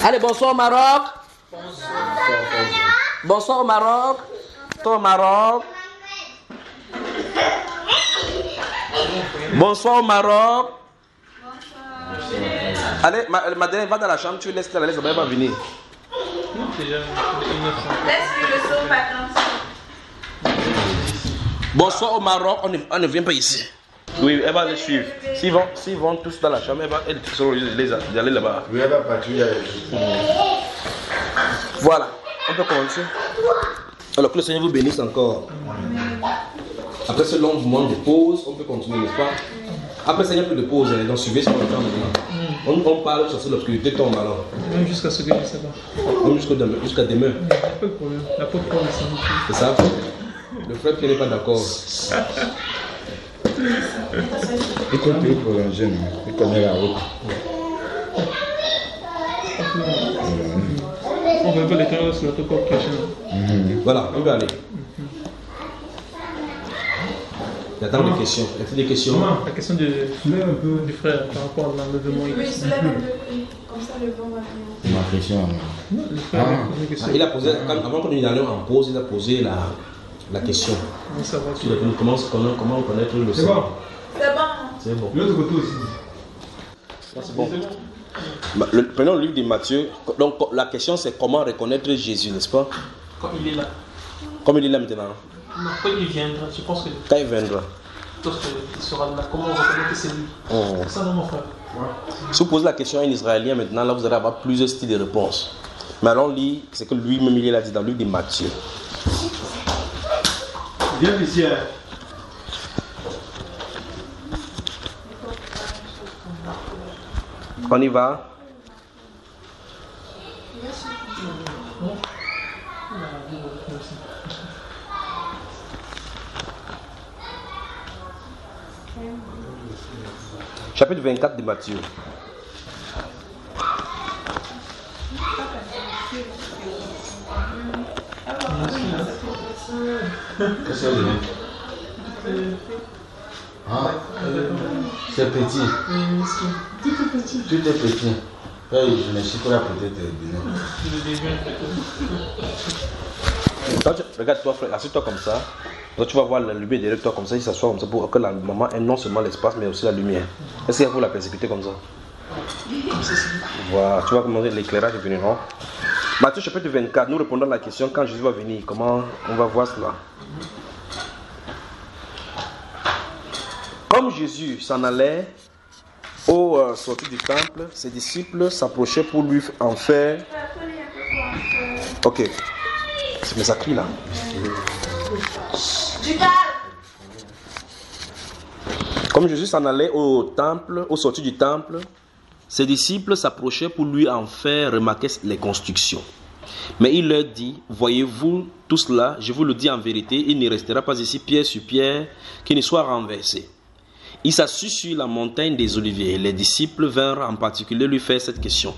Allez, bonsoir au Maroc. Bonsoir au Maroc. Toi au Maroc. Bonsoir au Maroc. Allez, Madeleine, va dans la chambre, tu laisses la laisse, elle va venir. Laisse-lui le saut, patron. Bonsoir au Maroc, on ne vient pas ici. Oui, elle va les suivre. S'ils vont tous dans la chambre, elle va aller là-bas. Oui, elle va patrouiller. Voilà, on peut commencer. Alors que le Seigneur vous bénisse encore. Après ce long moment de pause, on peut continuer, n'est-ce pas? Après ça, il n'y a plus de pause, donc suivez ce qu'on entend maintenant. On parle sur l'obscurité tombe alors. Même jusqu'à ce que je ne sais pas. Même jusqu'à demain. Il n'y a pas de problème. La porte Paul est sans. C'est ça? Le frère qui n'est pas d'accord. Il continue pour un jeune, il connaît la route. On veut un peu les caméras sur notre corps caché. Voilà, on va aller. J'attends des questions. Y a-t-il des questions? La question du frère par rapport à l'enlèvement. Oui, se lève un peu. Comme ça, le vent va venir. Ma question. Non, le frère a posé une question. Il a posé, avant qu'on aille en pause, il a posé la question. Comment savoir si Comment connaître le C'est bon. C'est bon. C'est bon. L'autre côté aussi. Ça, c'est bon. Prenons le livre de Matthieu. Donc la question c'est comment reconnaître Jésus, n'est-ce pas? quand il est là. Comme il est là maintenant. Non, quand il viendra, je pense que Quand il viendra. il sera là. Comment on reconnaît que c'est lui? C'est ça, non, mon frère? Si vous posez la question à un Israélien maintenant, là vous allez avoir plusieurs styles de réponses. Mais allons lire ce que lui-même il a dit dans le livre de Matthieu. Viens ici. On y va. Chapitre 24 de Matthieu. Qu'est-ce que c'est petit. Tout est petit. Je me suis là peut-être bien. Regarde-toi, frère, assieds-toi comme ça. Donc tu vas voir la lumière derrière toi comme ça, il s'assoit comme ça pour que la maman ait non seulement l'espace mais aussi la lumière. Est-ce qu'il faut la persécuter comme ça? Voilà, tu vois comment l'éclairage est venu, non? Matthieu chapitre 24, nous répondons à la question quand Jésus va venir. Comment on va voir cela? Comme Jésus s'en allait au sortie du temple, ses disciples s'approchaient pour lui en faire. Ok, mais ça crie là. Comme Jésus s'en allait au temple, au sortie du temple, ses disciples s'approchaient pour lui en faire remarquer les constructions. Mais il leur dit, voyez-vous tout cela, je vous le dis en vérité, il ne restera pas ici pierre sur pierre qui ne soit renversé. Il s'assit sur la montagne des Oliviers. Les disciples vinrent en particulier lui faire cette question.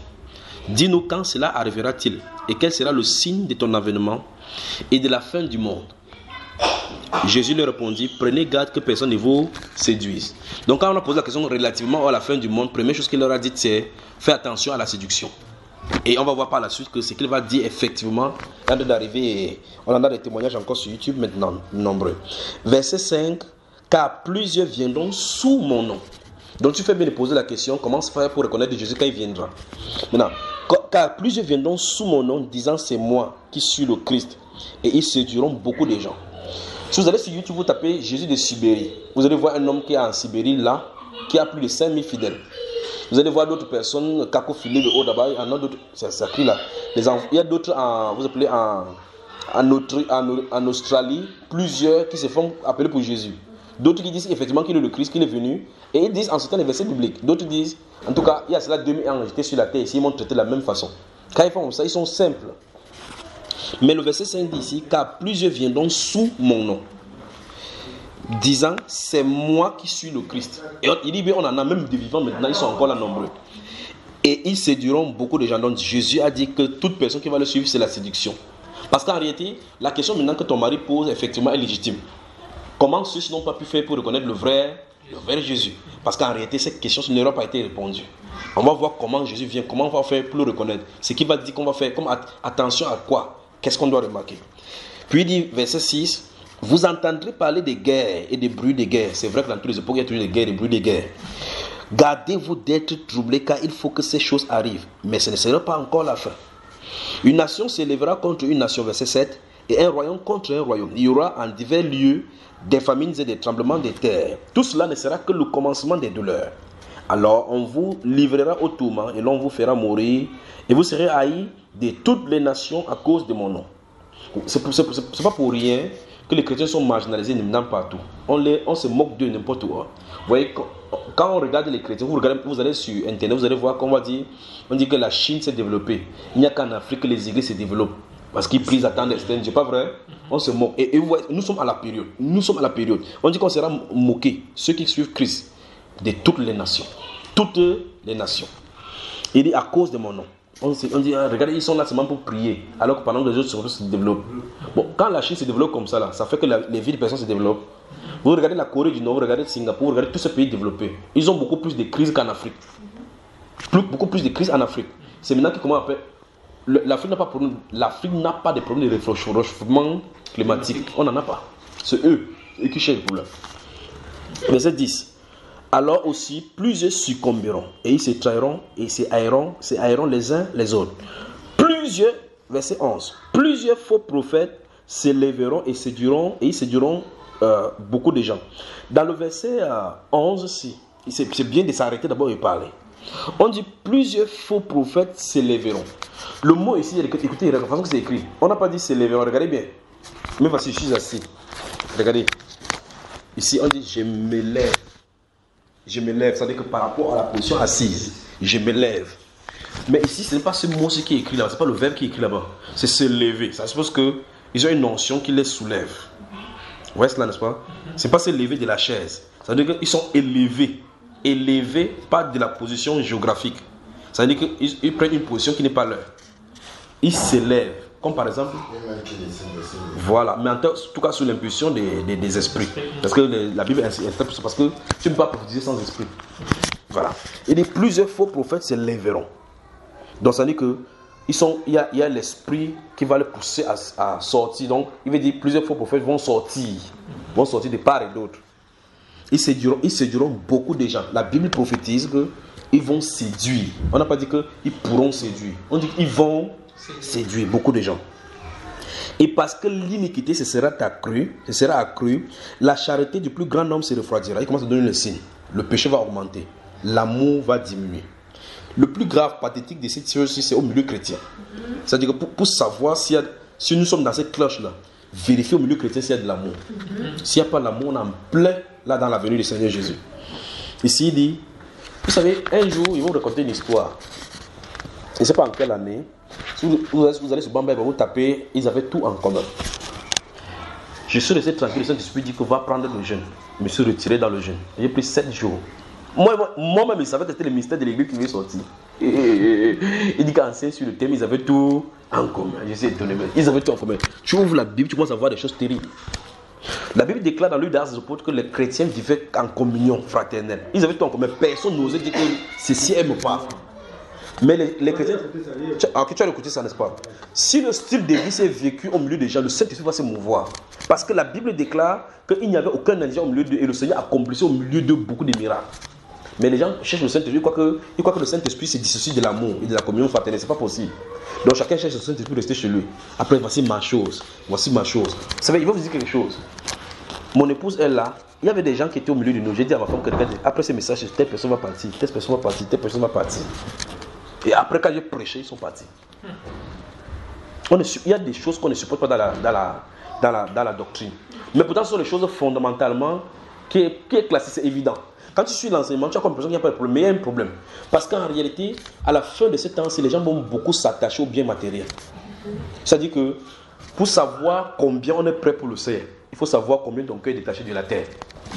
Dis-nous quand cela arrivera-t-il et quel sera le signe de ton avènement et de la fin du monde? Jésus leur répondit, prenez garde que personne ne vous séduise. Donc quand on a posé la question relativement à la fin du monde, première chose qu'il leur a dit c'est, fais attention à la séduction. Et on va voir par la suite que ce qu'il va dire effectivement, quand d'arriver, on en a des témoignages encore sur YouTube maintenant, nombreux. Verset 5, car plusieurs viendront sous mon nom. Donc tu fais bien de poser la question, comment se faire pour reconnaître Jésus quand il viendra? Maintenant, car plusieurs viendront sous mon nom, disant c'est moi qui suis le Christ. Et ils séduiront beaucoup de gens. Si vous allez sur YouTube, vous tapez Jésus de Sibérie. Vous allez voir un homme qui est en Sibérie là, qui a plus de 5000 fidèles. Vous allez voir d'autres personnes, cacophilées de haut là-bas, il y en a d'autres, ça crie là. Il y a d'autres vous appelez en Australie, plusieurs qui se font appeler pour Jésus. D'autres qui disent effectivement qu'il est le Christ, qu'il est venu. Et ils disent en citant les versets bibliques. D'autres disent, en tout cas, il y a cela 2000 ans, j'étais sur la terre ici, ils m'ont traité de la même façon. Quand ils font comme ça, ils sont simples. Mais le verset 5 dit ici, car plusieurs viendront sous mon nom, disant, c'est moi qui suis le Christ. Et il dit, on en a même des vivants maintenant, ils sont encore là nombreux. Et ils séduiront beaucoup de gens. Donc Jésus a dit que toute personne qui va le suivre, c'est la séduction. Parce qu'en réalité, la question maintenant que ton mari pose, effectivement, est légitime. Comment ceux-ci n'ont pas pu faire pour reconnaître le vrai Vers Jésus. Parce qu'en réalité, cette question n'aura pas été répondue. On va voir comment Jésus vient, comment on va faire pour le reconnaître. Ce qu'il va dire qu'on va faire, comme attention à quoi, qu'est-ce qu'on doit remarquer. Puis il dit, verset 6, vous entendrez parler des guerres et des bruits de guerre. C'est vrai que dans toutes les époques, il y a toujours des guerres et des bruits de guerre. Gardez-vous d'être troublés car il faut que ces choses arrivent. Mais ce ne sera pas encore la fin. Une nation s'élèvera contre une nation, verset 7, et un royaume contre un royaume. Il y aura en divers lieux des famines et des tremblements de terre. Tout cela ne sera que le commencement des douleurs. Alors on vous livrera au tourment et l'on vous fera mourir et vous serez haïs de toutes les nations à cause de mon nom. C'est pas pour rien que les chrétiens sont marginalisés maintenant partout. On se moque d'eux n'importe où. Vous voyez, quand on regarde les chrétiens, vous allez sur internet, vous allez voir qu'on on dit que la Chine s'est développée. Il n'y a qu'en Afrique que les églises se développent. Parce qu'ils prisent à temps d'externe, c'est pas vrai? On se moque. Et vous voyez, nous sommes à la période. On dit qu'on sera moqué, ceux qui suivent Christ, de toutes les nations. Toutes les nations. Il dit à cause de mon nom. On dit, regardez, ils sont là seulement pour prier, alors que pendant que les autres se développent. Bon, quand la Chine se développe comme ça, là, ça fait que les villes de personnes se développent. Vous regardez la Corée du Nord, vous regardez Singapour, vous regardez tous ces pays développés. Ils ont beaucoup plus de crises qu'en Afrique. Beaucoup plus de crises en Afrique. C'est maintenant comment on appelle. L'Afrique n'a pas de problème de réchauffement climatique. On n'en a pas. C'est eux qui cherchent le problème. Verset 10. Alors aussi, plusieurs succomberont et ils se trahiront et se haïront les uns les autres. Verset 11. Plusieurs faux prophètes s'élèveront et ils séduiront beaucoup de gens. Dans le verset 11, c'est bien de s'arrêter d'abord et parler. On dit plusieurs faux prophètes s'élèveront. Le mot ici, écoutez, la façon que c'est écrit. On n'a pas dit s'élèveront, regardez bien. Mais voici, je suis assis. Regardez. Ici, on dit je me lève. Je me lève, ça veut dire que par rapport à la position assise, je me lève. Mais ici, ce n'est pas ce mot qui est écrit là, ce n'est pas le verbe qui est écrit là-bas. C'est se lever. Ça suppose qu'ils ont une notion qui les soulève. Vous voyez cela, n'est-ce pas? Ce n'est pas se lever de la chaise. Ça veut dire qu'ils sont élevés. Élevés, pas de la position géographique. Ça veut dire qu'ils prennent une position qui n'est pas leur. Ils s'élèvent. Comme par exemple, voilà, mais en tout cas sous l'impulsion des esprits. Parce que la Bible interprète ça, parce que tu ne peux pas prophétiser sans esprit. Voilà. Et des plusieurs faux prophètes se lèveront. Donc ça veut dire que il y a l'esprit qui va les pousser à sortir. Donc il veut dire plusieurs faux prophètes vont sortir de part et d'autre. Ils séduiront beaucoup de gens. La Bible prophétise qu'ils vont séduire. On n'a pas dit qu'ils pourront séduire. On dit qu'ils vont séduire beaucoup de gens. Et parce que l'iniquité se sera accrue, la charité du plus grand nombre se refroidira. Il commence à donner le signe. Le péché va augmenter. L'amour va diminuer. Le plus grave, pathétique de cette chose-ci, c'est au milieu chrétien. C'est-à-dire que pour savoir si nous sommes dans cette cloche-là, vérifier au milieu chrétien s'il y a de l'amour. S'il n'y a pas d'amour, on est en plein là dans la venue du Seigneur Jésus. Ici, il dit, vous savez, un jour, ils vont vous raconter une histoire. Je ne sais pas en quelle année. Si vous allez sur Bamba, vous tapez, ils avaient tout en commun. Je suis resté tranquille, le Saint-Esprit dit que va prendre le jeûne. Je me suis retiré dans le jeûne. J'ai pris 7 jours. Moi-même, il savait que c'était le mystère de l'église qui m'est sorti. Il dit qu'en sur le thème, ils avaient tout en commun. Je suis étonné, mais ils avaient tout en commun. Tu ouvres la Bible, tu commences à voir des choses terribles. La Bible déclare dans le livre d'Actes des Apôtres que les chrétiens vivaient en communion fraternelle. Ils avaient tout en commun. Personne n'osait dire que ceci n'aime pas. Mais les chrétiens, tu as écouté ça, n'est-ce pas? Si le style de vie s'est vécu au milieu des gens, le Saint-Esprit va se mouvoir. Parce que la Bible déclare qu'il n'y avait aucun indigent au milieu d'eux et le Seigneur accomplissait au milieu d'eux beaucoup de miracles. Mais les gens cherchent le Saint-Esprit, ils croient que le Saint-Esprit se dissocie de l'amour et de la communion fraternelle. Ce n'est pas possible. Donc chacun cherche le Saint-Esprit pour rester chez lui. Après, voici ma chose. Vous savez, il va vous dire quelque chose. Mon épouse est là. Il y avait des gens qui étaient au milieu de nous. J'ai dit à ma femme que après ces messages, telle personne va partir, telle personne va partir, telle personne va partir. Et après, quand j'ai prêché, ils sont partis. Il y a des choses qu'on ne supporte pas dans la doctrine. Mais pourtant, ce sont les choses fondamentalement qui est classée, c'est évident. Quand tu suis l'enseignement, tu as comme l'impression qu'il n'y a pas de problème. Mais il y a un problème. Parce qu'en réalité, à la fin de ce temps, les gens vont beaucoup s'attacher aux biens matériels. C'est-à-dire que pour savoir combien on est prêt pour le Seigneur, il faut savoir combien ton cœur est détaché de la terre.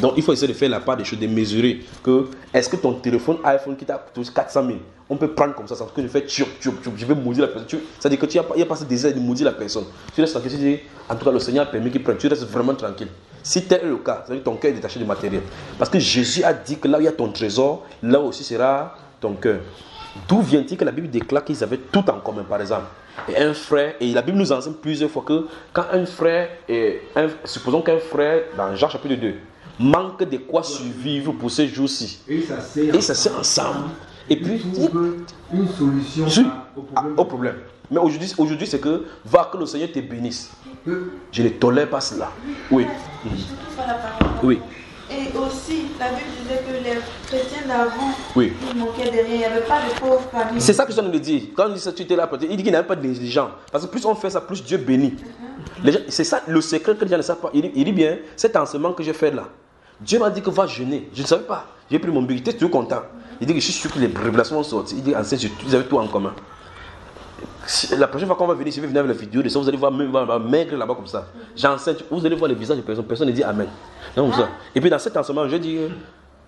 Donc il faut essayer de faire la part des choses, de mesurer que est-ce que ton téléphone iPhone qui t'a coûté 400 000, on peut prendre comme ça sans que je fais je vais maudire la personne. C'est-à-dire que il n'y a pas ce désir de maudire la personne. Tu restes tranquille, tu dis, en tout cas le Seigneur a permis qu'il prenne, tu restes vraiment tranquille. Si tel est le cas, ça veut dire ton cœur est détaché du matériel. Parce que Jésus a dit que là où il y a ton trésor, là aussi sera ton cœur. D'où vient-il que la Bible déclare qu'ils avaient tout en commun, par exemple? Et un frère, et la Bible nous enseigne plusieurs fois que quand un frère, supposons qu'un frère, dans Jean chapitre 2, manque de quoi survivre pour ces jours-ci, et ils s'asseyent ensemble, et puis ils trouvent une solution au problème. Mais aujourd'hui c'est que, va que le Seigneur te bénisse. Je ne tolère pas cela. Oui. Oui. Et aussi, la Bible disait que les chrétiens d'avant, oui, ils manquaient de rien, il n'y avait pas de pauvres familles. C'est ça que je viens de dire. Quand il dit ça, tu étais là, il dit qu'il n'y avait pas de négligents. Parce que plus on fait ça, plus Dieu bénit. C'est ça le secret que les gens ne savent pas. Il dit bien, cet enseignement que j'ai fait là, Dieu m'a dit que va jeûner. Je ne savais pas. J'ai pris mon bic, j'étais toujours content. Il dit que je suis sûr que les révélations vont sortir. Il dit, enseigne, vous avez tout en commun. La prochaine fois qu'on va venir, si vous venez avec la vidéo de ça, vous allez voir même maigre là-bas comme ça. J'enseigne, vous allez voir les visages de personnes, personne ne dit Amen. Non, ça. Et puis dans cet enseignement, je dis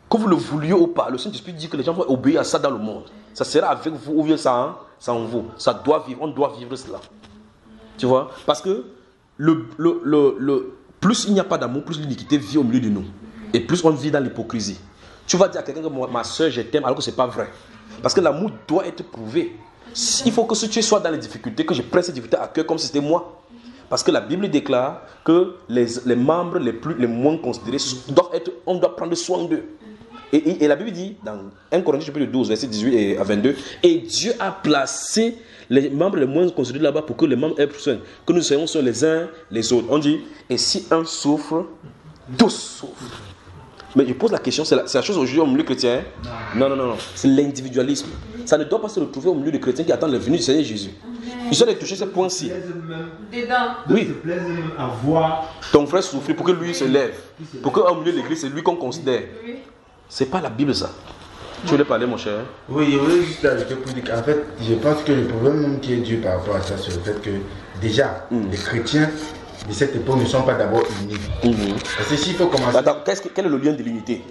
que vous le vouliez ou pas, le Saint-Esprit dit que les gens vont obéir à ça dans le monde. Ça sera avec vous ou bien ça en vous. Ça doit vivre, on doit vivre cela. Tu vois? Parce que plus il n'y a pas d'amour, plus l'iniquité vit au milieu de nous. Et plus on vit dans l'hypocrisie. Tu vas dire à quelqu'un que ma soeur, je t'aime, alors que ce n'est pas vrai. Parce que l'amour doit être prouvé. Il faut que si tu sois dans les difficultés, que je prenne ces difficultés à cœur comme si c'était moi. Parce que la Bible déclare que les membres les moins considérés, on doit prendre soin d'eux. Et la Bible dit, dans 1 Corinthiens chapitre 12, verset 18 à 22, et Dieu a placé les membres les moins considérés là-bas pour que les membres aient soin, que nous soyons sur les uns les autres. On dit, et si un souffre, tous souffrent. Mais je pose la question, c'est la chose aujourd'hui au milieu chrétien. Non. C'est l'individualisme. Ça ne doit pas se retrouver au milieu des chrétiens qui attendent la venue du Seigneur Jésus. Ils ont toucher ce point-ci. Oui. À voir ton frère souffrir pour que lui se lève. Pour qu'au milieu de l'église, c'est lui qu'on considère. C'est pas la Bible ça. Tu voulais parler, mon cher? Oui, je voulais juste ajouter pour dire qu'en fait, je pense que le problème même qui est dû par rapport à ça, c'est le fait que déjà, les chrétiens de cette époque ne sont pas d'abord unis. Parce que s'il faut commencer... Attends, quel est le lien de l'unité?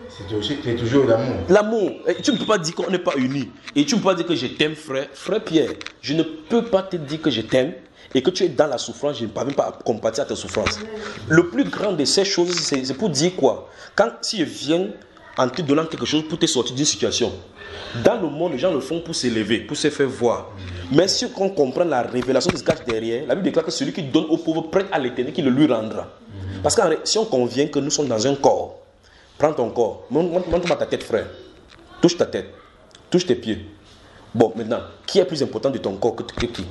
C'est toujours l'amour. L'amour. Tu ne peux pas dire qu'on n'est pas unis. Et tu ne peux pas dire que je t'aime, frère. Frère Pierre, je ne peux pas te dire que je t'aime et que tu es dans la souffrance, je ne parviens pas à compatir à ta souffrance. Le plus grand de ces choses, c'est pour dire quoi? Si je viens en te donnant quelque chose pour te sortir d'une situation, dans le monde, les gens le font pour s'élever, pour se faire voir. Mais si on comprend la révélation qui se cache derrière, la Bible déclare que celui qui donne au pauvre prête à l'éternel, qui le lui rendra. Parce que si on convient que nous sommes dans un corps, prends ton corps, montre-moi ta tête, frère. Touche ta tête, touche tes pieds. Bon, maintenant, qui est plus important de ton corps que qui?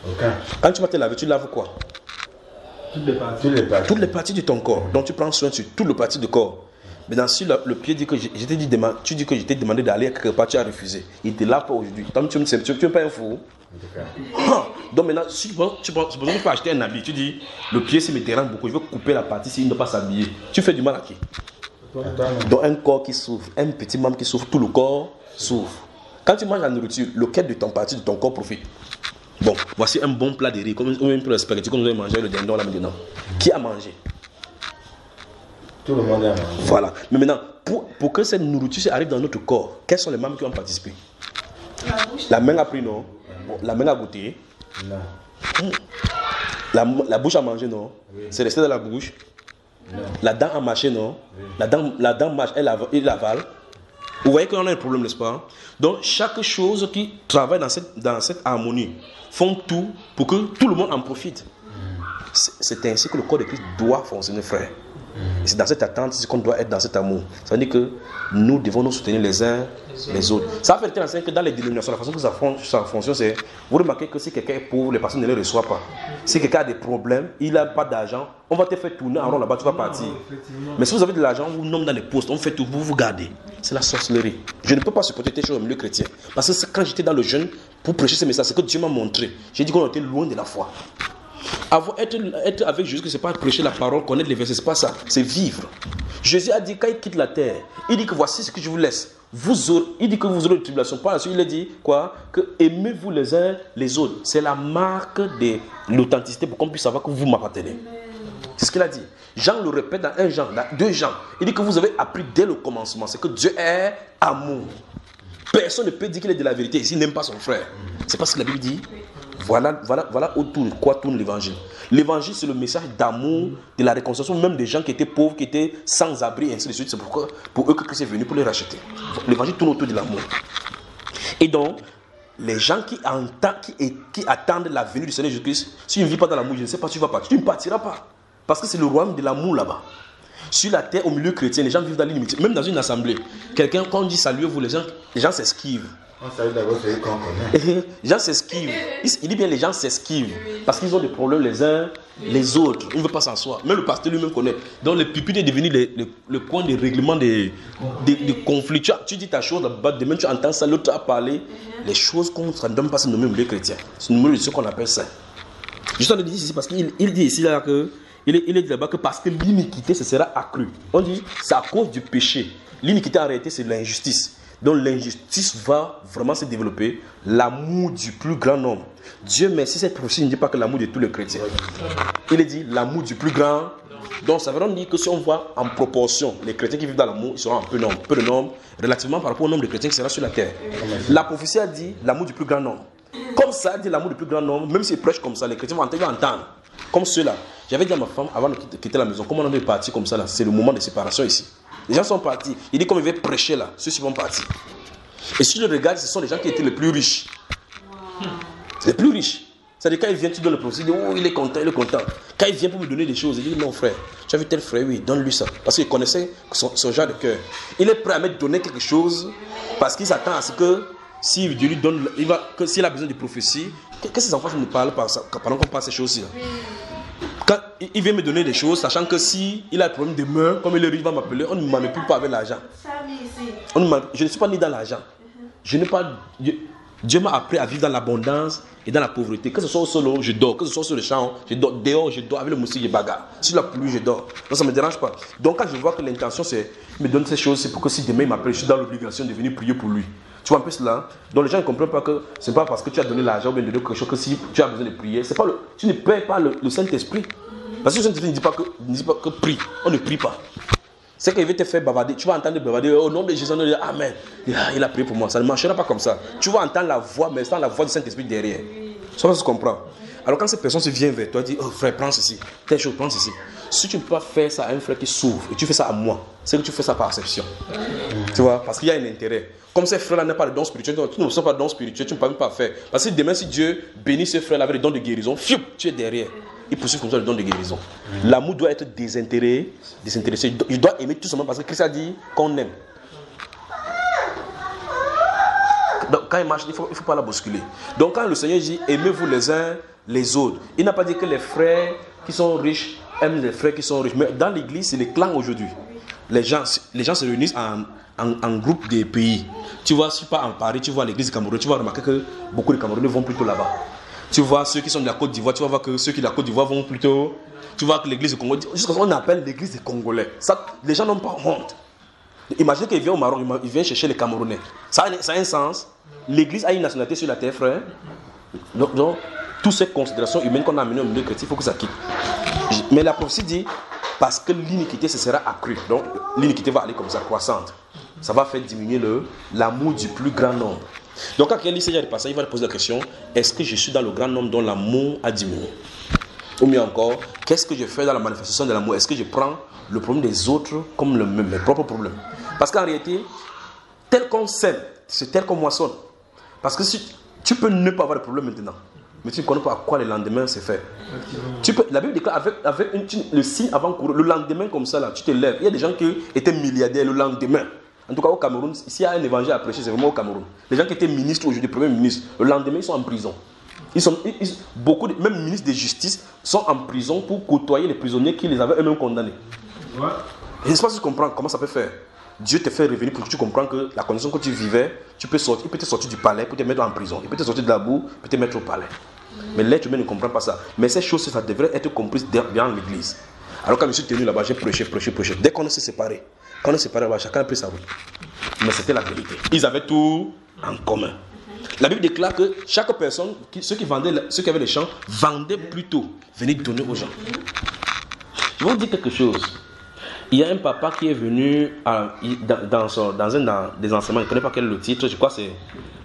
Aucun. Quand tu vas te laver, tu laves quoi? Toutes les parties de ton corps. Donc tu prends soin sur toutes les parties du corps. Maintenant, si le pied dit que tu dis que je t'ai demandé d'aller quelque part, tu as refusé. Il ne te lave pas aujourd'hui. Tu n'es pas un fou. Donc maintenant, si tu peux acheter un habit, tu dis, le pied, ça me dérange beaucoup, je veux couper la partie s'il ne peut pas s'habiller. Tu fais du mal à qui? Donc un corps qui souffre, un petit membre qui souffre, tout le corps souffre. Quand tu manges la nourriture, lequel de ton partie de ton corps profite? Bon, voici un bon plat de riz, comme un plat de spaghetti, comme nous avons mangé le dindon là maintenant. Qui a mangé? Tout le monde a mangé. Voilà. Mais maintenant, pour que cette nourriture arrive dans notre corps, quels sont les membres qui ont participé? La main a pris, non? Bon, la main a goûté? Non. La bouche a mangé, non? Oui. C'est resté dans la bouche? Non. La dent a mâché, non? Oui. La dent mâche, elle avale. Vous voyez qu'on a un problème, n'est-ce pas? Donc, chaque chose qui travaille dans cette harmonie font tout pour que tout le monde en profite. C'est ainsi que le corps de Christ doit fonctionner, frère. Et c'est dans cette attente qu'on doit être dans cet amour. Ça veut dire que nous devons nous soutenir les uns les autres. Ça fait très que dans les dénominations, la façon que ça fonctionne, c'est vous remarquez que si quelqu'un est pauvre, les personnes ne le reçoivent pas. Si quelqu'un a des problèmes, il n'a pas d'argent, on va te faire tourner en rond là-bas, tu vas partir. Mais si vous avez de l'argent, vous nommez dans les postes, on fait tout pour vous garder. C'est la sorcellerie. Je ne peux pas supporter tes choses au milieu chrétien. Parce que quand j'étais dans le jeûne pour prêcher ce message, c'est que Dieu m'a montré. J'ai dit qu'on était loin de la foi. Être avec Jésus, ce n'est pas prêcher la parole, connaître les versets, ce n'est pas ça, c'est vivre. Jésus a dit, quand il quitte la terre, il dit que voici ce que je vous laisse. Il dit que vous aurez des tribulations. Par la suite, il a dit quoi? Que aimez-vous les uns les autres. C'est la marque de l'authenticité pour qu'on puisse savoir que vous m'appartenez. C'est ce qu'il a dit. Jean le répète dans 1 Jean, dans 2 Jean. Il dit que vous avez appris dès le commencement, c'est que Dieu est amour. Personne ne peut dire qu'il est de la vérité s'il n'aime pas son frère. C'est pas ce que la Bible dit. Voilà autour de quoi tourne l'évangile. L'évangile, c'est le message d'amour, de la réconciliation, même des gens qui étaient pauvres, qui étaient sans abri, et ainsi de suite. C'est pourquoi, pour eux que Christ est venu pour les racheter. L'évangile tourne autour de l'amour. Et donc, les gens qui attendent la venue du Seigneur Jésus-Christ, si tu ne vis pas dans l'amour, je ne sais pas si tu vas partir. Tu ne partiras pas. Parce que c'est le royaume de l'amour là-bas. Sur la terre, au milieu chrétien, les gens vivent dans l'inimitié. Même dans une assemblée, quelqu'un, quand on dit saluez-vous, les gens s'esquivent. On salue d'abord celui qu'on connaît. Les gens s'esquivent. Il dit bien les gens s'esquivent. Parce qu'ils ont des problèmes les uns les autres. Ils ne veulent pas s'asseoir. Même le pasteur lui-même connaît. Donc le pupitre est devenu le coin de règlement des conflits. Tu dis ta chose là-bas, demain tu entends ça, l'autre a parlé. Les choses qu'on ne donne pas se nommer au milieu chrétien. C'est le numéro de ce qu'on appelle ça. Je suis en train de dire ici parce qu'il dit ici là que il est dit là-bas que parce que l'iniquité se sera accrue. On dit c'est à cause du péché. L'iniquité en réalité c'est l'injustice. Donc l'injustice va vraiment se développer. L'amour du plus grand nombre. Dieu merci, cette prophétie ne dit pas que l'amour de tous les chrétiens. Il est dit l'amour du plus grand. Donc ça veut dire que si on voit en proportion les chrétiens qui vivent dans l'amour, ils seront un peu de nombre relativement par rapport au nombre de chrétiens qui sera sur la terre. La prophétie a dit l'amour du plus grand nombre. Comme ça a dit l'amour du plus grand nombre, même s'ils prêchent comme ça, les chrétiens vont entendre. Comme ceux-là. J'avais dit à ma femme avant de quitter la maison, comment on est parti comme ça là, c'est le moment de séparation ici. Les gens sont partis. Il dit comme il va prêcher là, ceux-ci vont partir. Et si je regarde, ce sont les gens qui étaient les plus riches. Les plus riches. C'est-à-dire quand il vient, tu donnes le prophétie, il dit oh il est content, il est content. Quand il vient pour me donner des choses, il dit non frère, tu as vu tel frère, oui, donne-lui ça. Parce qu'il connaissait son genre de cœur. Il est prêt à me donner quelque chose parce qu'il s'attend à ce que si Dieu lui donne, s'il a besoin de prophétie, que ses enfants ne parlent pas pendant qu'on passe ces choses-ci. Quand il vient me donner des choses, sachant que si il a un problème de main, comme il va m'appeler, on ne manipule pas avec l'argent. Je ne suis pas né dans l'argent. Je n'ai pas. Dieu m'a appris à vivre dans l'abondance et dans la pauvreté. Que ce soit au solo, je dors. Que ce soit sur le champ, je dors. Dehors, je dors. Avec le moustique, je bagarre. Sur la pluie, je dors. Donc ça ne me dérange pas. Donc quand je vois que l'intention, c'est me donner ces choses, c'est pour que si demain il m'appelle, je suis dans l'obligation de venir prier pour lui. Tu vois un peu cela? Donc les gens ne comprennent pas que ce n'est pas parce que tu as donné l'argent ou bien donné quelque chose que si tu as besoin de prier, c'est pas tu ne payes pas le Saint-Esprit. Parce que le Saint-Esprit ne dit pas que prie. On ne prie pas. C'est qu'il veut te faire bavarder. Tu vas entendre bavarder au nom de Jésus, on va dire Amen. Il a prié pour moi. Ça ne marchera pas comme ça. Tu vas entendre la voix, mais sans la voix du Saint-Esprit derrière. Ça se comprend. Alors quand cette personne se vient vers toi, dit oh frère, prends ceci, telle chose, prends ceci. Si tu ne peux pas faire ça à un frère qui s'ouvre et tu fais ça à moi, c'est que tu fais ça par exception. Tu vois, parce qu'il y a un intérêt. Comme ces frères-là n'ont pas de don spirituel, tu ne reçois pas de don spirituel, tu ne peux même pas faire. Parce que demain, si Dieu bénit ces frères-là avec les dons de guérison, tu es derrière. Il poursuit comme ça le don de guérison. L'amour doit être désintéressé. Il doit aimer tout simplement parce que Christ a dit qu'on aime. Donc quand il marche, il ne faut pas la bousculer. Donc quand le Seigneur dit aimez-vous les uns les autres, il n'a pas dit que les frères qui sont riches aiment les frères qui sont riches. Mais dans l'église, c'est les clans aujourd'hui. Les gens se réunissent en groupe des pays. Tu vois, si pas en Paris, tu vois l'église du Cameroun, tu vas remarquer que beaucoup de Camerounais vont plutôt là-bas. Tu vois ceux qui sont de la Côte d'Ivoire, tu vas voir que ceux qui sont de la Côte d'Ivoire vont plutôt. Tu vois que l'église du Congo, jusqu'à ce qu'on appelle l'église des Congolais. Ça, les gens n'ont pas honte. Imagine qu'il vient au Maroc, il vient chercher les Camerounais. Ça a un sens. L'église a une nationalité sur la terre, frère. Donc toutes ces considérations humaines qu'on a amenées au milieu chrétien, il faut que ça quitte. Mais la prophétie dit, parce que l'iniquité se sera accrue. Donc l'iniquité va aller comme ça, croissante. Ça va faire diminuer l'amour du plus grand nombre. Donc quand quelqu'un lit ce genre de passage, il va poser la question, est-ce que je suis dans le grand nombre dont l'amour a diminué? Ou mieux encore, qu'est-ce que je fais dans la manifestation de l'amour? Est-ce que je prends le problème des autres comme mes propres problèmes? Parce qu'en réalité, tel qu'on sème, c'est tel qu'on moissonne. Parce que si tu peux ne pas avoir de problème maintenant, mais tu ne connais pas à quoi le lendemain c'est fait. La Bible déclare avec le signe avant-coureur, le lendemain comme ça, là, tu te lèves. Il y a des gens qui étaient milliardaires le lendemain. En tout cas au Cameroun, s'il y a un évangile à prêcher, c'est vraiment au Cameroun. Les gens qui étaient ministres aujourd'hui, premiers ministres, le lendemain ils sont en prison. Même ministres de justice sont en prison pour côtoyer les prisonniers qui les avaient eux-mêmes condamnés. Ouais. Et je ne sais pas si tu comprends comment ça peut faire. Dieu te fait revenir pour que tu comprennes que la condition que tu vivais, il peut te sortir du palais pour te mettre en prison. Il peut te sortir de la boue pour te mettre au palais. Mais l'être humain ne comprend pas ça. Mais ces choses, ça devrait être compris bien en l'église. Alors quand je suis tenu là-bas, j'ai prêché. Dès qu'on s'est séparés, là-bas, chacun a pris sa route. Mais c'était la vérité. Ils avaient tout en commun. La Bible déclare que chaque personne, ceux qui avaient les champs, vendaient plutôt, venaient donner aux gens. Je vais vous dire quelque chose. Il y a un papa qui est venu dans des enseignements, je ne connais pas quel est le titre, je crois que c'est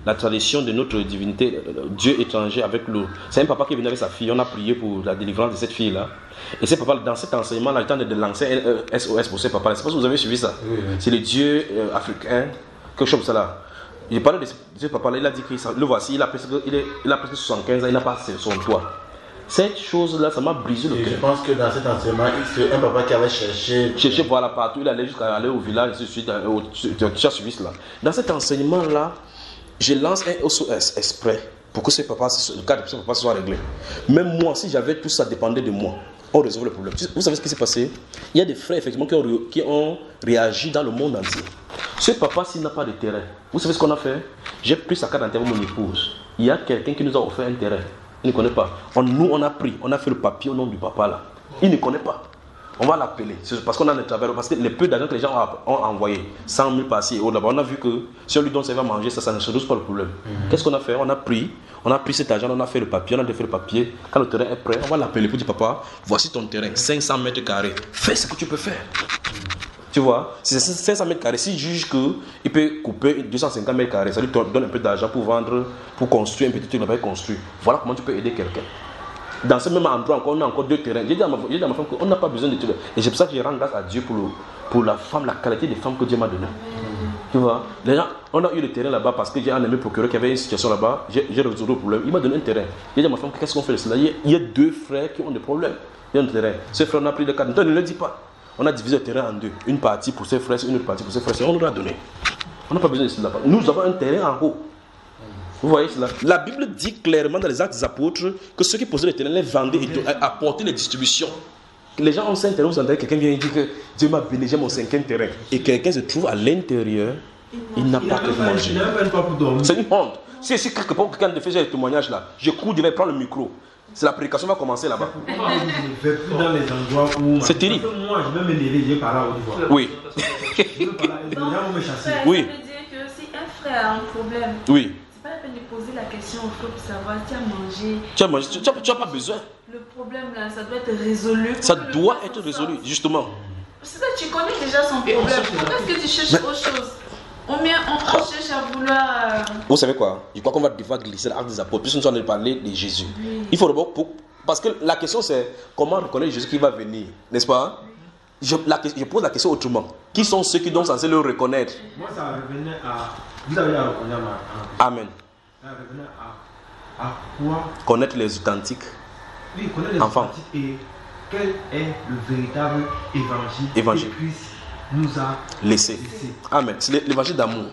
la tradition de notre divinité, Dieu étranger avec l'eau. C'est un papa qui est venu avec sa fille, on a prié pour la délivrance de cette fille-là. Et ce papa, dans cet enseignement, il a le temps de lancer un SOS pour ce papa. Je ne sais pas si vous avez suivi ça. Oui. C'est le Dieu africain, quelque chose comme ça là. Il parlait de ce papa-là, il a dit que le voici, il a presque 75 ans, il n'a pas son toit. Cette chose-là, ça m'a brisé le cœur. Je pense que dans cet enseignement, c'est un papa qui avait cherché voilà partout, il allait jusqu'à aller au village, tu as suivi cela. Dans cet enseignement-là, je lance un SOS exprès pour que le cas de ce papa soit réglé. Même moi, si j'avais tout ça dépendait de moi, on résolvait le problème. Vous savez ce qui s'est passé? Il y a des frères effectivement qui ont réagi dans le monde entier. Ce papa, s'il n'a pas de terrain, vous savez ce qu'on a fait? J'ai pris sa carte d'enterrement de mon épouse. Il y a quelqu'un qui nous a offert un terrain. Il ne connaît pas. Nous, on a fait le papier au nom du papa là. Il ne connaît pas. On va l'appeler. C'est parce qu'on a le travail. Parce que les peu d'argent que les gens ont envoyé, 100 000 par-ci et au-là-bas, on a vu que si on lui donne ça, il va manger, ça ne se résout pas le problème. Qu'est-ce qu'on a fait? On a pris cet argent, on a fait le papier, on a fait le papier. Quand le terrain est prêt, on va l'appeler pour dire papa, voici ton terrain, 500 mètres carrés. Fais ce que tu peux faire. Tu vois, si c'est 500 mètres carrés, s'il juge qu'il peut couper 250 mètres carrés, ça lui donne un peu d'argent pour vendre, pour construire un petit truc, il va construire. Voilà comment tu peux aider quelqu'un. Dans ce même endroit, on a encore 2 terrains. J'ai dit à ma femme qu'on n'a pas besoin de tout. Et c'est pour ça que je rends grâce à Dieu pour la femme, la qualité des femmes que Dieu m'a donnée. Tu vois, les gens, on a eu le terrain là-bas parce que j'ai un ami procureur qui avait une situation là-bas. J'ai résolu le problème. Il m'a donné un terrain. J'ai dit à ma femme, qu'est-ce qu'on fait de cela? Il y a 2 frères qui ont des problèmes. Il y a un terrain. Ce frère, on a pris le cadre. Ne le dis pas. On a divisé le terrain en 2. Une partie pour ses frères, une autre partie pour ses frères. On nous l'a donné. On n'a pas besoin de cela. Nous avons un terrain en haut. Vous voyez cela? La Bible dit clairement dans les Actes des Apôtres que ceux qui posaient les terrains les vendaient et apportaient les distributions. Les gens ont 5 terrains, vous entendez quelqu'un vient et dit que Dieu m'a béni, j'ai mon 5e terrain. Et quelqu'un se trouve à l'intérieur, il n'a pas que manger. C'est une honte. Si quelque part quelqu'un te fait ce témoignage là, je cours, je vais prendre le micro. C'est la prédication va commencer là-bas. Dans les endroits où c'est terrible. Moi, je vais me lever, je vais parler au niveau. Oui. Oui. Ça veut dire que si un frère a un problème, oui. c'est pas la peine de poser la question au frère pour savoir si tu as mangé. Tu n'as pas besoin. Le problème là, ça doit être résolu. Ça doit être résolu, justement. C'est ça, tu connais déjà son problème. Pourquoi est-ce que tu cherches autre chose? On cherche à vouloir. Vous savez quoi? Je crois qu'on va devoir glisser l'acte des apôtres. Puisque nous sommes en train de parler de Jésus. Oui. Il faut d'abord. Parce que la question c'est comment reconnaître Jésus qui va venir. N'est-ce pas? Je pose la question autrement. Qui sont ceux qui sont censés le reconnaître? Moi, ça revenait à. Vous avez à reconnaître Amen. Ça revenait à quoi? Connaître les authentiques. Oui, connaître les authentiques. Et quel est le véritable évangile que Christ nous a laissé. Amen. C'est l'évangile d'amour.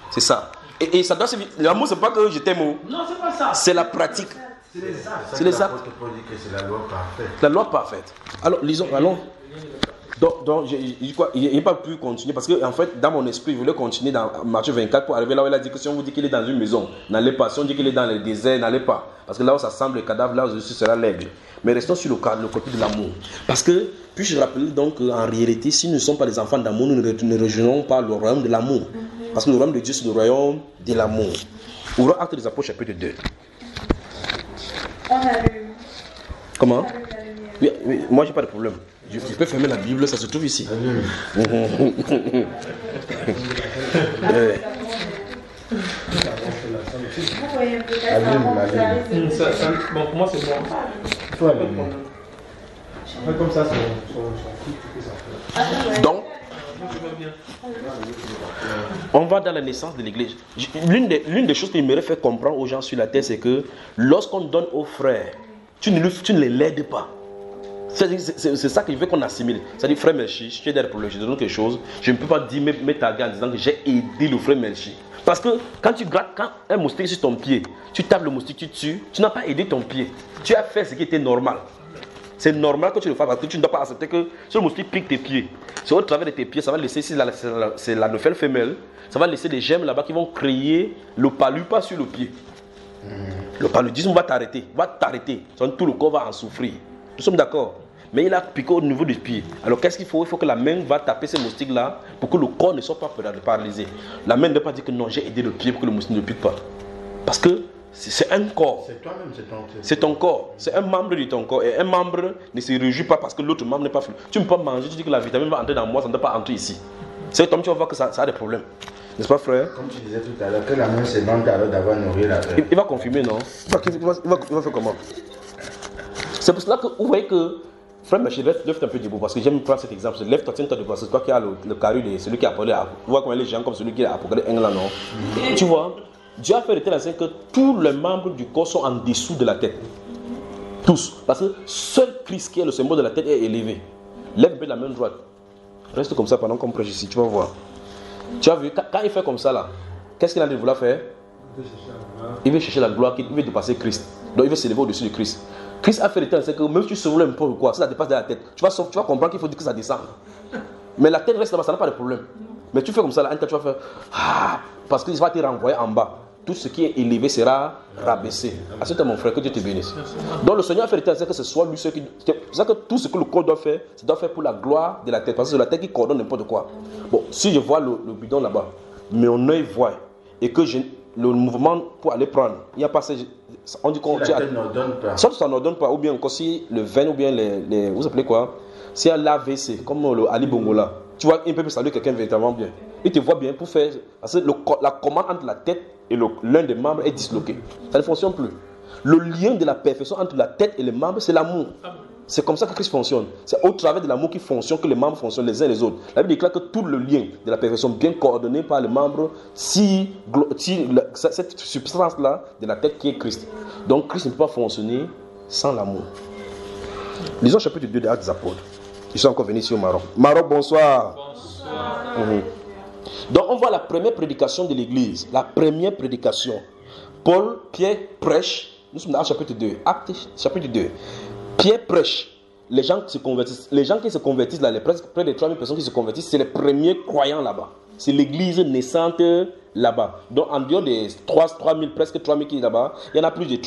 C'est ça. Et ça doit se vivre. L'amour, c'est pas que je t'aime. Non, c'est pas ça. C'est la pratique. C'est les actes. C'est la loi parfaite. La loi parfaite. Alors, lisons, allons. Donc il n'a pas pu continuer parce que en fait, dans mon esprit, il voulait continuer dans Matthieu 24 pour arriver là où il a dit que si on vous dit qu'il est dans une maison, n'allez pas. Si on dit qu'il est dans le désert, n'allez pas. Parce que là où ça semble le cadavre, là où Jésus sera l'aigle. Mais restons sur le côté de l'amour. Parce que, puis-je rappeler donc qu'en réalité, si nous ne sommes pas des enfants d'amour, nous ne rejoignons pas le royaume de l'amour. Parce que le royaume de Dieu, c'est le royaume de l'amour. Ouvrons Actes des Apôtres, chapitre 2. On a lu. Comment? Oui, moi, j'ai pas de problème. Je peux fermer la Bible, ça se trouve ici. Bon, pour moi, c'est bon. Il faut aller. Comme ça, c'est. Donc, on va dans la naissance de l'église. L'une des choses qu'il me fait comprendre aux gens sur la terre, c'est que lorsqu'on donne aux frères, tu ne les laides pas. C'est ça qu'il veut qu'on assimile. C'est-à-dire, frère Melchi, si tu es derrière pour le je te donne quelque chose, je ne peux pas dire, mettre ta garde en disant que j'ai aidé le frère Melchi. Parce que quand tu grattes, quand un moustique est sur ton pied, tu tapes le moustique, tu tues, tu n'as pas aidé ton pied. Tu as fait ce qui était normal. C'est normal que tu le fasses parce que tu ne dois pas accepter que si le moustique pique tes pieds, c'est au travers de tes pieds, ça va laisser, si c'est la nouvelle femelle, ça va laisser des gemmes là-bas qui vont créer le palu pas sur le pied. Le paludisme va t'arrêter. Tout le corps va en souffrir. Nous sommes d'accord. Mais il a piqué au niveau du pied. Alors qu'est-ce qu'il faut? Il faut que la main va taper ces moustiques-là pour que le corps ne soit pas paralysé. La main ne doit pas dire que non, j'ai aidé le pied pour que le moustique ne pique pas. Parce que C'est un corps. C'est toi-même, c'est ton corps. C'est un membre de ton corps. Et un membre ne se réjouit pas parce que l'autre membre n'est pas fluide. Tu ne peux pas manger, tu dis que la vitamine va entrer dans moi, ça ne doit pas entrer ici. C'est toi, tu vas voir que ça a des problèmes. N'est-ce pas, frère? Comme tu disais tout à l'heure, que la main c'est donc alors d'avoir nourri la terre. Il va confirmer, non? Il va faire comment? C'est pour cela que vous voyez que, frère Michel, lève-toi un peu debout parce que j'aime prendre cet exemple. Lève-toi, tiens-toi debout parce que c'est toi qui as le carré de celui qui a parlé. Tu vois comment les gens comme celui qui a apporté un là, non? Tu vois? Dieu a fait de telle façon que tous les membres du corps sont en dessous de la tête. Tous. Parce que seul Christ qui est le symbole de la tête est élevé. Lève un peu la main droite. Reste comme ça pendant qu'on prêche ici, tu vas voir. Tu as vu, quand il fait comme ça là, qu'est-ce qu'il a dit de vouloir faire? Il veut chercher la gloire, il veut dépasser Christ. Donc il veut s'élever au-dessus de Christ. Christ a fait de telle façon que même si tu souffles un peu quoi, si ça dépasse de la tête, tu vas comprendre qu'il faut dire que ça descend. Mais la tête reste là-bas, ça n'a pas de problème. Mais tu fais comme ça là, tu vas faire parce qu'il va te renvoyer en bas. Tout ce qui est élevé sera rabaissé. Assure-toi mon frère, que Dieu te bénisse. Donc le Seigneur a fait de telle façon que ce soit lui ce qui... C'est ça que tout ce que le corps doit faire, c'est doit faire pour la gloire de la tête. Parce que c'est la tête qui coordonne n'importe quoi. Bon, si je vois le bidon là-bas, mon œil voit, et que le mouvement pour aller prendre, il n'y a pas... On dit qu'on... Si la tête n'ordonne pas. Ça n'ordonne pas, ou bien encore si le veine, ou bien les vous appelez quoi? Si il y a l'AVC, comme le Ali Bongola, tu vois, il peut saluer quelqu'un véritablement bien. Il te voit bien pour faire... Parce que la commande entre la tête et l'un des membres est disloqué. Ça ne fonctionne plus. Le lien de la perfection entre la tête et les membres, c'est l'amour. C'est comme ça que Christ fonctionne. C'est au travers de l'amour qui fonctionne que les membres fonctionnent les uns les autres. La Bible déclare que tout le lien de la perfection bien coordonné par les membres, cette substance-là de la tête qui est Christ. Donc Christ ne peut pas fonctionner sans l'amour. Lisons chapitre 2 des Actes des Apôtres. Ils sont encore venus ici au Maroc. Maroc, bonsoir. Bonsoir. Donc on voit la première prédication de l'église. La première prédication. Pierre prêche. Nous sommes dans chapitre 2. Actes chapitre 2. Pierre prêche. Les gens qui se convertissent là, près de 3000 personnes qui se convertissent, c'est les premiers croyants là-bas. C'est l'église naissante là-bas. Donc en dehors des 3000, presque 3000 qui sont là-bas, il y en a plus de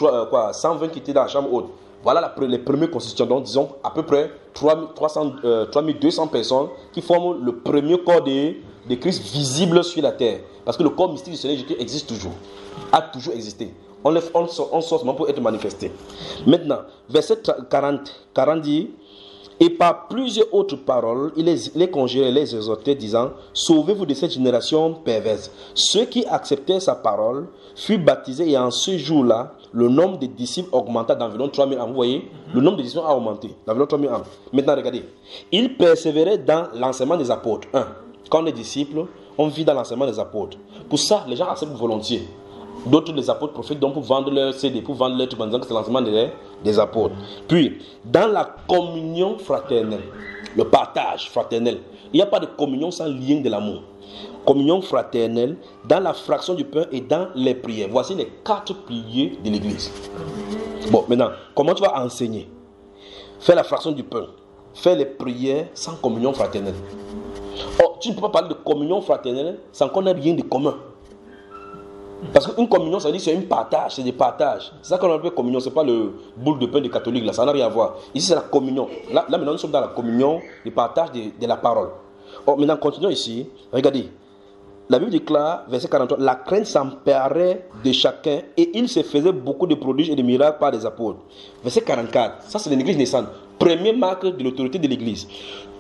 120 qui étaient dans la chambre haute. Voilà les premières constitutions. Donc disons à peu près 3200 personnes qui forment le premier corps de Christ visible sur la terre. Parce que le corps mystique du Seigneur Jésus existe toujours. A toujours existé. On sort seulement pour être manifesté. Maintenant, verset 40 dit: et par plusieurs autres paroles, il les conjurait et les exhortait, disant: sauvez-vous de cette génération perverse. Ceux qui acceptèrent sa parole furent baptisés, et en ce jour-là, le nombre de disciples augmenta d'environ 3000 âmes. Vous voyez, le nombre de disciples a augmenté d'environ 3000 âmes. Maintenant, regardez. Ils persévéraient dans l'enseignement des apôtres. Quand on est disciples, on vit dans l'enseignement des apôtres. Pour ça, les gens acceptent volontiers. D'autres, les apôtres profitent donc pour vendre leur CD, pour vendre leur truc en disant que c'est l'enseignement des apôtres. Puis, dans la communion fraternelle, le partage fraternel, il n'y a pas de communion sans lien de l'amour. Communion fraternelle, dans la fraction du pain et dans les prières. Voici les 4 piliers de l'église. Bon, maintenant, comment tu vas enseigner? Faire la fraction du pain, faire les prières sans communion fraternelle. Oh, tu ne peux pas parler de communion fraternelle sans qu'on ait rien de commun. Parce qu'une communion, ça veut dire que c'est un partage, c'est des partages. C'est ça qu'on appelle communion, ce n'est pas le boule de pain des catholiques, là, ça n'a rien à voir. Ici, c'est la communion. Là maintenant, nous sommes dans la communion, le partage de la parole. Oh, maintenant, continuons ici. Regardez. La Bible déclare, verset 43, la crainte s'emparait de chacun et il se faisait beaucoup de prodiges et de miracles par les apôtres. Verset 44, ça c'est l'église naissante. Première marque de l'autorité de l'église.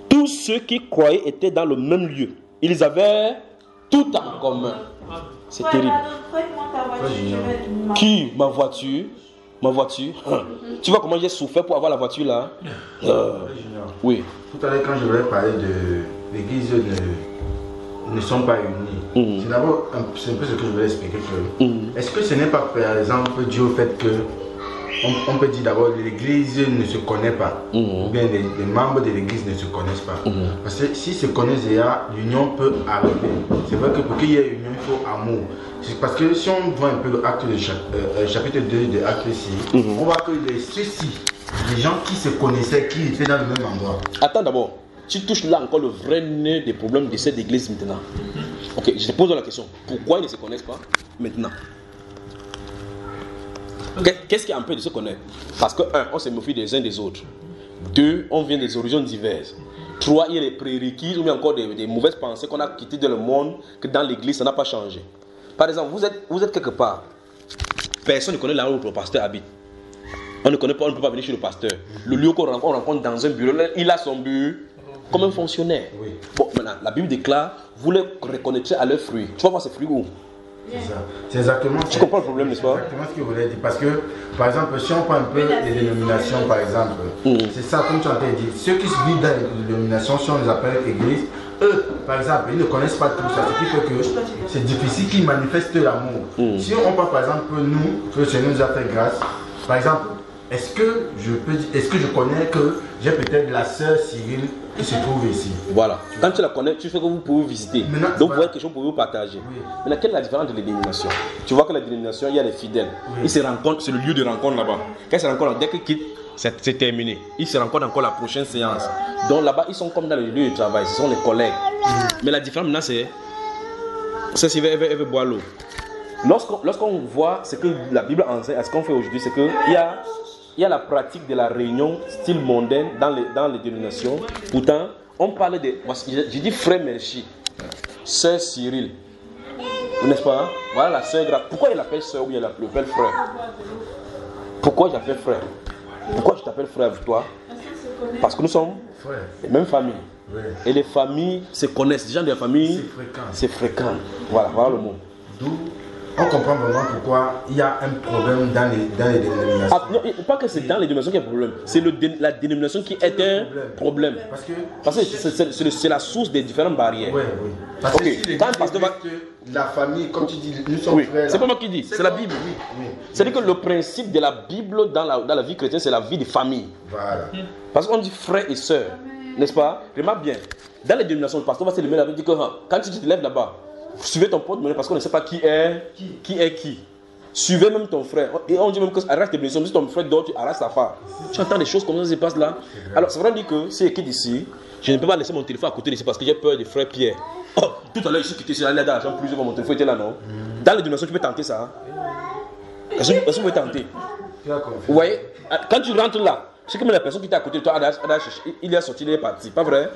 Tous ceux qui croyaient étaient dans le même lieu. Ils avaient tout en commun. C'est terrible. Qui? Ma voiture. Ma voiture. Tu vois comment j'ai souffert pour avoir la voiture là? Oui. Tout à l'heure, quand je voulais parler de l'église ne sont pas unis. C'est d'abord c'est un peu ce que je voulais expliquer. Est-ce que ce n'est pas par exemple dû au fait que on peut dire d'abord que l'église ne se connaît pas, ou bien les membres de l'église ne se connaissent pas. Parce que s'ils se connaissent déjà, l'union peut arriver. C'est vrai que pour qu'il y ait union, il faut amour. C'est parce que si on voit un peu le acte chapitre 2 de Acte ici, on voit que ceux-ci, les gens qui se connaissaient, qui étaient dans le même endroit. Attends d'abord, tu touches là encore le vrai nœud des problèmes de cette église maintenant. Ok, je te pose la question. Pourquoi ils ne se connaissent pas maintenant? Qu'est-ce qui empêche de se connaître? Parce que 1, on se méfie des uns des autres. 2, on vient des origines diverses. 3, il y a des prérequis ou bien encore des mauvaises pensées qu'on a quittées dans le monde, que dans l'église ça n'a pas changé. Par exemple, vous êtes quelque part. Personne ne connaît là où le pasteur habite. On ne connaît pas, on ne peut pas venir chez le pasteur. Le lieu qu'on rencontre dans un bureau, il a son bureau comme un fonctionnaire. Oui. Bon, maintenant, la Bible déclare, vous les reconnaîtrez à leurs fruits. Tu vas voir ces fruits où? C'est exactement. Tu comprends le problème, n'est-ce pas? Exactement ce que je voulais dire. Parce que, par exemple, si on prend un peu les dénominations, par exemple, c'est ça, comme tu as dit, ceux qui vivent dans les dénominations, si on les appelle églises, eux, par exemple, ils ne connaissent pas tout ça. Ce qui fait que c'est difficile qu'ils manifestent l'amour. Si on parle, par exemple, nous, que le Seigneur nous a fait grâce, par exemple, est-ce que je connais que j'ai peut-être la sœur Cyril qui se trouve ici? Voilà. Quand tu la connais, tu sais que vous pouvez visiter. Maintenant, donc vous voyez quelque chose pour vous partager. Oui. Maintenant, quelle est la différence entre les dénominations? Tu vois que la dénomination, il y a les fidèles. Oui. Ils se rencontrent, c'est le lieu de rencontre là-bas. Quand ils se rencontrent, dès qu'ils quittent, c'est terminé. Ils se rencontrent encore la prochaine séance. Donc là-bas, ils sont comme dans le lieu de travail, ce sont les collègues. Mais la différence maintenant, c'est si elle veut boire l'eau. Lorsqu'on voit ce que la Bible enseigne, ce qu'on fait aujourd'hui, c'est qu'il y a la pratique de la réunion style mondaine dans les dénominations. Pourtant, on parle de... J'ai dit frère Melchi, sœur Cyril. N'est-ce pas? Voilà la sœur grave. Pourquoi il l'appelle sœur ou il l'appelle frère? Pourquoi j'appelle frère? Pourquoi je t'appelle frère avec toi? Parce que nous sommes les mêmes familles. Oui. Et les familles se connaissent. Les gens de la famille, c'est fréquent. Voilà le mot. D'où on comprend vraiment pourquoi il y a un problème dans les dénominations. Ah, non, pas que c'est dans les dénominations qu'il y a un problème. C'est la dénomination qui est un problème. Parce que c'est la source des différentes barrières. Oui. Parce que si quand parce que la famille, comme tu dis, nous sommes frères. C'est pas moi qui dis, c'est la Bible. Oui. C'est-à-dire que le principe de la Bible dans la vie chrétienne, c'est la vie de famille. Voilà. Parce qu'on dit frère et sœur, n'est-ce pas? Remarque bien, dans les dénominations, le pasteur va se lever là-bas et dire que quand tu te lèves là-bas, suivez ton porte-monnaie parce qu'on ne sait pas qui est qui. Suivez même ton frère. Et on dit même que arrête tes blessures. Si ton frère dort, tu arrêtes sa femme. Tu entends des choses comme ça se passent là. Alors, c'est vrai que si il quitte ici, je ne peux pas laisser mon téléphone à côté d'ici parce que j'ai peur du frère Pierre. Oh, tout à l'heure, je suis quitté, c'est allé dans la chambre plusieurs fois, mon téléphone était là, non? Dans les dimensions, tu peux tenter ça. Est-ce que vous pouvez tenter? Vous voyez, quand tu rentres là, c'est comme la personne qui était à côté de toi, il est sorti, il est parti. Pas vrai?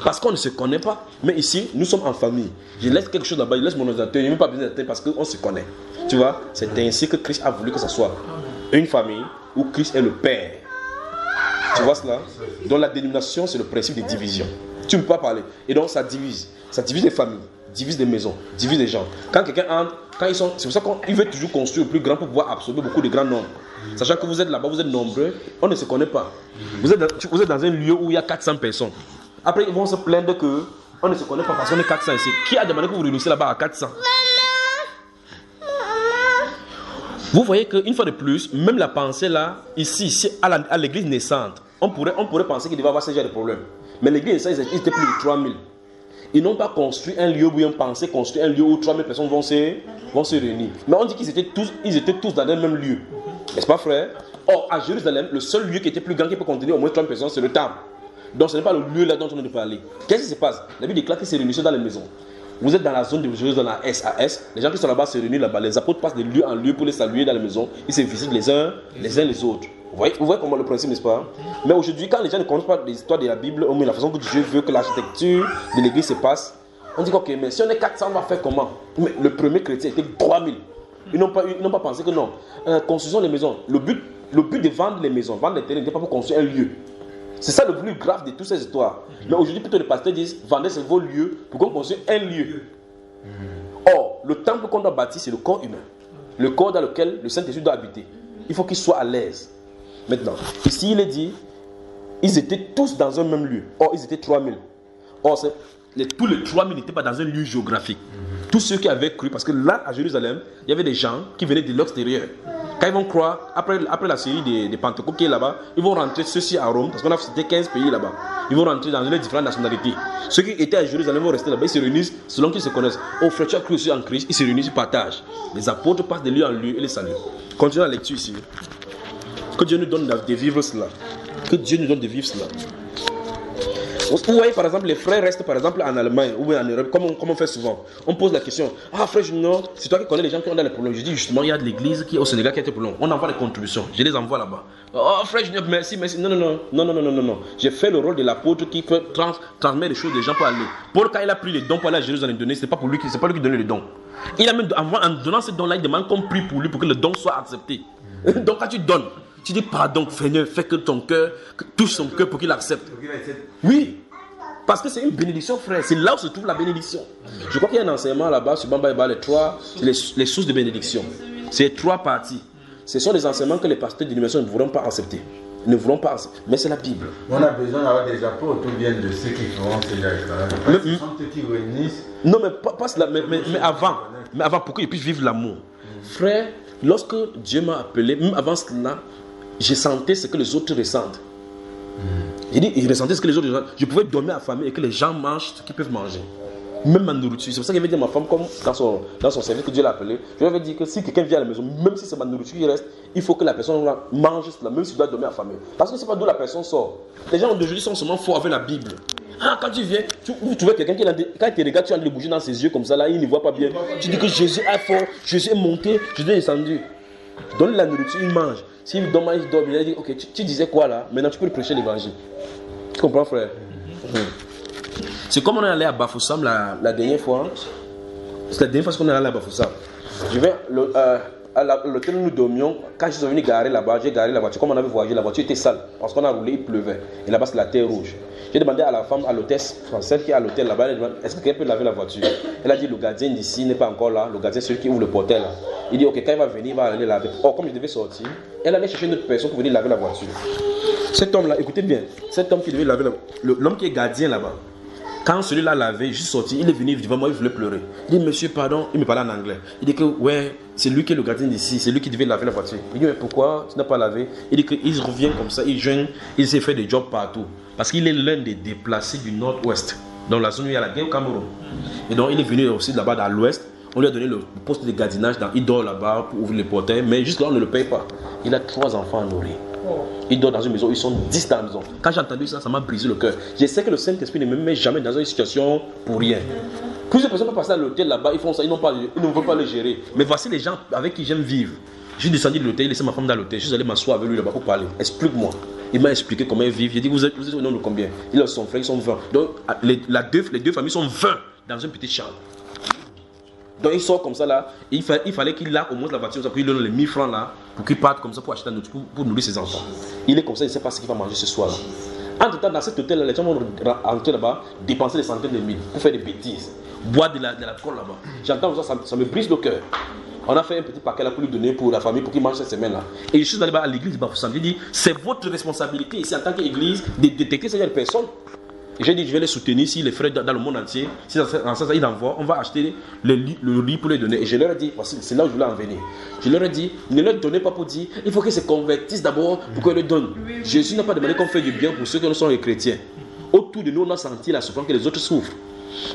Parce qu'on ne se connaît pas. Mais ici, nous sommes en famille. Je laisse quelque chose là-bas, je laisse mon ordinateur, il n'y a même pas besoin d'être parce qu'on se connaît. Tu vois? C'est ainsi que Christ a voulu que ce soit une famille où Christ est le Père. Tu vois cela? Donc la dénomination, c'est le principe de division. Tu ne peux pas parler. Et donc ça divise. Ça divise les familles, divise les maisons, divise les gens. Quand quelqu'un entre, c'est pour ça qu'il veut toujours construire le plus grand pour pouvoir absorber beaucoup de grands nombres. Sachant que vous êtes là-bas, vous êtes nombreux, on ne se connaît pas. Vous êtes dans un lieu où il y a 400 personnes. Après, ils vont se plaindre qu'on ne se connaît pas parce qu'on est 400 ici. Qui a demandé que vous réunissez là-bas à 400? Vous voyez qu'une fois de plus, même la pensée là, ici à l'église naissante, on pourrait penser qu'il devait avoir ce genre de problème. Mais l'église naissante, ils étaient plus de 3000. Ils n'ont pas construit un lieu où ils ont pensé construire un lieu où 3000 personnes vont se réunir. Mais on dit qu'ils étaient tous dans le même lieu. N'est-ce pas, frère? Or, à Jérusalem, le seul lieu qui était plus grand qui peut contenir au moins 30 personnes, c'est le temple. Donc, ce n'est pas le lieu là dont on est de parler. Qu'est-ce qui se passe? La Bible déclare qu'ils se réunissent dans les maisons. Vous êtes dans la zone de Jérusalem, à Est. Les gens qui sont là-bas se réunissent là-bas. Les apôtres passent de lieu en lieu pour les saluer dans les maisons. Ils se visitent les uns les autres. Vous voyez comment le principe, n'est-ce pas? Mais aujourd'hui, quand les gens ne connaissent pas l'histoire de la Bible, ou la façon que Dieu veut que l'architecture de l'église se passe, on dit ok, mais si on est 400, on va faire comment? Mais le premier chrétien était 3000. Ils n'ont pas pensé que non. Construisons les maisons. Le but de vendre les maisons, vendre les terrains, n'était pas pour construire un lieu. C'est ça le plus grave de toutes ces histoires. Mais aujourd'hui, plutôt les pasteurs disent vendez vos lieux pour qu'on construise un lieu. Or, le temple qu'on doit bâtir, c'est le corps humain. Le corps dans lequel le Saint-Esprit doit habiter. Il faut qu'il soit à l'aise. Maintenant, ici, il est dit ils étaient tous dans un même lieu. Or, ils étaient 3000. Or, tous les 3000 n'étaient pas dans un lieu géographique. Tous ceux qui avaient cru, parce que là, à Jérusalem, il y avait des gens qui venaient de l'extérieur. Quand ils vont croire, après la série des Pentecôtes qui est là-bas, ils vont rentrer ceux-ci à Rome, parce qu'on a cité 15 pays là-bas. Ils vont rentrer dans les différentes nationalités. Ceux qui étaient à Jérusalem vont rester là-bas, ils se réunissent selon qu'ils se connaissent. Oh, frère, tu as cru aussi en Christ, ils se réunissent, ils partagent. Les apôtres passent de lieu en lieu et les saluent. Continuons la lecture ici. Que Dieu nous donne de vivre cela. Que Dieu nous donne de vivre cela. Vous voyez, par exemple, les frères restent par exemple en Allemagne ou en Europe, comme on fait souvent. On pose la question, ah frère Junior, c'est toi qui connais les gens qui ont des problèmes. Je dis justement, il y a de l'église qui au Sénégal qui a des problèmes. On envoie les contributions, je les envoie là-bas. Oh frère Junior, merci. Non. J'ai fait le rôle de l'apôtre qui peut transmettre les choses des gens pour aller. Paul, quand il a pris les dons pour aller à Jérusalem donner, c'est pas lui qui donnait les dons. Il a même, en donnant ces dons-là, il demande qu'on prie pour lui pour que le don soit accepté. Donc quand tu donnes, tu dis pardon, Seigneur, fais que ton cœur, touche son cœur pour qu'il accepte. Oui, parce que c'est une bénédiction, frère. C'est là où se trouve la bénédiction. Je crois qu'il y a un enseignement là-bas sur Bamba Eba, les sources de bénédiction. C'est 3 parties. Ce sont des enseignements que les pasteurs d'université ne voudront pas accepter. Ne voulons pas, mais c'est la Bible. On a besoin d'avoir des apôtres ou bien de ceux qui feront ces actes. Ce sont ceux qui réunissent. Non, mais pas cela, mais avant, pour qu'ils puissent vivre l'amour. Frère, lorsque Dieu m'a appelé, même avant cela, j'ai senti ce que les autres ressentent. J'ai dit, ils ressentaient ce que les autres ressentent. Je pouvais dormir à la famille et que les gens mangent ce qu'ils peuvent manger. Même ma nourriture. C'est pour ça que je vais dire à ma femme, comme dans son service que Dieu l'a appelé, je vais dire que si quelqu'un vient à la maison, même si c'est ma nourriture qui reste, il faut que la personne mange cela, même s'il doit dormir à la famille. Parce que c'est pas d'où la personne sort. Les gens d'aujourd'hui sont seulement forts avec la Bible. Ah, quand tu viens, vous trouvez quelqu'un qui, quand il te regarde, tu as les bougies dans ses yeux comme ça, là, il ne voit pas bien. Tu dis que Jésus est fort, Jésus est monté, Jésus est descendu. Donne la nourriture, il mange. S'il dort, il dort. Il dit, ok, tu disais quoi là? Maintenant, tu peux lui prêcher l'évangile. Tu comprends, frère? C'est comme on est allé à Bafoussam la dernière fois. C'est la dernière fois qu'on est allé à Bafoussam. Je vais à l'hôtel où nous dormions. Quand je suis venu garer là-bas, j'ai garé la voiture. Comme on avait voyagé, la voiture était sale. Parce qu'on a roulé, il pleuvait. Et là-bas, c'est la terre rouge. J'ai demandé à la femme, à l'hôtesse française qui est à l'hôtel là-bas, est-ce que quelqu'un peut laver la voiture? Elle a dit, le gardien d'ici n'est pas encore là. Le gardien, c'est celui qui ouvre le portail là. Il dit, ok, quand il va venir, il va aller laver. Or, comme je devais sortir, elle allait chercher une autre personne pour venir laver la voiture. Cet homme-là, écoutez bien, cet homme qui devait laver l'homme qui est gardien là-bas. Quand celui-là l'avait, je suis sorti, il est venu devant moi, il voulait pleurer. Il dit, monsieur, pardon, il me parlait en anglais. Il dit que, ouais, c'est lui qui est le gardien d'ici, c'est lui qui devait laver la voiture. Il dit, mais pourquoi tu n'as pas lavé? Il dit qu'il revient comme ça, il jeûne, il s'est fait des jobs partout. Parce qu'il est l'un des déplacés du nord-ouest, dans la zone où il y a la guerre au Cameroun. Et donc, il est venu aussi là-bas dans l'ouest. On lui a donné le poste de gardinage, il dort là-bas pour ouvrir les portails, mais jusque là, on ne le paye pas. Il a 3 enfants à nourrir. Il dort dans une maison, ils sont 10 dans la maison. Quand j'ai entendu ça, ça m'a brisé le cœur. Je sais que le Saint-Esprit ne me met jamais dans une situation pour rien. Plusieurs personnes peuvent passer à l'hôtel là-bas, ils font ça, ils ne veulent pas le gérer. Mais voici les gens avec qui j'aime vivre. Je suis descendu de l'hôtel, j'ai laissé ma femme dans l'hôtel, je suis allé m'asseoir avec lui là-bas pour parler. Explique-moi. Il m'a expliqué comment ils vivent. J'ai dit, vous êtes au nombre de combien? Il a son frère, ils sont 20. Donc les deux familles sont 20 dans une petite chambre. Donc il sort comme ça là, il fallait qu'il lave au moins la voiture, pour qu'il donne les 1000 francs là, pour qu'il parte comme ça pour acheter la nourriture, pour nourrir ses enfants. Il est comme ça, il ne sait pas ce qu'il va manger ce soir là. Entre temps, dans cet hôtel là, les gens vont rentrer là-bas, dépenser des centaines de mille pour faire des bêtises, boire de l'alcool là-bas. J'entends ça me brise le cœur. On a fait un petit paquet là pour lui donner pour la famille, pour qu'il mange cette semaine là. Et je suis allé à l'église de Bafoussam, j'ai dit, c'est votre responsabilité ici en tant qu'église de détecter ces personnes. J'ai dit, je vais les soutenir si les frères dans le monde entier, si dans ça ils envoient, on va acheter le riz pour les donner. Et je leur ai dit, c'est là où je voulais en venir. Je leur ai dit, ne leur donnez pas pour dire, il faut qu'ils se convertissent d'abord pour qu'ils le donnent. Jésus n'a pas demandé qu'on fait du bien pour ceux qui ne sont les chrétiens. Autour de nous, on a senti la souffrance que les autres souffrent.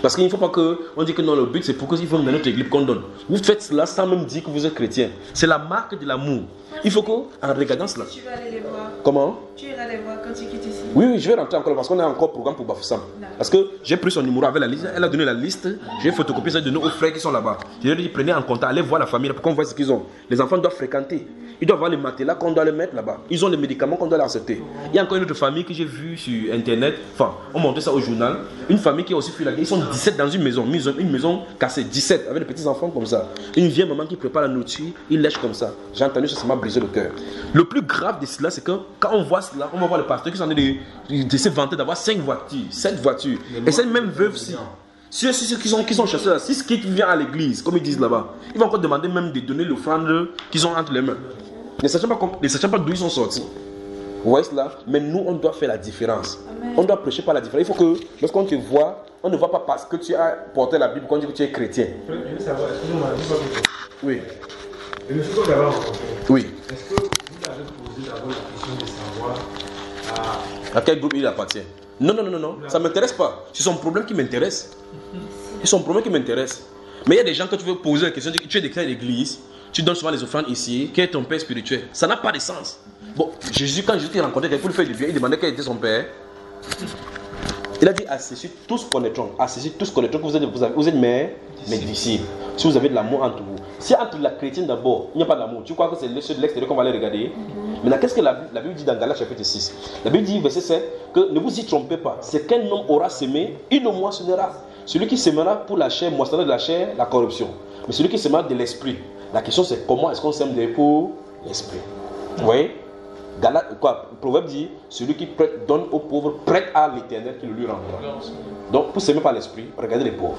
Parce qu'il ne faut pas qu'on dise que non, le but c'est pour qu'il faut dans notre église qu'on donne. Vous faites cela sans même dire que vous êtes chrétien. C'est la marque de l'amour. Il faut qu'en regardant cela. Tu vas aller les voir. Comment? Tu iras les voir quand tu quittes ici. Oui, je vais rentrer encore parce qu'on a encore programme pour Bafoussam. Parce que j'ai pris son numéro avec la liste. Elle a donné la liste. J'ai photocopié ça de nos frères qui sont là-bas. Je leur ai dit, prenez en contact, allez voir la famille pour qu'on voit ce qu'ils ont. Les enfants doivent fréquenter. Ils doivent avoir les matelas qu'on doit les mettre là-bas. Ils ont les médicaments qu'on doit leur accepter. Il y a encore une autre famille que j'ai vue sur internet. Enfin, on montait ça au journal. Une famille qui a aussi fui la guerre. Ils sont 17 dans une maison. Une maison cassée. 17 avec des petits enfants comme ça. Une vieille maman qui prépare la nourriture. Il lèche comme ça. J'ai entendu ça, ça m'a brisé le cœur. Le plus grave de cela, c'est que quand on voit cela, on va voir le pasteur qui sont en train de se vanter d'avoir 5 voitures, 7 voitures. Et cette même veuve-ci, ceux qui sont chassés là, si ce qui vient à l'église, comme ils disent là-bas, ils vont encore demander même de donner l'offrande qu'ils ont entre les mains. Ne sachant pas d'où ils sont sortis. Vous voyez cela? Mais nous, on doit faire la différence. Amen. On doit prêcher par la différence. Il faut que, lorsqu'on te voit, on ne voit pas parce que tu as porté la Bible qu'on dit que tu es chrétien. Je veux savoir, excusez-moi, oui. Le monsieur qu'on avait rencontré, oui. Est-ce que vous avez posé d'abord la question de savoir à quel groupe il appartient? Non. Ça ne m'intéresse pas. C'est son problème qui m'intéresse. C'est son problème qui m'intéresse. Mais il y a des gens que tu veux poser la question, tu es déclaré à l'église, tu donnes souvent les offrandes ici, quel est ton père spirituel? Ça n'a pas de sens. Bon, Jésus, quand Jésus rencontrait quelqu'un pour lui faire du bien, il demandait quel était son père. Il a dit à ceci tous connaîtront. À ceci tous connaîtront que vous êtes mes disciples. Si vous avez de l'amour entre vous. Si entre la chrétienne d'abord, il n'y a pas d'amour, tu crois que c'est ceux de l'extérieur qu'on va aller regarder. Maintenant, qu'est-ce que la Bible dit dans Galates chapitre 6? La Bible dit, verset 7, que ne vous y trompez pas. C'est qu'un homme aura semé, il le moissonnera. Celui qui sèmera pour la chair, moissonnera de la chair la corruption. Mais celui qui sèmera de l'esprit. La question c'est comment est-ce qu'on sème pour l'esprit. Vous voyez? Proverbe dit, celui qui prête, donne aux pauvres, prête à l'éternel qui le lui rendra. Donc pour s'aimer par l'esprit, regardez les pauvres.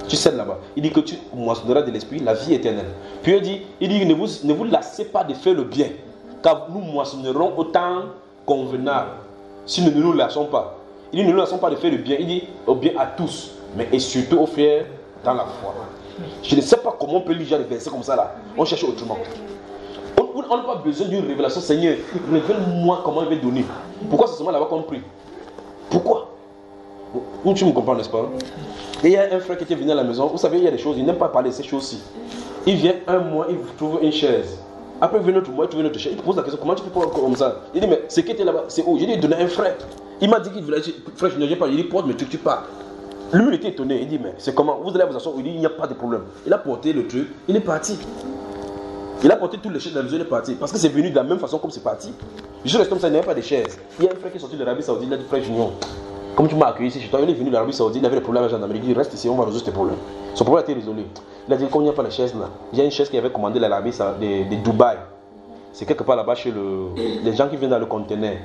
Tu cèdes là-bas. Il dit que tu moissonneras de l'esprit la vie éternelle. Puis il dit ne vous lassez pas de faire le bien, car nous moissonnerons au temps convenable. Si nous ne nous lassons pas. Il dit ne nous lassons pas de faire le bien. Il dit au bien à tous, mais et surtout aux frères dans la foi. Je ne sais pas comment on peut lire les versets comme ça là. On cherche autrement. On n'a pas besoin d'une révélation. Seigneur, révèle-moi comment il va donner. Pourquoi c'est seulement là-bas qu'on prie? Pourquoi? Où tu me comprends, n'est-ce pas? Et il y a un frère qui était venu à la maison. Vous savez, il y a des choses, il n'aime pas parler de ces choses-ci. Il vient un mois, il trouve une chaise. Après, il vient un autre mois, il trouve une autre chaise. Il te pose la question, comment tu peux pas comme ça? Il dit, mais ce qui était là-bas, c'est où? J'ai dit, il donnait un frère. Il m'a dit qu'il voulait, frère, je ne viens pas. Il dit, porte mes trucs, tu pars. Lui, il était étonné. Il dit, mais c'est comment? Vous allez vous asseoir. Il dit, il n'y a pas de problème. Il a porté le truc, il est parti. Il a porté toutes les chaises de la maison, il est parti. Parce que c'est venu de la même façon comme c'est parti. Je suis resté comme ça, il n'y avait pas de chaises. Il y a un frère qui est sorti de l'Arabie Saoudite, il a dit, frère Junior, comme tu m'as accueilli ici chez toi, il est venu de l'Arabie Saoudite, il avait des problèmes avec la gendarmerie. Il dit, reste ici, on va résoudre tes problèmes. Son problème a été résolu. Il a dit, comme il n'y a pas de chaises là, il y a une chaise qui avait commandé l'Arabie de Dubaï. C'est quelque part là-bas chez les gens qui viennent dans le conteneur.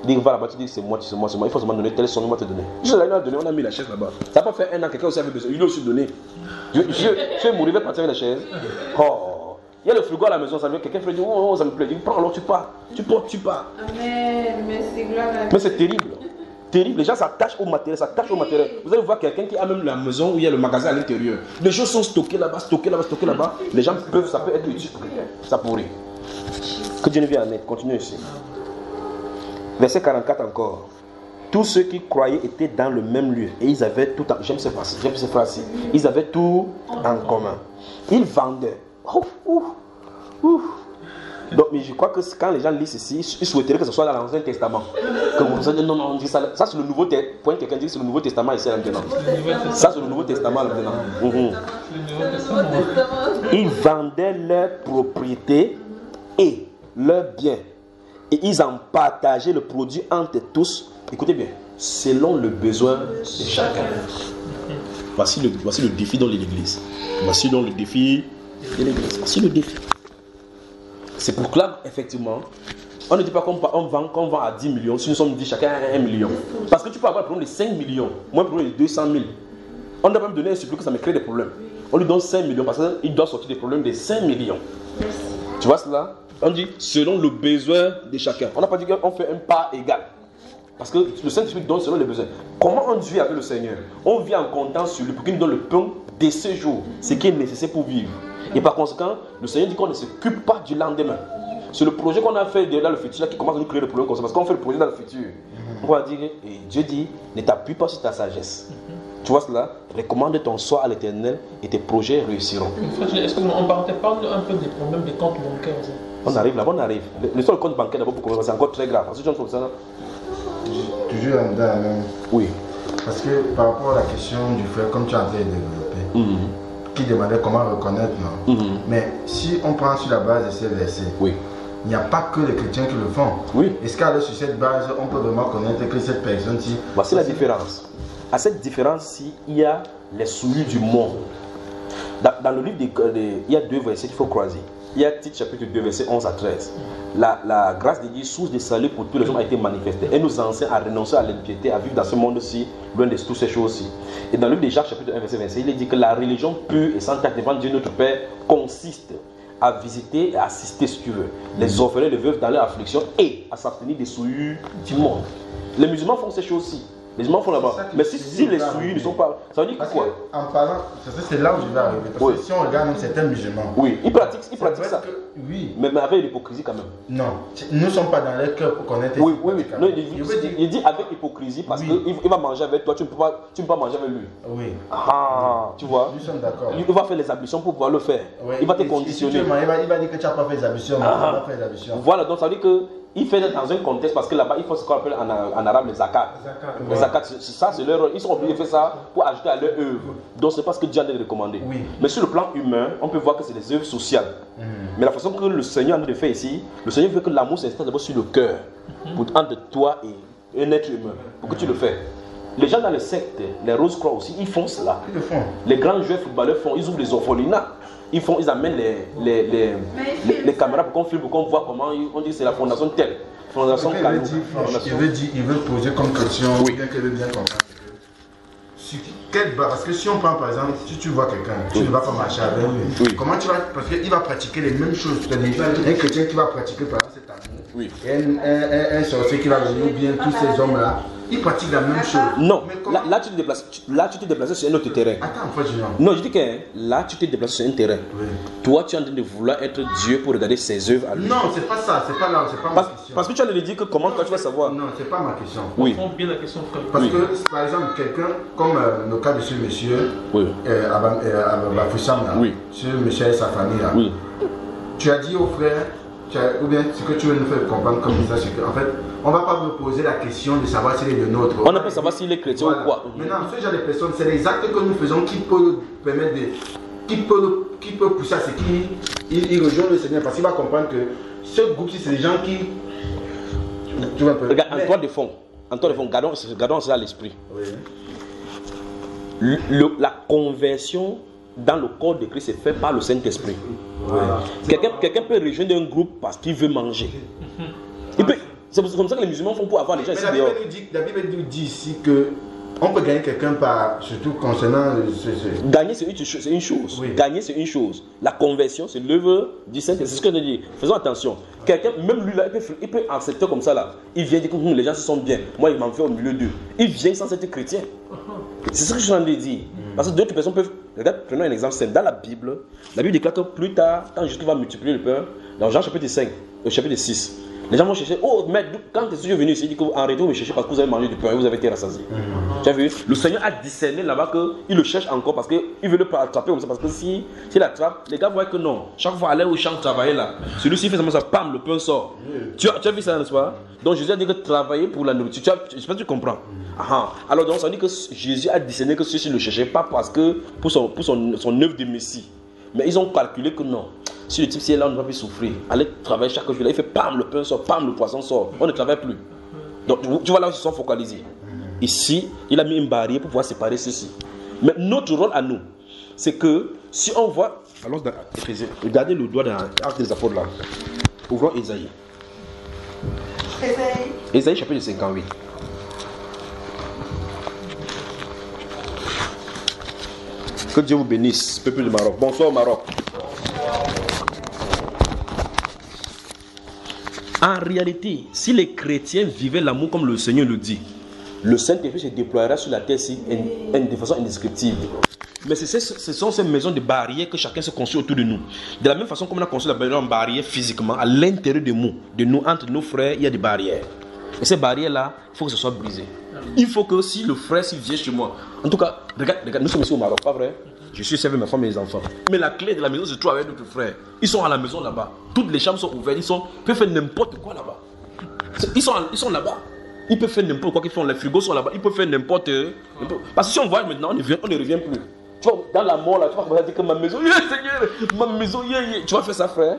Il dit, va là-bas, tu dis, c'est moi. Il faut seulement donner telle somme, il va te donner. Juste là, il a donné, on a mis la chaise là-bas. Ça n'a pas fait un an, quelqu'un aussi avait besoin. Il a aussi donné. Je vais mourir, je vais partir avec la chaise. Oh. Il y a le frigo à la maison, ça veut dire quelqu'un fait dire, oh, ça me plaît. Il dit, prends alors, tu pars. Tu portes, tu pars. Amen. Merci, gloire à Dieu. Mais c'est terrible. Terrible. Les gens s'attachent au matériel, Vous allez voir quelqu'un qui a même la maison où il y a le magasin à l'intérieur. Les choses sont stockées là-bas, Les gens peuvent, ça peut être utile pour quelqu'un. Ça pourrit. Que Dieu ne vienne en aide. Continue ici. Verset 44 encore. Tous ceux qui croyaient étaient dans le même lieu et ils avaient tout en... J'aime ces phrases-ci. Ils avaient tout en commun. Ils vendaient. Donc, mais je crois que quand les gens lisent ceci, ils souhaiteraient que ce soit dans l'Ancien Testament. Que vous dites, non, on dit ça. Ça, c'est le Nouveau Testament. Point quelqu'un dit que c'est le Nouveau Testament ici maintenant. Ça, c'est le Nouveau Testament maintenant. Ils vendaient leurs propriétés et leurs biens. Et ils en partageaient le produit entre tous. Écoutez bien, selon le besoin de chacun. Voici le défi dans l'Église. Voici donc le défi de l'Église. Voici le défi. C'est pour que là, effectivement, on ne dit pas qu'on vend à 10 millions, si nous sommes dit chacun à 1 million. Parce que tu peux avoir le problème de 5 millions, moi le problème de 200 000. On ne doit pas me donner un supplément que ça me crée des problèmes. On lui donne 5 millions parce qu'il doit sortir des problèmes de 5 millions. Tu vois cela? On dit selon le besoin de chacun. On n'a pas dit qu'on fait un pas égal. Parce que le Saint-Esprit donne selon les besoins. Comment on vit avec le Seigneur? On vit en comptant sur lui pour qu'il nous donne le pain de ce jour, ce qui est nécessaire pour vivre. Et par conséquent, le Seigneur dit qu'on ne s'occupe pas du lendemain. C'est le projet qu'on a fait dans le futur là qui commence à nous créer le problème comme ça. Parce qu'on fait le projet dans le futur. On va dire, et Dieu dit, ne t'appuie pas sur ta sagesse. Tu vois cela? Recommande ton soi à l'Éternel et tes projets réussiront. Est-ce qu'on parle un peu des problèmes des comptes bancaires? On arrive là, on arrive. Le seul compte bancaire d'abord pour commencer, c'est encore très grave. Parce que tu entends ça là? Toujours dans la même. Oui. Parce que par rapport à la question du frère, comme tu as en train de développer, qui demandait comment reconnaître, non. Mais si on prend sur la base de ces versets, oui. Il n'y a pas que les chrétiens qui le font. Oui. Est-ce qu'à sur cette base, on peut vraiment connaître que cette personne-ci... Voici la différence. À cette différence-ci, il y a les souillures du monde. Dans le livre, il y a deux versets qu'il faut croiser. Il y a Tite chapitre 2, verset 11 à 13. La grâce de Dieu, source de salut pour tous les hommes, a été manifestée. Elle nous enseigne à renoncer à l'impiété, à vivre dans ce monde-ci, loin de toutes ces choses-ci. Et dans le livre de Jacques chapitre 1, verset 26, il est dit que la religion pure et sans tache devant Dieu notre Père consiste à visiter et assister, si tu veux, les orphelins, les veuves dans leur affliction et à s'abstenir des souillures du monde. Les musulmans font ces choses-ci. Les musulmans font là-bas. Mais si les souillures ne sont pas... Ça veut dire quoi? En parlant, c'est là où je vais arriver. Parce que si on regarde même certains musulmans... Oui, ils pratiquent ça. Oui. Mais avec l'hypocrisie quand même. Non, nous ne sommes pas dans leur cœur pour connaître... Oui. Non, il dit avec hypocrisie parce qu'il va manger avec toi, tu ne peux pas manger avec lui. Oui. Ah, tu vois? Nous sommes d'accord. Il va faire les ablutions pour pouvoir le faire. Oui. Il va te conditionner. Il va dire que tu n'as pas fait les ablutions, mais tu n'as pas fait les ablutions. Voilà, donc ça veut dire que il fait dans un contexte parce que là-bas, il faut ce qu'on appelle en arabe les zakats. Les zakats, ça c'est leur rôle. Ils sont obligés de faire ça pour ajouter à leur œuvre. Donc c'est pas ce que Dieu a recommandé. Oui. Mais sur le plan humain, on peut voir que c'est des œuvres sociales. Mais la façon que le Seigneur a de faire ici, le Seigneur veut que l'amour s'installe d'abord sur le cœur, entre toi et un être humain, pour que tu le fais. Les gens dans les sectes, les Rose Croix aussi, ils font cela. Ils le font. Les grands joueurs footballeurs font, ils ouvrent les orphelinats. Ils amènent les caméras pour qu'on filme, pour qu'on voit comment on dit que c'est la fondation telle. Fondation Canou. Il veut poser comme question, bien qu'elle veut bien comprendre. Sur quelle base? Parce que si on prend par exemple, si tu vois quelqu'un, tu ne vas pas marcher avec lui. Comment tu vas? Parce qu'il va pratiquer les mêmes choses. C'est-à-dire, un chrétien qui va pratiquer par exemple cet amour, et un sorcier qui va venir, ou bien tous ces hommes-là, ils pratiquent la même chose. Non, là tu te déplaces sur un autre terrain. Attends, en fait, non, je dis que là tu te déplaces sur un terrain. Oui. Toi, tu es en train de vouloir être Dieu pour regarder ses œuvres à lui. Non, c'est pas ça, c'est pas là, c'est pas ma question. Parce que tu as de dire que comment toi tu vas savoir. Non, c'est pas ma question. Oui. Comprends bien la question, frère. Parce que, par exemple, quelqu'un, comme le cas de ce monsieur, Bafoussam, ce monsieur et sa famille, là, tu as dit au frère, ou bien ce que tu veux nous faire comprendre comme ça, c'est qu'en fait, on ne va pas me poser la question de savoir s'il est le nôtre. On ne peut pas savoir s'il est chrétien ou quoi. Maintenant, ce genre de personnes, c'est les actes que nous faisons qui peuvent permettre de. Qui peut pousser à ce qu'il rejoigne le Seigneur. Parce qu'il va comprendre que ce groupe-ci, c'est des gens qui. Tu vois un peu. Regarde, en toi de fond, gardons ça à l'esprit. Oui. La conversion dans le corps de Christ est faite par le Saint-Esprit. Oui. Quelqu'un peut rejoindre un groupe parce qu'il veut manger. C'est comme ça que les musulmans font pour avoir les gens ici dehors. La Bible nous dit ici que on peut gagner quelqu'un par, surtout concernant... Gagner c'est une chose. Oui. Gagner c'est une chose. La conversion c'est l'œuvre du Saint-Esprit. C'est ce que je dis. Faisons attention. Quelqu'un, même lui là, il peut accepter comme ça là. Il vient dire que les gens se sont bien. Moi il m'en fait au milieu d'eux. Il vient sans être chrétien. C'est ce que je suis en train de dire. Parce que d'autres personnes peuvent... Regarde, prenons un exemple simple. Dans la Bible déclare que plus tard, quand Jésus va multiplier le pain, dans Jean chapitre 5, au chapitre 6, les gens vont chercher, oh maître, quand Jésus est venu ici, il dit qu'en réalité vous me cherchez parce que vous avez mangé du pain et vous avez été rassasié. Tu as vu? Le Seigneur a discerné là-bas qu'il le cherche encore parce qu'il veut le attraper comme ça. Parce que s'il l'attrape, les gars voient que non. Chaque fois aller au champ travailler là, celui-ci fait ça, pam, le pain sort. Tu as vu ça, n'est-ce pas? Donc Jésus a dit que travailler pour la nourriture. Je ne sais pas si tu comprends. Alors donc ça dit que Jésus a discerné que ceux-ci ne le cherchaient pas parce que pour son œuvre de Messie. Mais ils ont calculé que non. Si le type est là, on ne va plus souffrir. Allez travailler chaque jour. Là, il fait pam, le pain sort, pam, le poisson sort. On ne travaille plus. Donc tu vois là où ils se sont focalisés. Ici, il a mis une barrière pour pouvoir séparer ceci. Mais notre rôle à nous, c'est que si on voit. Alors, regardez le doigt dans l'Arc des Apôtres là. Ouvrons Ésaïe. Ésaïe chapitre 58. Que Dieu vous bénisse, peuple du Maroc. Bonsoir au Maroc. En réalité, si les chrétiens vivaient l'amour comme le Seigneur le dit, le Saint-Esprit se déploiera sur la terre de façon indescriptible. Mais ce sont ces maisons de barrières que chacun se construit autour de nous. De la même façon comme on a construit la barrière physiquement, à l'intérieur de nous, entre nos frères, il y a des barrières. Et ces barrières-là, il faut que ce soit brisé. Il faut que si le frère vient chez moi, en tout cas, regarde, nous sommes ici au Maroc, pas vrai? Je suis ici avec ma femme et mes enfants. Mais la clé de la maison se trouve avec notre frère. Ils sont à la maison là-bas. Toutes les chambres sont ouvertes. Ils peuvent faire n'importe quoi là-bas. Ils sont là-bas. Ils peuvent faire n'importe quoi qu'ils font. Les frigos sont là-bas. Ils peuvent faire n'importe quoi. Parce que si on voit maintenant, on ne revient plus. Tu vois, dans la mort là, tu vas dire que ma maison, Seigneur, ma maison, Tu vas faire ça, frère.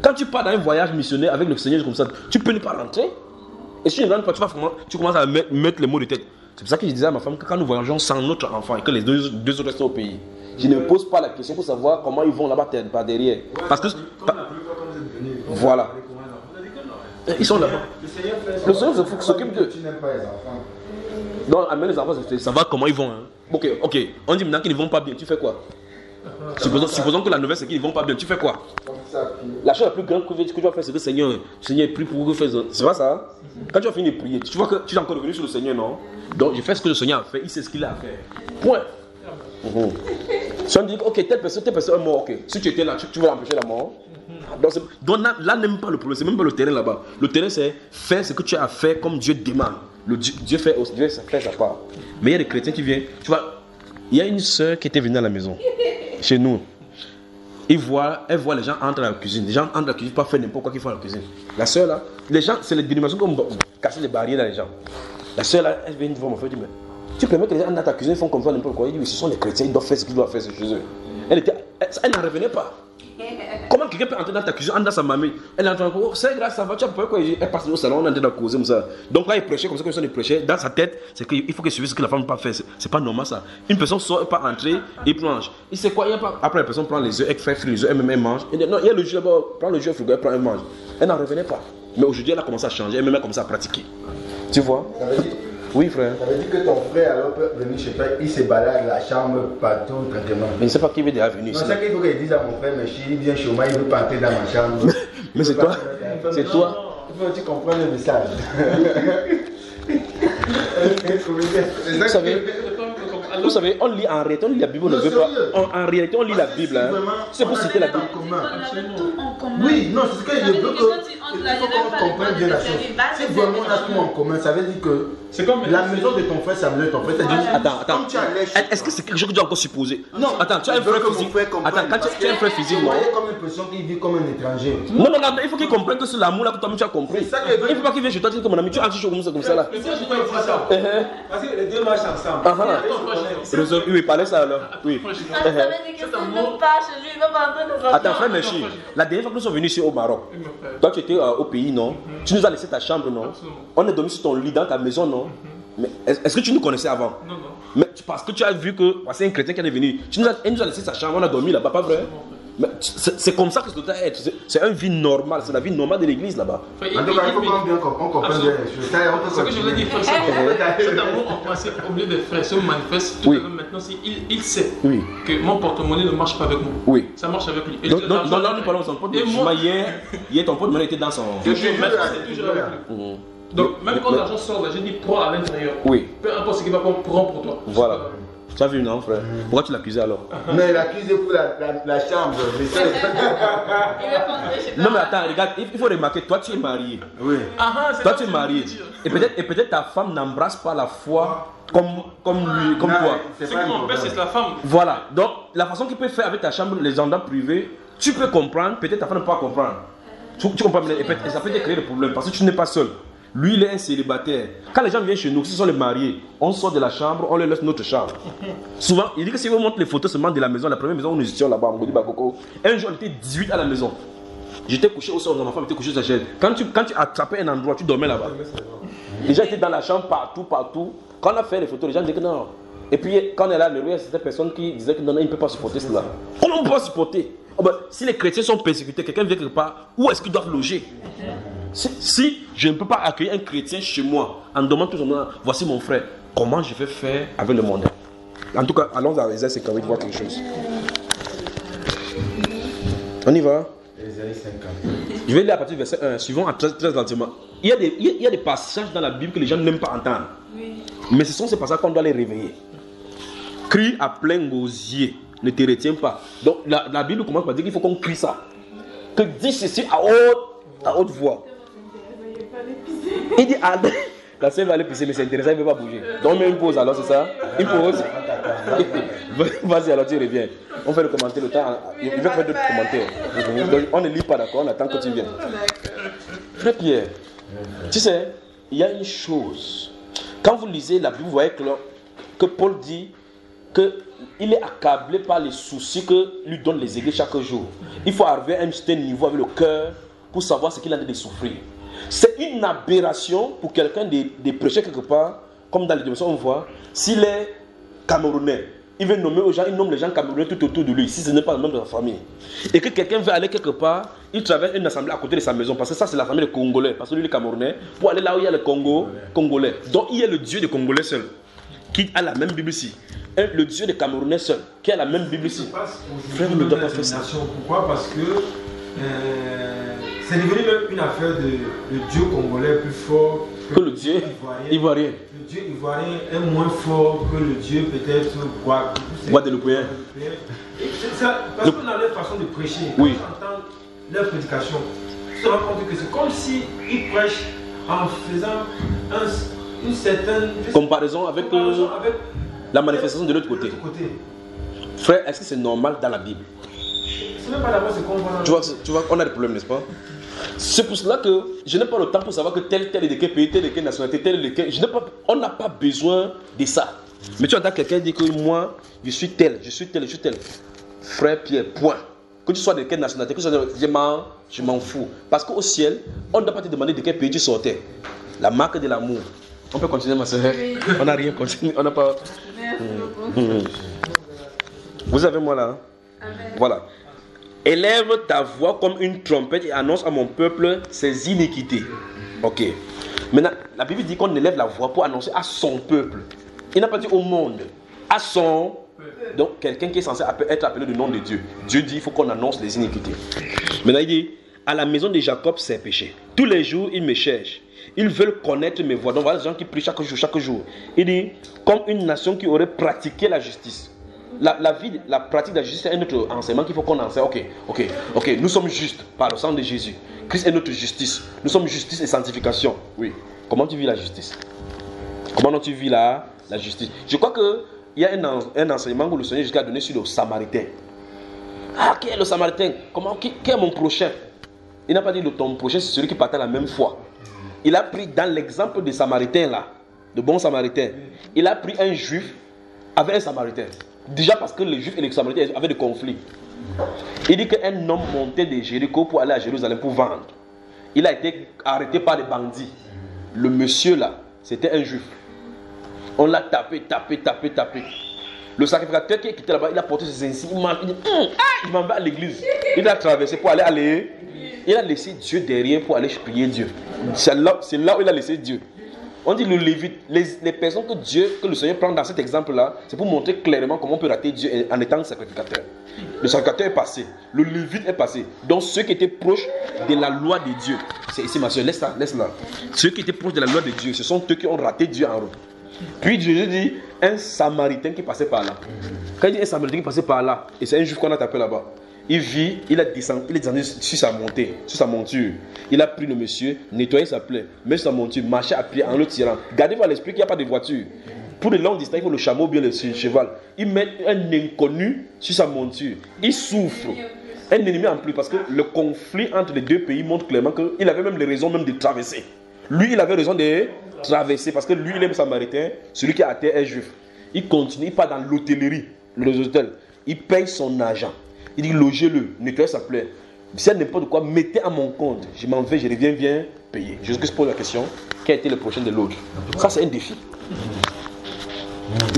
Quand tu pars dans un voyage missionnaire avec le Seigneur comme ça, tu peux ne pas rentrer. Et si tu ne rentres pas, tu commences à mettre les mots de tête. C'est pour ça que je disais à ma femme que quand nous voyageons sans notre enfant et que les deux autres restent au pays, je ne me pose pas la question pour savoir comment ils vont là-bas par derrière. Parce que. Voilà. Ils sont là-bas. Le Seigneur s'occupe d'eux. Tu n'aimes pas les enfants. Donc, amène les enfants, savoir comment ils vont. Hein. Ok. On dit maintenant qu'ils ne vont pas bien, tu fais quoi? Supposons que la nouvelle c'est qu'ils ne vont pas bien, tu fais quoi? La chose la plus grande que tu vas faire, c'est que Seigneur prie pour que vous fassiez. C'est pas ça? Quand tu vas finir de prier, tu vois que tu es encore revenu sur le Seigneur, non? Donc je fais ce que le Seigneur a fait, il sait ce qu'il a à faire. Point. Si on dit, ok, telle personne est morte, ok. Si tu étais là, tu vas empêcher la mort. Donc là, n'aime pas le problème, c'est même pas le terrain là-bas. Le terrain, c'est faire ce que tu as à faire comme Dieu demande. Dieu fait sa part. Mais il y a des chrétiens qui viennent, tu vois, il y a une soeur qui était venue à la maison, chez nous. elle voit les gens entrer dans la cuisine. Les gens entrent dans la cuisine, pas faire n'importe quoi qu'ils font dans la cuisine. La soeur là, les gens, c'est les dénominations comme casser les barrières dans les gens. La soeur là, elle vient voir mon frère, elle dit, mais tu permets que les gens entrent dans ta cuisine, ils font comme ça n'importe quoi. Il dit, oui, ce sont les chrétiens, ils doivent faire ce qu'ils doivent faire chez eux. Elle n'en revenait pas. Comment quelqu'un peut entrer dans ta cuisine, entrer dans sa mamie? Elle est en train de dire, oh, c'est grâce, ça va, tu as peur quoi? Elle passe au salon, on est en train de causer comme ça. Donc quand il prêchait comme ça, il prêchait, dans sa tête, c'est qu'il faut qu'il suive ce que la femme ne peut pas faire. C'est pas normal ça. Une personne sort, pas entrer, il plonge. Il sait quoi? Il y a pas... Après la personne prend les œufs, elle fait frire les œufs, elle mange. Il dit, non, il y a le jus d'abord, prends le jus au frigo, elle prend, elle mange. Elle n'en revenait pas. Mais aujourd'hui, elle a commencé à changer, elle a commencé à pratiquer. Tu vois? Oui, frère. Ça veut dire que ton frère alors peut venir chez toi, il se balade la chambre partout tranquillement. Mais il ne sait pas qui veut déjà venir ici. C'est ça qu'il faut qu'il dise à mon frère, mais il vient chez moi, il ne veut pas entrer dans ma chambre. Mais c'est toi. C'est toi. Il faut que tu comprennes le message. Vous savez, on lit en réalité, on lit la Bible, on ne veut pas. En réalité, on lit la Bible. Hein. C'est pour citer la Bible. On avait tout en commun. Oui, non, c'est ce que je veux que. Il faut qu'on comprenne bien la chose. Si vraiment on a tout en commun, ça veut dire que la maison de ton frère, c'est la maison de ton frère. Attends. Est-ce que c'est quelque chose que tu as encore supposé? Non, attends, tu as un frère physique. Attends, quand tu as un frère physique, non? Il y a comme l'impression qu'il vit comme un étranger. Non, il faut qu'il comprenne que c'est l'amour là que toi-même tu as compris. Il ne faut pas qu'il vienne chez toi, tu dis que mon ami, tu as un petit chose comme ça là. Parce que les deux marchent ensemble. Oui, parlez ça alors. Oui. Ça veut dire que s'il ne pas chez lui, il ne va pas entrer dans sa Attends, frère Mechi, la dernière fois que nous sommes venus ici au Maroc, toi tu étais au pays, non? Tu nous as laissé ta chambre, non? On est dormi sur ton lit dans ta maison, non? Mais est-ce que tu nous connaissais avant? Non. Mais parce que tu as vu que c'est un chrétien qui est venu, elle nous a laissé sa chambre, on a dormi là-bas, pas vrai? Mais c'est comme ça que ça doit être. C'est une vie normale, c'est la vie normale de l'église là-bas. En tout cas, il faut qu'on bien comprenne bien les choses. Ce que je voulais dire, frère, cet amour en principe, au milieu des frères, se manifeste tout à l'heure maintenant. Il sait que mon porte-monnaie ne marche pas avec moi. Oui. Ça marche avec lui. Donc là, nous parlons de son pote. Hier, ton pote était dans son. C'est toujours avec lui. Donc, même quand l'argent sort, je dis prends à l'intérieur. Oui. Peu importe ce qu'il va prendre pour toi. Voilà. Tu as vu, non, frère? Pourquoi tu l'accusais alors? Non, il accusait pour la chambre. Non, mais attends, regarde, il faut remarquer, toi tu es marié. Oui. Toi tu es marié. Et peut-être ta femme n'embrasse pas la foi comme toi. Ce qui m'empêche, c'est la femme. Voilà. Donc, la façon qu'il peut faire avec ta chambre, les endroits privés, tu peux comprendre, peut-être ta femme ne peut pas comprendre. Tu comprends, et ça peut te créer des problèmes parce que tu n'es pas seul. Lui, il est un célibataire. Quand les gens viennent chez nous, ce sont les mariés, on sort de la chambre, on leur laisse notre chambre. Souvent, il dit que si vous montrez les photos seulement de la maison, la première maison où nous étions là-bas, on dit Bakoko, un jour, on était 18 à la maison. J'étais couché au sol, ma femme était couchée sur sa chaise. Quand tu attrapais un endroit, tu dormais là-bas. Les gens étaient dans la chambre partout. Quand on a fait les photos, les gens disaient que non. Et puis, quand on est là, il y a certaines personnes qui disaient que non, il ne peut pas supporter cela. Comment on peut pas supporter? Si les chrétiens sont persécutés, quelqu'un vient quelque part, où est-ce qu'ils doivent loger? Si je ne peux pas accueillir un chrétien chez moi en demandant tout simplement, voici mon frère, comment je vais faire avec le monde? En tout cas, allons à Ésaïe 50, voir quelque chose. On y va? Ésaïe 50. Je vais lire à partir du verset 1, suivant très lentement. Il y a des passages dans la Bible que les gens n'aiment pas entendre. Oui. Mais ce sont ces passages qu'on doit les réveiller. Crie à plein gosier, ne te retiens pas. Donc la Bible commence par dire qu'il faut qu'on crie ça. Que dis ceci à haute voix. Il dit, la sœur va aller pisser, mais c'est intéressant, il ne veut pas bouger. Donc on met une pause alors, c'est ça? Une pause. Vas-y alors, tu reviens. On fait le commentaire, le temps. Il va faire d'autres commentaires. Donc, on ne lit pas, d'accord? On attend que tu viennes. Frère Pierre, tu sais, il y a une chose. Quand vous lisez la Bible, vous voyez que Paul dit qu'il est accablé par les soucis que lui donnent les églises chaque jour. Il faut arriver à un certain niveau avec le cœur pour savoir ce qu'il a de souffrir. C'est une aberration pour quelqu'un de prêcher quelque part, comme dans les dimensions on voit, s'il est Camerounais, il veut nommer aux gens, il nomme les gens Camerounais tout autour de lui, si ce n'est pas le membre de la famille. Et que quelqu'un veut aller quelque part, il traverse une assemblée à côté de sa maison, parce que ça c'est l'assemblée des Congolais, parce que lui il est Camerounais, pour aller là où il y a le Congo, Congolais. Donc il y a le Dieu des Congolais seul, qui a la même Bible ici. Et le Dieu des Camerounais seul, qui a la même Bible ici. Frère, ne doit pas faire ça. Pourquoi? Parce que c'est devenu même une affaire de Dieu congolais plus fort que le Dieu ivoirien. Le Dieu ivoirien est moins fort que le Dieu peut-être guadeloupéen. Parce qu'on a leur façon de prêcher. Quand tu entends leur prédication, tu te rends compte que c'est comme s'ils prêchent en faisant une certaine comparaison avec la manifestation de l'autre côté. Frère, est-ce que c'est normal dans la Bible? C'est n'ai pas d'abord ce qu'on Tu vois, on a des problèmes, n'est-ce pas? C'est pour cela que je n'ai pas le temps pour savoir que tel est de quel pays, tel est de quelle nationalité, tel est de quel... On n'a pas besoin de ça. Mais tu entends quelqu'un dire que moi, je suis tel. Frère Pierre, point. Que tu sois de quelle nationalité, que tu sois de... je m'en fous. Parce qu'au ciel, on ne doit pas te demander de quel pays tu sortais. La marque de l'amour. On peut continuer, ma soeur. Oui. On n'a rien continué. On n'a pas... Merci beaucoup. Vous avez moi là. Amen. Voilà. Élève ta voix comme une trompette et annonce à mon peuple ses iniquités. Ok. Maintenant, la Bible dit qu'on élève la voix pour annoncer à son peuple. Il n'a pas dit au monde. À son peuple. Donc, quelqu'un qui est censé être appelé du nom de Dieu. Dieu dit qu'il faut qu'on annonce les iniquités. Maintenant, il dit, à la maison de Jacob, c'est péché. Tous les jours, ils me cherchent. Ils veulent connaître mes voies. Donc, voilà les gens qui prient chaque jour. Il dit, comme une nation qui aurait pratiqué la justice. La pratique de la justice est un autre enseignement qu'il faut qu'on enseigne. Ok. Nous sommes justes par le sang de Jésus. Christ est notre justice. Nous sommes justice et sanctification. Oui. Comment tu vis la justice? Comment tu vis la justice? Je crois qu'il y a un enseignement où le Seigneur jusqu'à donner sur le Samaritain. Ah, qui est le Samaritain? Qui est mon prochain? Il n'a pas dit ton prochain, c'est celui qui partage la même foi. Il a pris dans l'exemple des Samaritains là, de bons Samaritains, il a pris un juif avec un Samaritain. Déjà parce que les Juifs et les Samaritains avaient des conflits. Il dit qu'un homme montait de Jéricho pour aller à Jérusalem pour vendre. Il a été arrêté par des bandits. Le monsieur là, c'était un Juif. On l'a tapé. Le sacrificateur qui est quitté là-bas, il a porté ses insignes. Il m'en va à l'église. Il a traversé pour aller. Il a laissé Dieu derrière pour aller prier Dieu. C'est là où il a laissé Dieu. On dit le Lévite, les personnes que le Seigneur prend dans cet exemple-là, c'est pour montrer clairement comment on peut rater Dieu en étant sacrificateur. Le sacrificateur est passé, le Lévite est passé. Donc ceux qui étaient proches de la loi de Dieu, c'est ici ma soeur, laisse là. Ceux qui étaient proches de la loi de Dieu, ce sont eux qui ont raté Dieu en route. Puis Jésus dit, un Samaritain qui passait par là. Quand il dit un Samaritain qui passait par là, et c'est un Juif qu'on a tapé là-bas. Il est descendu sur sa montée, sur sa monture. Il a pris le monsieur, nettoyé sa plaie, mis sa monture, marché à pied en le tirant. Gardez-vous à l'esprit qu'il n'y a pas de voiture. Pour de longues distances, il faut le chameau ou bien le cheval. Il met un inconnu sur sa monture. Il souffre. Un ennemi en plus, parce que le conflit entre les deux pays montre clairement qu'il avait même les raisons même de traverser. Lui, il avait raison de traverser, parce que lui, il est samaritain, celui qui est à terre est juif. Il continue, il part dans l'hôtellerie, les hôtels. Il paye son argent. Il dit, logez-le, nettoyez sa plaie. Si n'importe quoi, mettez à mon compte. Je m'en vais, je reviens, viens payer. Jésus-Christ pose la question, quel a été le prochain de l'autre? Ça, c'est un défi.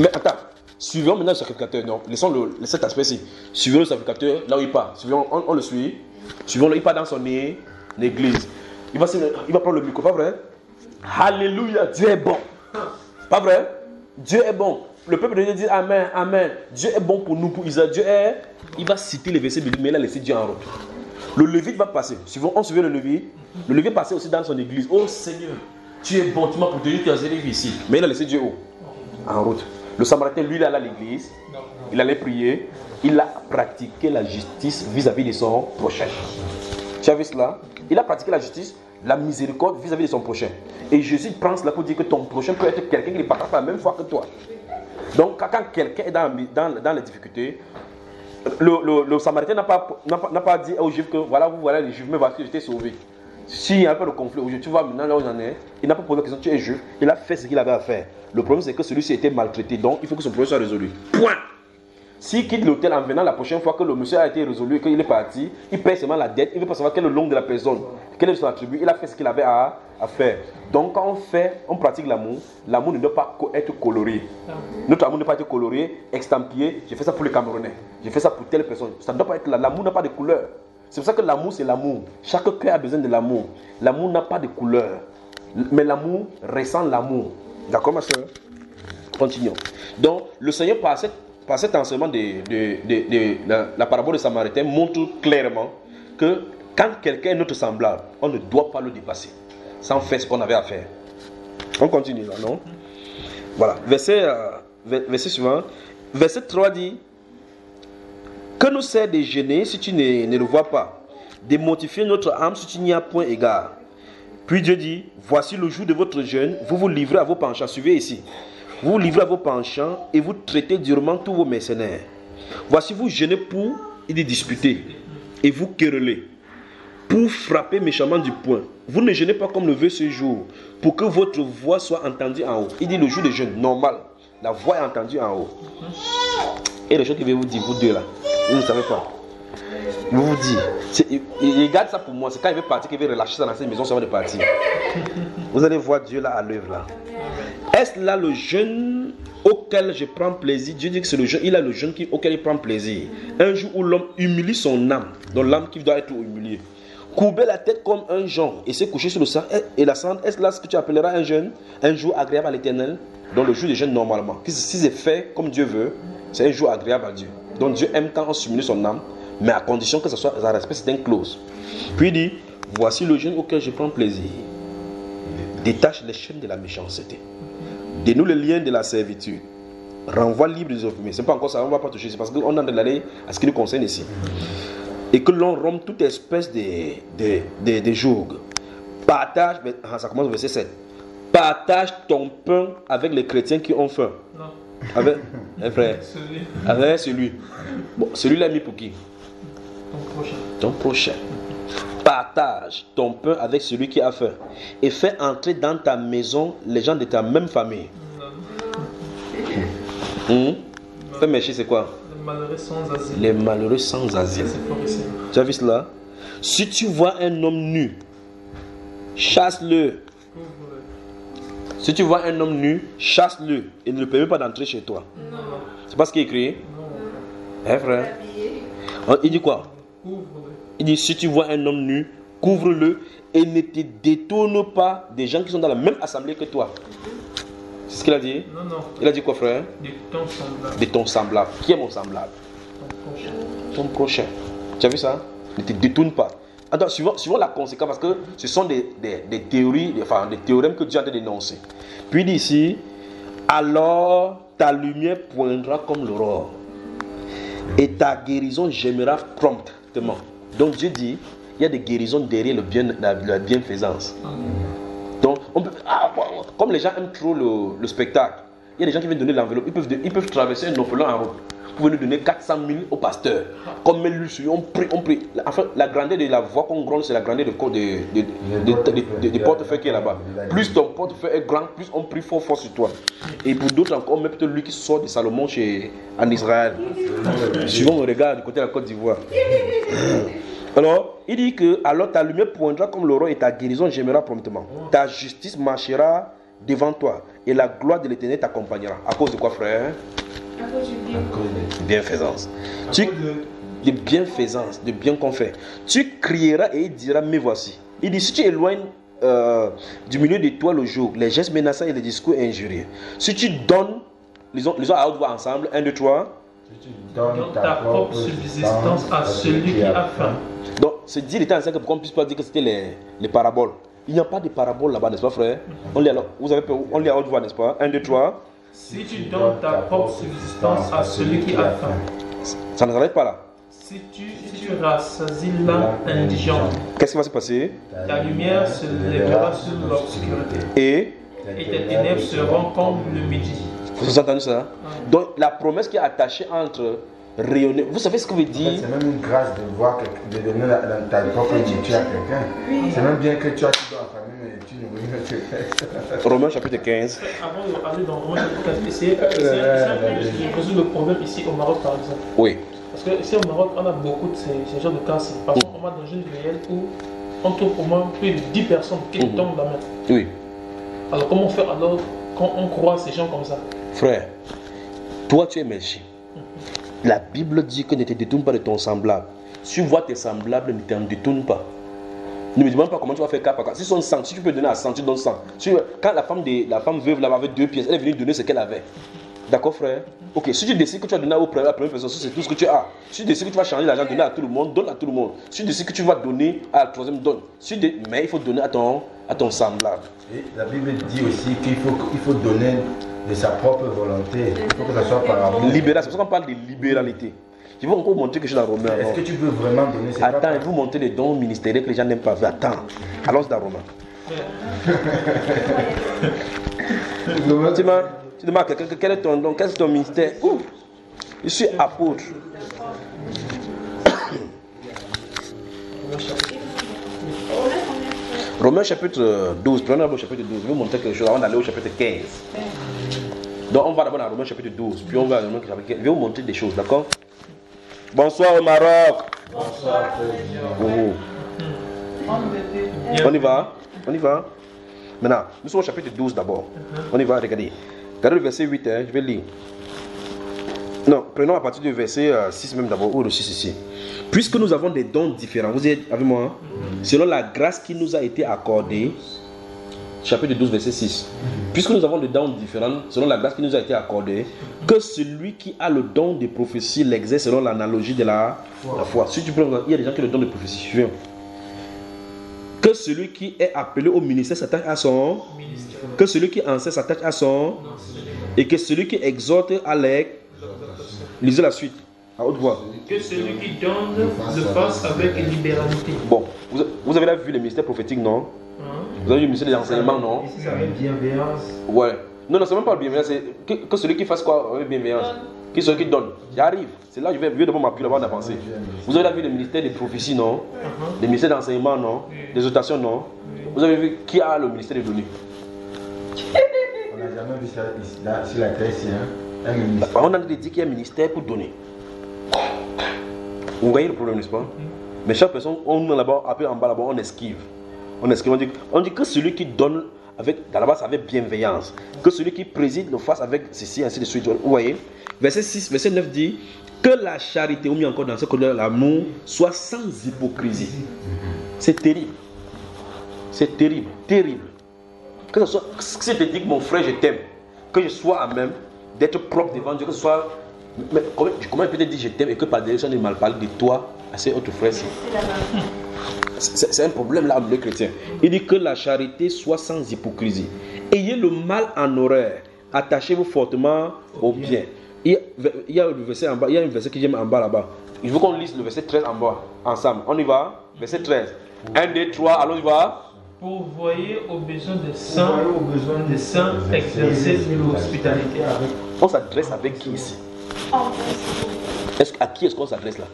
Mais attends, suivons maintenant le sacrificateur. Non, laissons cet aspect-ci. Suivons le sacrificateur là où il part. Suivons, on le suit. Suivons-le, il part dans son église. Il va prendre le micro, pas vrai? Alléluia, Dieu est bon. Pas vrai? Dieu est bon. Le peuple de Dieu dit Amen, Amen. Dieu est bon pour nous, pour Israël. Il va citer les versets bibliques, mais il a laissé Dieu en route. Le Lévite va passer. On suivait le Lévite. Le Lévite passait aussi dans son église. Oh Seigneur, tu es bon, tu m'as protégé, tu as élevé ici. Mais il a laissé Dieu en route. Le Samaritain, lui, il allait à l'église. Il allait prier. Il a pratiqué la justice vis-à-vis de son prochain. Tu as vu cela? Il a pratiqué la justice, la miséricorde vis-à-vis de son prochain. Et Jésus prend cela pour dire que ton prochain peut être quelqu'un qui ne partage pas la même foi que toi. Donc, quand quelqu'un est dans les difficultés, le Samaritain n'a pas dit aux Juifs que voilà les Juifs, mais voilà que j'étais sauvé. S'il y a un peu de conflit aujourd'hui, tu vois maintenant là où j'en ai, il n'a pas posé la question, tu es Juif, il a fait ce qu'il avait à faire. Le problème c'est que celui-ci a été maltraité, donc il faut que son problème soit résolu. Point. S'il quitte l'hôtel en venant la prochaine fois que le monsieur a été résolu et qu'il est parti, il paye seulement la dette, il ne veut pas savoir quel est le nom de la personne, quel est son attribut, il a fait ce qu'il avait à faire. Donc quand on pratique l'amour, l'amour ne doit pas être coloré. Notre amour ne doit pas être coloré, estampillé, j'ai fait ça pour les Camerounais, j'ai fait ça pour telle personne. Ça ne doit pas être là, l'amour n'a pas de couleur. C'est pour ça que l'amour c'est l'amour. Chaque cœur a besoin de l'amour. L'amour n'a pas de couleur, mais l'amour ressent l'amour. D'accord ma soeur? Continuons. Donc le Seigneur par cet enseignement de la parabole de Samaritain montre clairement que quand quelqu'un est notre semblable, on ne doit pas le dépasser sans faire ce qu'on avait à faire. On continue là, non? Voilà, verset suivant. Verset 3 dit: que nous sert de gêner si tu ne le vois pas, de mortifier notre âme si tu n'y as point égard. Puis Dieu dit: voici le jour de votre jeûne, vous vous livrez à vos penchants. Suivez ici. Vous vous livrez à vos penchants et vous traitez durement tous vos mercenaires. Voici vous jeûnez pour disputer. et vous querellez, pour frapper méchamment du poing. Vous ne jeûnez pas comme le veut ce jour, pour que votre voix soit entendue en haut. Il dit le jour de jeûne, normal, la voix est entendue en haut. Et les choses qu'il veut vous dire, vous deux là, vous ne savez pas. Il vous dit, il garde ça pour moi, c'est quand il veut partir qu'il veut relâcher ça dans cette maison, ça va de partir. Vous allez voir Dieu là à l'œuvre là. Est-ce là le jeûne auquel je prends plaisir? Dieu dit que c'est le jeûne, il a le jeûne auquel il prend plaisir. Un jour où l'homme humilie son âme, donc l'âme qui doit être humiliée. Courber la tête comme un jonc et se coucher sur le sang et la cendre, est-ce là ce que tu appelleras un jeûne? Un jour agréable à l'Éternel? Donc le jour de jeûne normalement, si c'est fait comme Dieu veut, c'est un jour agréable à Dieu. Donc Dieu aime quand on s'humilie son âme, mais à condition que ça respecte certaines clauses. Puis il dit, voici le jeûne auquel je prends plaisir. Détache les chaînes de la méchanceté. Dénoue les liens de la servitude. Renvoie libre des opprimés. C'est pas encore ça, on ne va pas toucher. C'est parce qu'on est en train d'aller à ce qui nous concerne ici. Et que l'on rompe toute espèce de jougs. Partage, ça commence au verset 7. Partage ton pain avec les chrétiens qui ont faim. Non. Avec un frère. Avec celui. Bon, celui-là mis pour qui? Ton prochain. Partage ton pain avec celui qui a faim. Et fais entrer dans ta maison les gens de ta même famille. Fais mécher, c'est quoi? Les malheureux sans asile. Les malheureux sans asile. Tu as vu cela? Si tu vois un homme nu, chasse-le. Si tu vois un homme nu, chasse-le et ne le permets pas d'entrer chez toi. Non. C'est pas ce qui est écrit? Non. Frère. Il dit quoi? Il dit si tu vois un homme nu, couvre-le et ne te détourne pas des gens qui sont dans la même assemblée que toi. C'est ce qu'il a dit? Non, non. Il a dit quoi, frère? De ton semblable. De ton semblable. Qui est mon semblable? Ton prochain. Tu as vu ça? Ne te détourne pas. Attends, suivant la conséquence, parce que ce sont des théories, des théorèmes que Dieu a dénoncés. Puis il dit ici, alors ta lumière poindra comme l'aurore et ta guérison gémira promptement. Donc Dieu dit, il y a des guérisons derrière la bienfaisance. Donc, comme les gens aiment trop le spectacle, il y a des gens qui viennent donner l'enveloppe, ils peuvent traverser un orphelin en route. Vous venez donner 400 000 au pasteur. Comme lui, on prie. Enfin, la grandeur de la voix qu'on gronde, c'est la grandeur de portefeuille qui est là-bas. Plus ton portefeuille est grand, plus on prie fort sur toi. Et pour d'autres encore, on met peut-être lui qui sort de Salomon en Israël. Suivant mon regard du côté de la Côte d'Ivoire. Alors, il dit que alors ta lumière poindra comme l'aurore et ta guérison gémira promptement. Ta justice marchera devant toi et la gloire de l'Éternel t'accompagnera. À cause de quoi, frère? À cause de bienfaisance. De bienfaisance, de bien qu'on fait. Tu crieras et il dira, mais voici. Il dit, si tu éloignes du milieu de toi le jour, les gestes menaçants et les discours injurieux. Si tu donnes, lisons à haute voix ensemble, 1, 2, 3. Si tu donnes ta propre subsistance à celui qui a faim. Donc, c'est dit l'état ancien que pourquoi on ne puisse pas dire que c'était les paraboles. Il n'y a pas de paraboles là-bas, n'est-ce pas, frère? On lit à haute voix, n'est-ce pas? 1, 2, 3. Si tu donnes ta propre subsistance à celui qui a faim. Ça ne s'arrête pas là. Si tu rassasies l'âme indigente, qu'est-ce qui va se passer? Ta lumière se lèvera sur l'obscurité. Et tes ténèbres seront comme le midi. Vous avez entendu ça? Donc la promesse qui est attachée entre rayonner. Vous savez ce que veut dire? C'est même une grâce de voir de donner ta propre nourriture à quelqu'un. C'est même bien que tu as tout dans la famille, mais tu nourris. Romains chapitre 15. Avant d'aller dans Romains chapitre 15, j'ai posé le problème ici au Maroc par exemple. Oui. Parce que ici au Maroc, on a beaucoup de ces genres de cas-ci. Par exemple, on va dans une réelle où on trouve au moins plus de 10 personnes qui tombent la main. Oui. Alors comment faire alors quand on croit ces gens comme ça? Frère, toi tu es méchant. La Bible dit que ne te détourne pas de ton semblable. Si tu vois tes semblables, ne t'en détourne pas. Ne me demande pas comment tu vas faire cas par cas. Si son sang, si tu peux donner à 100, tu donnes 100. Quand la femme veuve là-bas avait 2 pièces, elle est venue donner ce qu'elle avait. D'accord, frère? Ok, si tu décides que tu vas donner à la première personne, c'est tout ce que tu as. Si tu décides que tu vas changer l'argent, donner à tout le monde, donne à tout le monde. Si tu décides que tu vas donner à la troisième, donne. Mais il faut donner à ton semblable. Et la Bible dit aussi qu'il faut donner de sa propre volonté. Il faut que ça soit par amour. Libération, c'est pour ça qu'on parle de libéralité. Je vais encore montrer que je suis dans Romain. Est-ce que tu peux vraiment donner? Attends, il faut montrer les dons ministériels que les gens n'aiment pas. Attends, allons dans Romain. Tu demandes à quelqu'un quel est ton don, quel est ton ministère? Je suis apôtre. Romains chapitre 12, prenons d'abord le chapitre 12. Je vais vous montrer quelque chose avant d'aller au chapitre 15. Donc on va d'abord dans Romains chapitre 12, puis on va dans Romains chapitre 15. Je vais vous montrer des choses, d'accord? Bonsoir au Maroc. Bonsoir. On y va? On y va? Maintenant, nous sommes au chapitre 12 d'abord. On y va, regardez. Regardez le verset 8, je vais lire. Non, prenons à partir du verset 6 même d'abord, ou le 6 ici. Puisque nous avons des dons différents, vous êtes avec moi, selon la grâce qui nous a été accordée, chapitre 12, verset 6. Puisque nous avons des dons différents, selon la grâce qui nous a été accordée, que celui qui a le don de prophétie l'exerce selon l'analogie de la foi. Si tu prends, il y a des gens qui ont le don de prophétie, suivant. Que celui qui est appelé au ministère s'attache à son ministère. Que celui qui enseigne s'attache à son et que celui qui exhorte à l'aigle. Lisez la suite à haute voix. Que celui qui donne le fasse avec libéralité. Bon, vous avez là vu le ministère prophétique, non? Vous avez vu le ministère des enseignements, non? Ici, ça avec bienveillance. Ouais. Non, c'est même pas le bienveillance, c'est que celui qui fasse quoi avec bienveillance? Qui celui qui donne? J'arrive. C'est là que je vais d'abord m'appuyer avant d'avancer. Vous avez là vu le ministère des prophéties, non? Le ministère d'enseignement, non? Des exhortations, non? Vous avez vu qui a le ministère des données? On n'a jamais vu ça ici, sur la terre ici, hein? Un ministère. On a dit qu'il y a un ministère pour donner. Vous voyez le problème, n'est-ce pas? Mais chaque personne, on est là-bas, après en bas là-bas, on esquive. On esquive. On dit que celui qui donne dans la base avec bienveillance, que celui qui préside le fasse avec ceci, ainsi de suite. Vous voyez? Verset 6, verset 9 dit que la charité, ou mieux encore dans ce côté, l'amour, soit sans hypocrisie. C'est terrible. C'est terrible, terrible. Que ce soit, si je te dis que mon frère, je t'aime, que je sois à même d'être propre devant Dieu, que ce soit. Mais comment il peut te dire je t'aime et que par derrière, on ne mal parle de toi à ses autres frères-ci? C'est un problème là, le chrétien. Il dit que la charité soit sans hypocrisie. Ayez le mal en horreur. Attachez-vous fortement au bien. Il y a le verset en bas, il y a un verset que j'aime en bas là-bas. Il faut qu'on lise le verset 13 en bas, ensemble. On y va? Verset 13. 1, 2, 3, allons y va. Pourvoyez aux besoins des saints, exercez l'hospitalité avec. On s'adresse avec qui ici? À qui est-ce qu'on s'adresse là?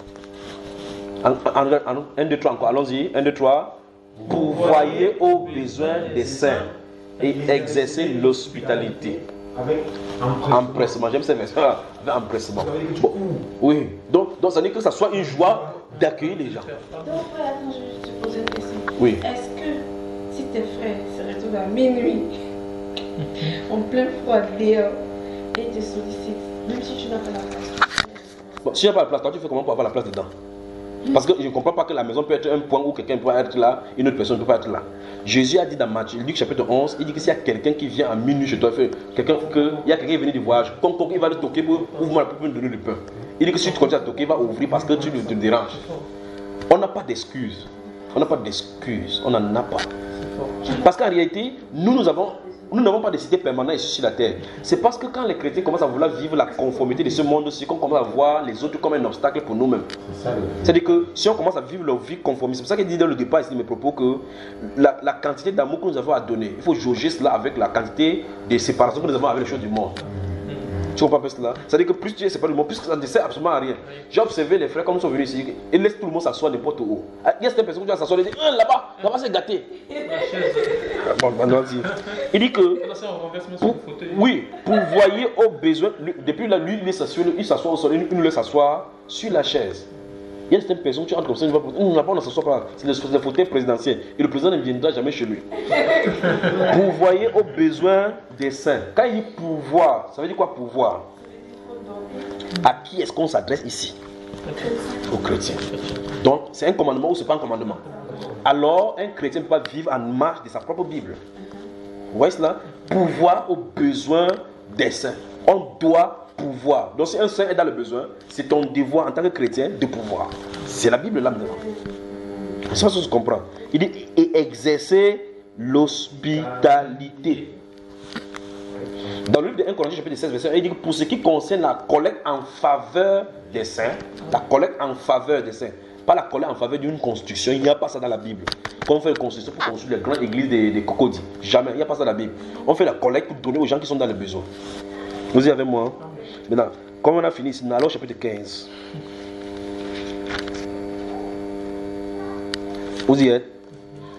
1, 2, 3 encore, allons-y. 1, 2, 3. Pourvoyez aux besoins des saints et exercez l'hospitalité. Avec empressement. J'aime ces versions là, avec empressement. Bon. Oui, donc ça veut dire que ça soit une joie d'accueillir les gens. Donc, attends, je vais te poser une question. Oui. Est-ce que si tes frères se retrouvent à minuit, en plein froid dehors, et te sollicitent, même si tu n'as pas la place? Bon, si il n'y a pas la place, toi tu fais comment pour avoir la place dedans? Parce que je ne comprends pas que la maison peut être un point où quelqu'un peut être là, une autre personne ne peut pas être là. Jésus a dit dans Matthieu, Luc chapitre 11, il dit que s'il y a quelqu'un qui vient à minuit chez toi, il y a quelqu'un qui est venu du voyage, il va le toquer pour ouvrir pour me donner du pain. Il dit que si tu continues à toquer, il va ouvrir parce que tu te déranges. On n'a pas d'excuses. On n'a pas d'excuses. On n'en a pas. Parce qu'en réalité, nous n'avons pas de cité permanente ici sur la terre. C'est parce que quand les chrétiens commencent à vouloir vivre la conformité de ce monde-ci, qu'on commence à voir les autres comme un obstacle pour nous-mêmes. C'est-à-dire que si on commence à vivre leur vie conformiste, c'est pour ça qu'il dit dans le départ ici de mes propos que la quantité d'amour que nous avons à donner, il faut jauger cela avec la quantité de séparation que nous avons avec les choses du monde. Tu comprends pas cela? C'est-à-dire que plus tu es séparé du monde, plus ça ne sert absolument à rien. J'ai observé les frères comme ils sont venus ici, ils laissent tout le monde s'asseoir n'importe où. Il y a certaines personnes qui doivent s'asseoir et dire là-bas c'est gâté. Bon, il dit que oui, pour voyer aux besoins, depuis là, lui, il s'assoit au sol, il nous laisse s'asseoir sur la chaise. Il y a certaines personnes qui entrent comme ça, on n'a pas, on ne s'assoit pas. C'est le fauteuil présidentiel. Et le président ne viendra jamais chez lui. Pourvoyer aux besoins des saints. Quand il dit pouvoir, ça veut dire quoi pouvoir? À qui est-ce qu'on s'adresse ici? Aux chrétiens. Donc, c'est un commandement ou c'est pas un commandement? Alors, un chrétien ne peut pas vivre en marge de sa propre Bible. Vous voyez cela? Pouvoir aux besoins des saints. On doit pouvoir. Donc si un saint est dans le besoin, c'est ton devoir en tant que chrétien de pouvoir. C'est la Bible là maintenant. C'est ça que je comprends. Il dit et exercer l'hospitalité. Dans le livre de 1 Corinthiens chapitre 16 verset 1, il dit que pour ce qui concerne la collecte en faveur des saints, la collecte en faveur des saints, pas la collecte en faveur d'une construction, il n'y a pas ça dans la Bible. Quand on fait la construction pour construire les grandes églises des cocodis, jamais, il n'y a pas ça dans la Bible. On fait la collecte pour donner aux gens qui sont dans le besoin. Vous y avez moi? Maintenant, comme on a fini ici, nous allons au chapitre 15. Vous y êtes?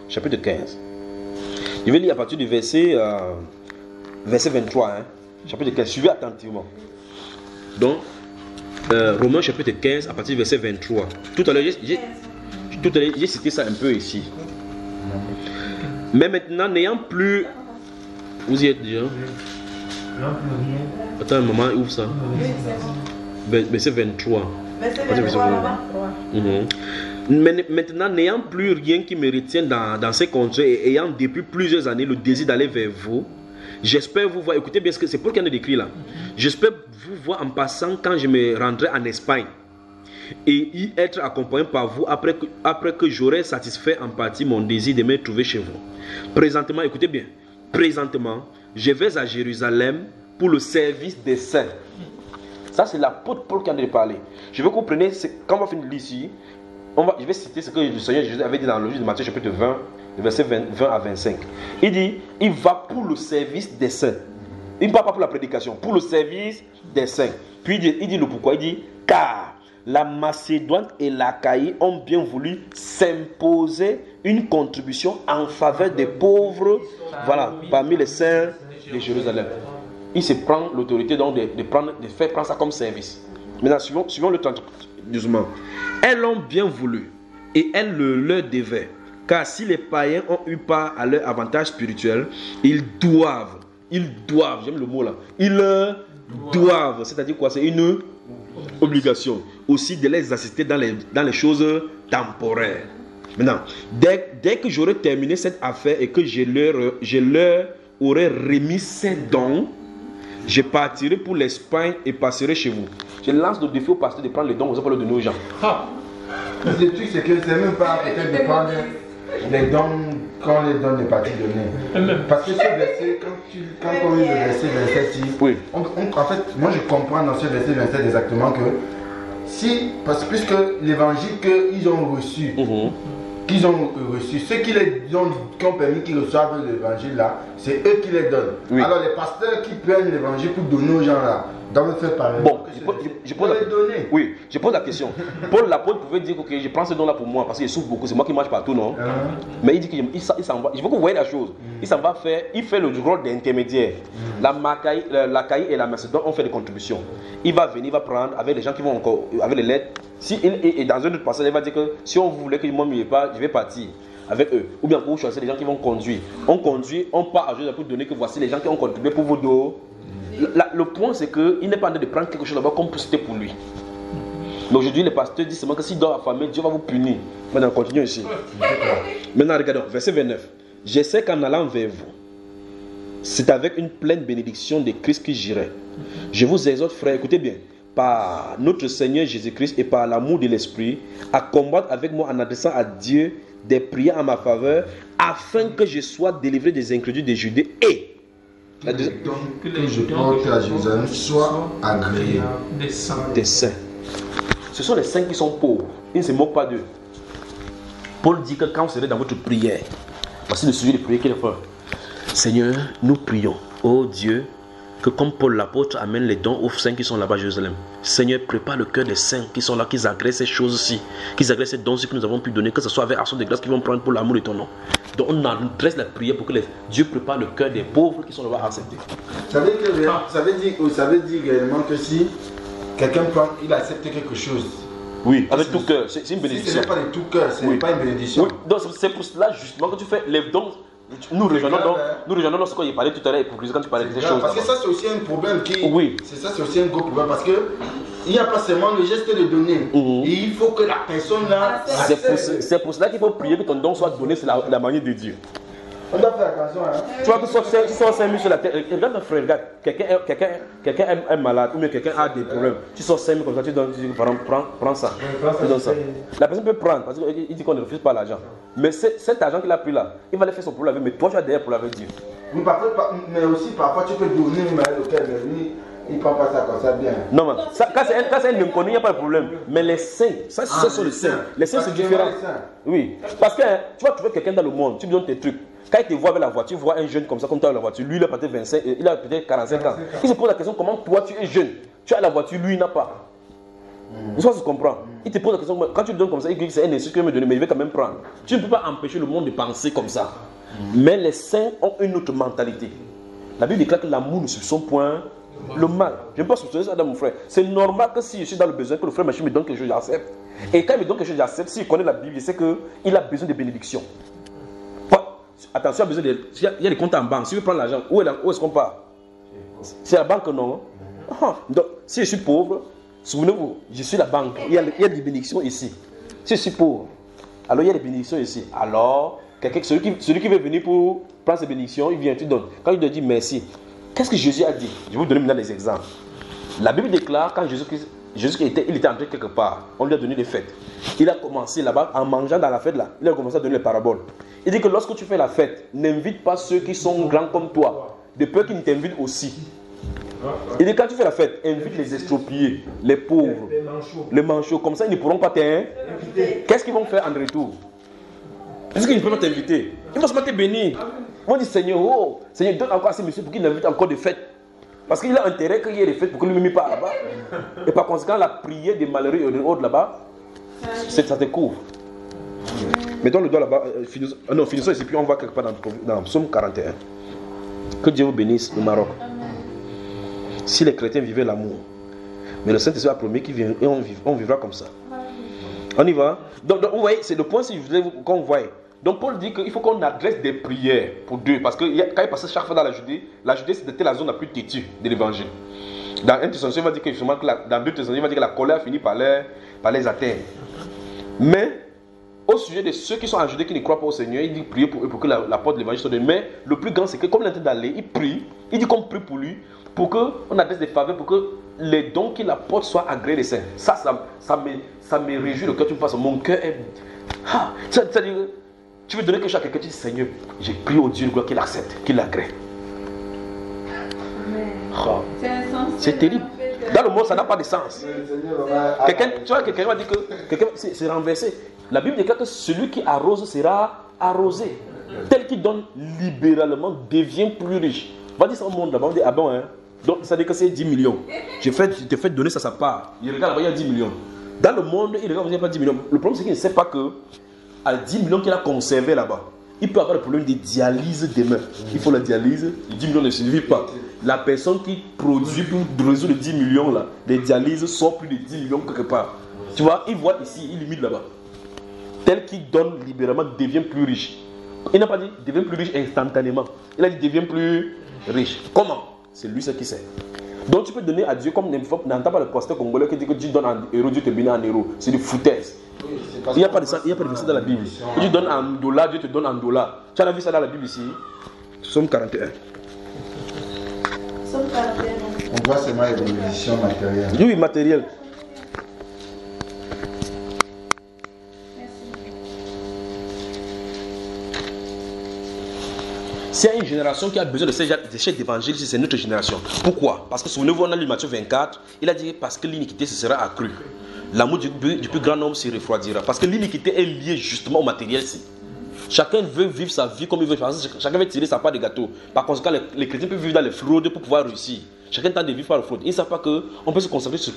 Chapitre 15. Je vais lire à partir du verset 23, hein, chapitre 15. Suivez attentivement. Donc, Romains chapitre 15, à partir du verset 23. Tout à l'heure, j'ai cité ça un peu ici. Mais maintenant, n'ayant plus... Vous y êtes déjà? Attends un moment, ouvre ça. Verset 23. Verset 23. Mais maintenant, n'ayant plus rien qui me retienne dans ces contrées et ayant depuis plusieurs années le désir d'aller vers vous, j'espère vous voir. Écoutez bien, c'est pour qu'il y en ait décrit là. J'espère vous voir en passant quand je me rendrai en Espagne et y être accompagné par vous après que j'aurai satisfait en partie mon désir de me trouver chez vous. Présentement, écoutez bien, présentement, je vais à Jérusalem pour le service des saints. Ça, c'est l'apôtre Paul qui en a parlé. Je veux que vous preniez, quand on va finir ici, je vais citer ce que le Seigneur Jésus avait dit dans le livre de Matthieu chapitre 20, verset 20 à 25. Il dit, il va pour le service des saints. Il ne parle pas pour la prédication, pour le service des saints. Puis il dit le pourquoi. Il dit, car la Macédoine et l'Achaïe ont bien voulu s'imposer une contribution en faveur des pauvres, voilà, parmi les saints de Jérusalem. Il se prend l'autorité donc de faire prendre ça comme service. Maintenant, suivons le temps doucement. Elles l'ont bien voulu et elles le leur devaient. Car si les païens ont eu part à leur avantage spirituel, ils doivent, j'aime le mot là, ils doivent, c'est-à-dire quoi? C'est une obligation aussi de les assister dans les choses temporaires. Maintenant, dès que j'aurai terminé cette affaire et que je leur aurai remis ces dons, je partirai pour l'Espagne et passerai chez vous. Je lance le défi au pasteur de prendre les dons, vous allez le donner aux gens. Le truc, c'est que c'est même pas peut-être de prendre les dons quand les dons n'est pas donné. Parce que ce verset, quand on lit le verset 27, oui. En fait, moi je comprends dans ce verset 27 exactement que puisque l'évangile qu'ils ont reçu, ceux qui ont permis qu'ils reçoivent l'évangile là, c'est eux qui les donnent. Oui. Alors les pasteurs qui prennent l'évangile pour donner aux gens là, doivent faire pareil. Bon, je pose la question. Paul l'apôtre pouvait dire que je prends ce don là pour moi parce qu'il souffre beaucoup, c'est moi qui marche partout, non? Mais il dit qu'il s'en va. Je veux que vous voyez la chose. Il s'en va faire, il fait le rôle d'intermédiaire. L'Achaïe et la Macédoine ont fait des contributions. Il va venir, il va prendre avec les gens qui vont encore, avec les lettres. Et dans un autre passage, il va dire que si on voulait que moi ne pas, je vais partir avec eux. Ou bien pour vous choisir les gens qui vont conduire. On conduit, on part à Jésus pour donner que voici les gens qui ont contribué pour vos dos. Le point c'est qu'il n'est pas en train de prendre quelque chose là-bas comme c'était pour lui. Mais aujourd'hui, les pasteurs disent seulement que s'il doit affamer, Dieu va vous punir. Maintenant, continuons ici. Maintenant, regardons, verset 29. Je sais qu'en allant vers vous, c'est avec une pleine bénédiction de Christ que j'irai. Je vous exhorte, frères, écoutez bien, par notre Seigneur Jésus-Christ et par l'amour de l'Esprit, à combattre avec moi en adressant à Dieu des prières en ma faveur, afin que je sois délivré des incrédules des Judées et que je porte à Jérusalem soit agréé des saints. Ce sont les saints qui sont pauvres. Ils ne se moquent pas d'eux. Paul dit que quand vous serez dans votre prière, voici le sujet de prière qu'il fait. Seigneur, nous prions, ô Dieu, que comme Paul l'apôtre amène les dons aux saints qui sont là-bas à Jérusalem. Seigneur, prépare le cœur des saints qui sont là, qui agrègent ces choses-ci, qui agrègent ces dons que nous avons pu donner, que ce soit avec action de grâce qu'ils vont prendre pour l'amour de ton nom. Donc on adresse la prière pour que Dieu prépare le cœur des pauvres qui sont là-bas à accepter. Ça veut dire réellement que si quelqu'un prend, il accepte quelque chose. Oui, avec tout cœur, c'est une bénédiction. Si ce n'est pas de tout cœur, ce n'est pas une bénédiction. Oui, donc c'est pour cela justement que tu fais les dons. Nous rejoignons lorsqu'on y parlait tout à l'heure, quand tu parlais de ces choses. Parce que ça, c'est aussi un problème c'est aussi un gros problème. Parce qu'il n'y a pas seulement le geste de donner. Et il faut que la personne là. C'est pour cela qu'il faut prier que ton don soit donné, c'est la manière de Dieu. On doit faire attention. Tu vois que tu sors 5 000 sur la tête. Regarde ton frère, regarde. Quelqu'un est malade ou bien quelqu'un a des problèmes. Tu sors 5 000 comme ça, tu donnes, prends ça. Tu donnes ça. La personne peut prendre parce qu'il dit qu'on ne refuse pas l'argent. Mais cet argent qu'il a pris là, il va aller faire son problème avec. Mais toi, tu as derrière pour avec Dieu. Oui, mais aussi parfois tu peux donner le cœur, mais lui, il ne prend pas ça comme ça bien. Non, mais quand c'est un inconnu, il n'y a pas de problème. Mais les saints, ça sont les saints. Les saints, c'est différent. Oui. Parce que tu vois quelqu'un dans le monde, tu lui donnes tes trucs. Quand il te voit avec la voiture, tu vois un jeune comme ça, comme toi avec la voiture. Lui, il a peut-être 25, il a peut-être 45 ans. Il se pose la question, comment toi tu es jeune? Tu as la voiture, lui, il n'a pas. Ça se comprend. Il te pose la question, quand tu le donnes comme ça, il dit que c'est un insulte qu'il veut me donner, mais il veut quand même prendre. Tu ne peux pas empêcher le monde de penser comme ça. Mais les saints ont une autre mentalité. La Bible déclare que l'amour ne soupçonne point le mal. Je ne peux pas soupçonner ça dans mon frère. C'est normal que si je suis dans le besoin, que le frère Machi me donne quelque chose, j'accepte. Et quand il me donne quelque chose, j'accepte. S'il connaît la Bible, je sais qu'il a besoin de bénédictions. Attention, il y a des comptes en banque. Si je veux prendre l'argent, où est-ce qu'on part? C'est la banque, non? Donc, si je suis pauvre, souvenez-vous, je suis la banque. Il y a des bénédictions ici. Si je suis pauvre, alors il y a des bénédictions ici. Alors, celui qui veut venir pour prendre ses bénédictions, il vient, tu donnes. Quand il te dit merci, qu'est-ce que Jésus a dit? Je vais vous donner maintenant des exemples. La Bible déclare, quand Jésus était entré quelque part, on lui a donné des fêtes. Il a commencé là-bas, en mangeant dans la fête là, il a commencé à donner les paraboles. Il dit que lorsque tu fais la fête, n'invite pas ceux qui sont grands comme toi, de peur qu'ils ne t'invitent aussi. Il dit quand tu fais la fête, invite les estropiés, les pauvres, les manchots, comme ça ils ne pourront pas t'inviter. Qu'est-ce qu'ils vont faire en retour? Est-ce qu'ils ne peuvent pas t'inviter? Ils vont se mettre bénis. Ils vont dire Seigneur, oh, Seigneur, donne encore à ces messieurs pour qu'ils invitent encore des fêtes. Parce qu'il a intérêt qu'il y ait des fêtes pour que lui-même part là-bas. Et par conséquent, la prière des malheureux et des autres là-bas, ça te couvre. Mettons le doigt là-bas. Finissons ici, puis on va quelque part dans Psaume 41. Que Dieu vous bénisse au Maroc. Si les chrétiens vivaient l'amour, mais le Saint-Esprit a promis qu'il vient et on vivra comme ça. On y va. Donc vous voyez, c'est le point si je voulais qu'on voie. Donc Paul dit qu'il faut qu'on adresse des prières pour Dieu. Parce que quand il passait chaque fois dans la Judée c'était la zone la plus têtue de l'évangile. Dans 1 Thessaloniciens, il va dire que justement, dans 2 Thessaloniciens, il va dire que la colère finit par les atteindre. Mais au sujet de ceux qui sont en Judée qui ne croient pas au Seigneur, il dit prier pour que la porte de l'évangile soit donnée. Mais le plus grand, c'est que comme il est en train d'aller, il prie. Il dit qu'on prie pour lui, pour qu'on adresse des faveurs, pour que les dons qu'il apporte soient agréés des saints. Ça me réjouit le cœur. Tu me fasses, mon cœur est. C'est-à-dire, tu veux donner quelque chose à quelqu'un, tu dis Seigneur, j'ai prié au Dieu de gloire qu'il accepte, qu'il l'agrée. C'est terrible. Dans le monde, ça n'a pas de sens. Tu vois, quelqu'un va dire que c'est renversé. La Bible déclare que celui qui arrose sera arrosé. Tel qui donne libéralement devient plus riche. On va dire ça au monde là-bas, on dit ah bon, hein. Donc ça veut dire que c'est 10 millions. Je te fais donner ça, ça part. Il regarde là-bas, il y a 10 millions. Dans le monde, il regarde, il n'y a pas 10 millions. Le problème, c'est qu'il ne sait pas que à 10 millions qu'il a conservé là-bas, il peut avoir le problème de dialyse demain. Il faut la dialyse, les 10 millions ne suffisent pas. La personne qui produit pour résoudre les 10 millions là, les dialyses sort plus de 10 millions quelque part. Tu vois, il voit ici, il limite là-bas. Tel qui donne libéralement devient plus riche. Il n'a pas dit devient plus riche instantanément. Il a dit devient plus riche. Comment? C'est lui ce qui sait. Donc tu peux donner à Dieu comme n'entend pas le pasteur congolais qui dit que Dieu donne en euros, Dieu te bénit en euros. C'est du foutaise. Il n'y a pas de ça, il n'y a pas de verset dans la Bible. Dieu donne en dollars, Dieu te donne en dollars. Tu as vu ça dans la Bible ici? Psaume 41. Psaume 41. On voit seulement les bénédictions matérielles. Oui, matériel. S'il y a une génération qui a besoin de ces chefs d'évangile, c'est notre génération. Pourquoi? Parce que souvenez-vous, on a lu Matthieu 24, il a dit parce que l'iniquité se sera accrue. L'amour du plus grand homme se refroidira. Parce que l'iniquité est liée justement au matériel. Chacun veut vivre sa vie comme il veut. Chacun veut tirer sa part de gâteau. Par conséquent, les chrétiens peuvent vivre dans les fraudes pour pouvoir réussir. Chacun tente de vivre par la fraude. Ils ne savent pas qu'on peut se concentrer sur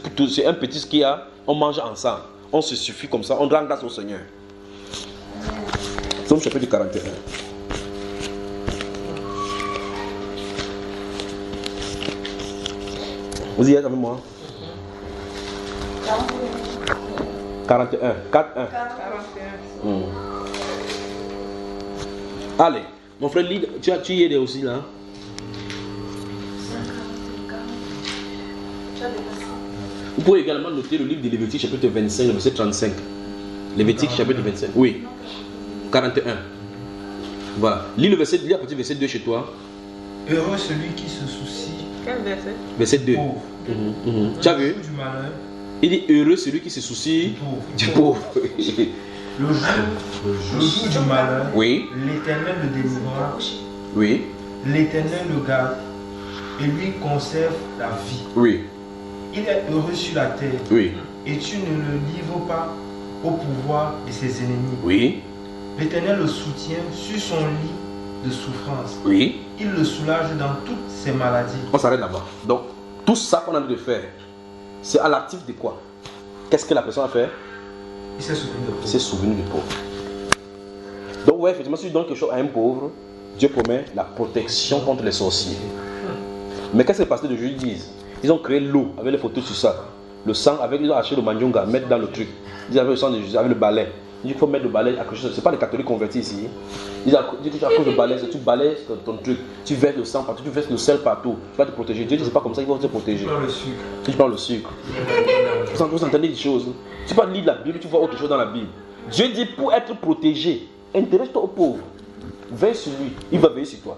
un petit ce qu'il y a. On mange ensemble. On se suffit comme ça. On rend grâce au Seigneur. Psaume chapitre 41. Vous y êtes avec moi? 41. 4-1. Allez, mon frère, tu y es aussi là? Vous pouvez également noter le livre de Lévitique, chapitre 25, le verset 35. Lévitique, chapitre 25. Oui. 41. Voilà. Lis le verset, lis à partir du verset 2 chez toi. Heureux celui qui se soucie. Quel verset? Verset 2. Tu as vu? Du malheur. Il dit heureux celui qui se soucie du pauvre. Le jour du malheur, oui. L'Éternel le délivrera. Oui. L'Éternel le garde et lui conserve la vie. Oui. Il est heureux sur la terre. Oui. Et tu ne le livres pas au pouvoir de ses ennemis. Oui. L'Éternel le soutient sur son lit de souffrance. Oui. Il le soulage dans toutes ses maladies. On s'arrête là-bas. Donc, tout ça qu'on a de faire, c'est à l'actif de quoi? Qu'est-ce que la personne a fait? Il s'est souvenu du pauvre. Il s'est souvenu du pauvre. Donc, ouais, effectivement, si tu donnes quelque chose à un pauvre, Dieu promet la protection contre les sorciers. Mais qu'est-ce que les pasteurs de Jésus disent? Ils ont créé l'eau avec les photos sur ça. Le sang, ils ont acheté le mandionga, mettre dans le truc. Ils avaient le sang de Jésus, avec le balai. Ils disent qu'il faut mettre le balai à quelque chose. Ce n'est pas les catholiques convertis ici. Ils disent que à cause du balai, tu balais ton truc. Tu verses le sang partout, tu verses le sel partout. Tu vas te protéger. Dieu dit c'est pas comme ça, ils vont te protéger. Tu prends le sucre. Tu prends le sucre. Vous entendez des choses. Tu vas lire la Bible, tu vois autre chose dans la Bible. Dieu dit pour être protégé, intéresse-toi aux pauvres. Veille sur lui, il va veiller sur toi.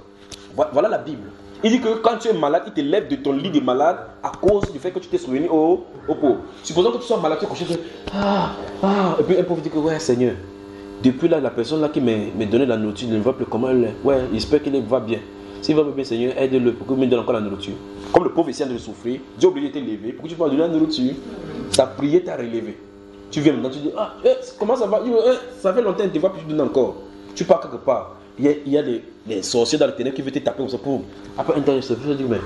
Voilà la Bible. Il dit que quand tu es malade, il te lève de ton lit de malade à cause du fait que tu t'es souvenu aux pauvres. Supposons que tu sois malade, tu es couché, et puis un pauvre dit que ouais Seigneur, depuis là, la personne là qui m'a donné la nourriture, il ne va plus comment elle est. Ouais, j'espère qu'elle va bien. S'il va bien, Seigneur, aide-le pour qu'il me donne encore la nourriture. Comme le pauvre essaie de souffrir, Dieu a obligé de t'élever. Pourquoi tu peux lui donner la nourriture? Sa prière t'a relevé. Tu viens maintenant, tu dis, comment ça va? Ça fait longtemps, tu ne te vois plus donner encore. Tu pars quelque part. Il y a des sorciers dans le ténèbre qui veulent te taper comme ça pour. Après un temps, je dis, mais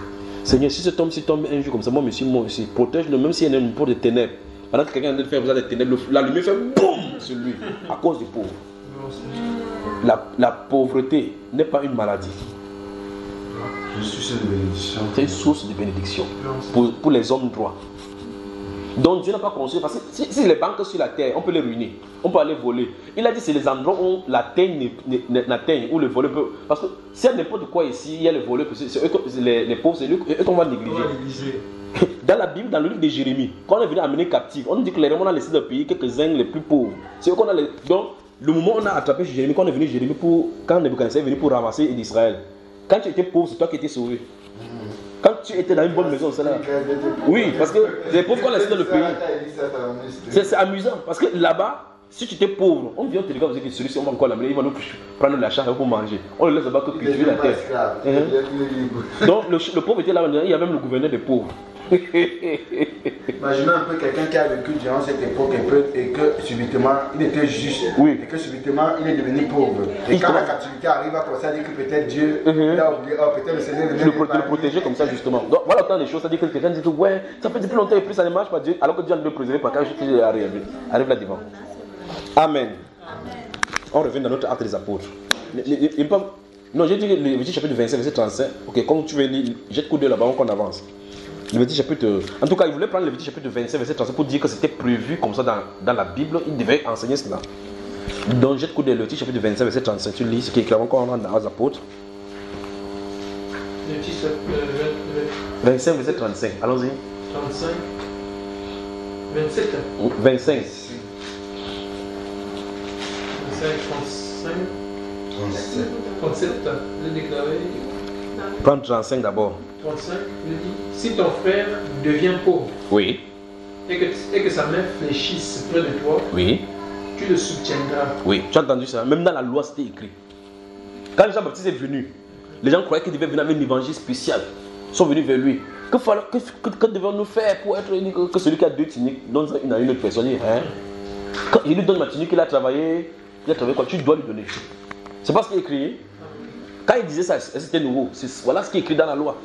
Seigneur, si tombe un jour comme ça, moi aussi, protège-le, même s'il y a une porte de ténèbres. Pendant que quelqu'un est en train de faire vous des ténèbres, la lumière fait boum sur lui, à cause du pauvre. La pauvreté n'est pas une maladie. C'est une source de bénédiction pour les hommes droits. Donc Dieu n'a pas construit, parce que si les banques sur la terre, on peut les ruiner, on peut aller voler. Il a dit c'est les endroits où la terre n'atteint, où le voleur peut. Parce que s'il y a n'importe quoi ici, il y a le voleur, les pauvres, c'est eux qu'on va négliger. Dans la Bible, dans le livre de Jérémie, quand on est venu amener captif, on nous dit clairement on a laissé dans le pays quelques-uns les plus pauvres. C'est eux qu'on a les... Donc, le moment où on a attrapé Jérémie, quand on est venu Jérémie, quand Nebuchadnezzar est venu pour ramasser Israël, quand tu étais pauvre, c'est toi qui étais sauvé. Quand tu étais dans une bonne maison, c'est là. Oui, parce que les pauvres qu'on laisse dans le pays. C'est amusant. Parce que là-bas, si tu étais pauvre, on vient te dire que celui-ci, on va encore l'amener, il va nous prendre la charge pour manger. On le laisse là-bas que cultiver la terre. Donc le pauvre était là, il y a même le gouverneur des pauvres. Imaginez un peu quelqu'un qui a vécu durant cette époque et que subitement il était juste, et que subitement il est devenu pauvre. Et quand la captivité arrive, à commencer à dire que peut-être Dieu il a oublié, peut-être le Seigneur de le protéger comme ça justement. Donc voilà autant des choses, ça dit que quelqu'un dit que ouais, ça fait depuis longtemps et plus ça ne marche pas Dieu, alors que Dieu a dû le préserver par quelque chose qui arrive là devant. Amen. On revient dans notre acte des apôtres. Non, j'ai dit le Lévitique chapitre 25, verset 35. Ok, comme tu veux lire, jette coup d'œil là-bas, on avance. Le Lévitique chapitre... En tout cas, il voulait prendre le Lévitique chapitre 25, verset 35 pour dire que c'était prévu comme ça dans la Bible. Il devait enseigner cela. Donc, jette coup d'œil le Lévitique chapitre 25, verset 35. Tu lis ce qui est clairement quand on rentre dans les apôtres. Lévitique 25, verset 35. Allons-y. 35. 27. 25. 37, le déclaré. Prends 35 d'abord. 35, il dit, si ton frère devient pauvre, oui, et que sa main fléchisse près de toi, oui, tu le soutiendras. Oui, tu as entendu ça. Même dans la loi, c'était écrit. Quand Jean-Baptiste est venu, les gens croyaient qu'il devait venir avec un évangile spécial. Ils sont venus vers lui. Que devons-nous faire pour être que celui qui a 2 tuniques donne une à une autre personne? Quand il lui donne ma tunique, il a travaillé quoi? Tu dois lui donner. C'est pas ce qui est écrit. Quand il disait ça, c'était nouveau. Voilà ce qui est écrit dans la loi.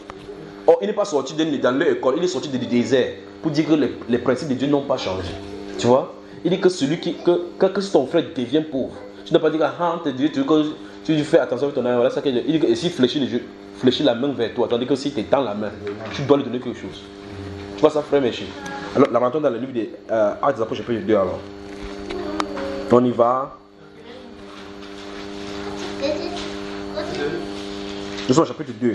Or, il n'est pas sorti dans leur école, il est sorti du désert pour dire que les principes de Dieu n'ont pas changé. Tu vois? Il dit que que si ton frère devient pauvre, tu ne dois pas dire que tu fais attention avec ton âme. Voilà ça qu'il dit. Il dit que s'il fléchit la main vers toi, tandis que si tu tends la main, tu dois lui donner quelque chose. Tu vois ça, frère Méché? Alors, la rentrons dans le livre des Actes des Apôtres, chapitre 2 alors. On y va. Nous sommes au chapitre 2.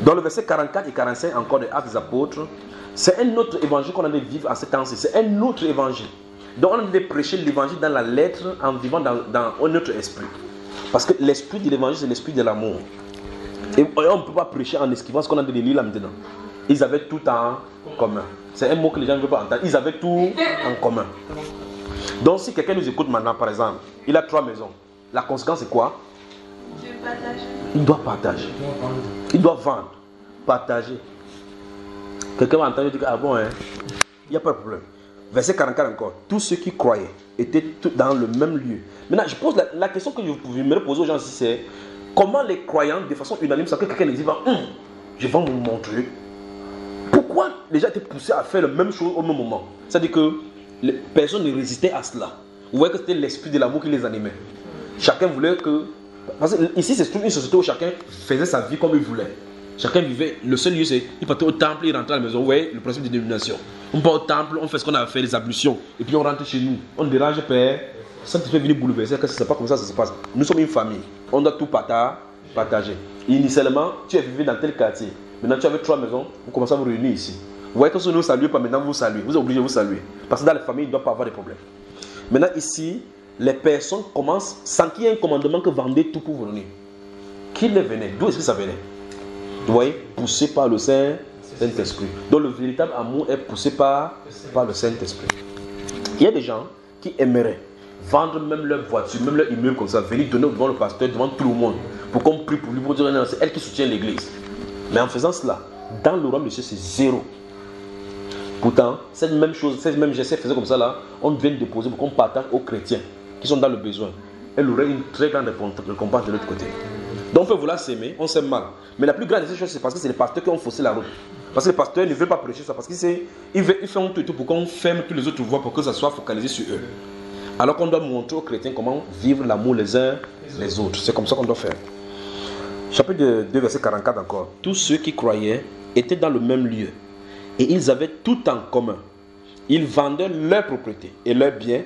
Dans le verset 44 et 45 encore des Actes des Apôtres, c'est un autre évangile qu'on a de vivre en ce temps-ci. C'est un autre évangile. Donc on a de prêcher l'évangile dans la lettre en vivant dans un autre esprit. Parce que l'esprit de l'évangile, c'est l'esprit de l'amour. Et on ne peut pas prêcher en esquivant ce qu'on a de lire là maintenant. Ils avaient tout en commun. C'est un mot que les gens ne veulent pas entendre. Ils avaient tout en commun. Donc si quelqu'un nous écoute maintenant, par exemple, il a 3 maisons. La conséquence c'est quoi? Il doit partager. Il doit vendre, partager. Quelqu'un va entendre et dire ah bon, il n'y a pas de problème. Verset 44 encore. Tous ceux qui croyaient étaient dans le même lieu. Maintenant, je pose la question que je me pose aux gens ici, c'est comment les croyants, de façon unanime, sans que quelqu'un les dise je vais vous montrer. Pourquoi les gens étaient poussés à faire la même chose au même moment? C'est-à-dire que personne ne résistait à cela. Vous voyez que c'était l'esprit de l'amour qui les animait. Chacun voulait que... Parce que ici, c'est une société où chacun faisait sa vie comme il voulait. Chacun vivait... Le seul lieu, c'est... Il partait au temple, il rentrait à la maison. Vous voyez le principe de dénomination. On part au temple, on fait ce qu'on a fait, les ablutions. Et puis on rentre chez nous. On dérange Père. Ça te fait venir bouleverser. Que c'est pas comme ça se passe. Nous sommes une famille. On doit tout partager. Initialement, tu es vécu dans tel quartier. Maintenant, tu avais 3 maisons. Vous commencez à vous réunir ici. Vous voyez que si vous ne saluez pas, maintenant vous saluez. Vous êtes obligé de vous saluer. Parce que dans la famille, il ne doit pas avoir de problème. Maintenant, ici, les personnes commencent, sans qu'il y ait un commandement que vendez tout pour venir. Qui les venait? D'où est-ce que ça venait? Vous voyez, poussé par le Saint-Esprit. Donc le véritable amour est poussé par le Saint-Esprit. Il y a des gens qui aimeraient vendre même leur voiture, même leur immeuble comme ça, venir donner devant le pasteur, devant tout le monde, pour qu'on prie pour lui, pour dire non, c'est elle qui soutient l'église. Mais en faisant cela, dans le royaume de Dieu, c'est zéro. Pourtant, cette même chose, cette même geste faisait comme ça là, on vient déposer pour qu'on partage aux chrétiens qui sont dans le besoin. Elle aurait une très grande récompense de l'autre côté. Donc on peut vouloir s'aimer, on s'aime mal. Mais la plus grande de ces choses, c'est parce que c'est les pasteurs qui ont faussé la route. Parce que les pasteurs ne veulent pas prêcher ça, parce qu'ils font tout pour qu'on ferme tous les autres voies pour que ça soit focalisé sur eux. Alors qu'on doit montrer aux chrétiens comment vivre l'amour les uns les autres. C'est comme ça qu'on doit faire. Chapitre 2, verset 44 encore. Tous ceux qui croyaient étaient dans le même lieu. Et ils avaient tout en commun. Ils vendaient leurs propriétés et leurs biens.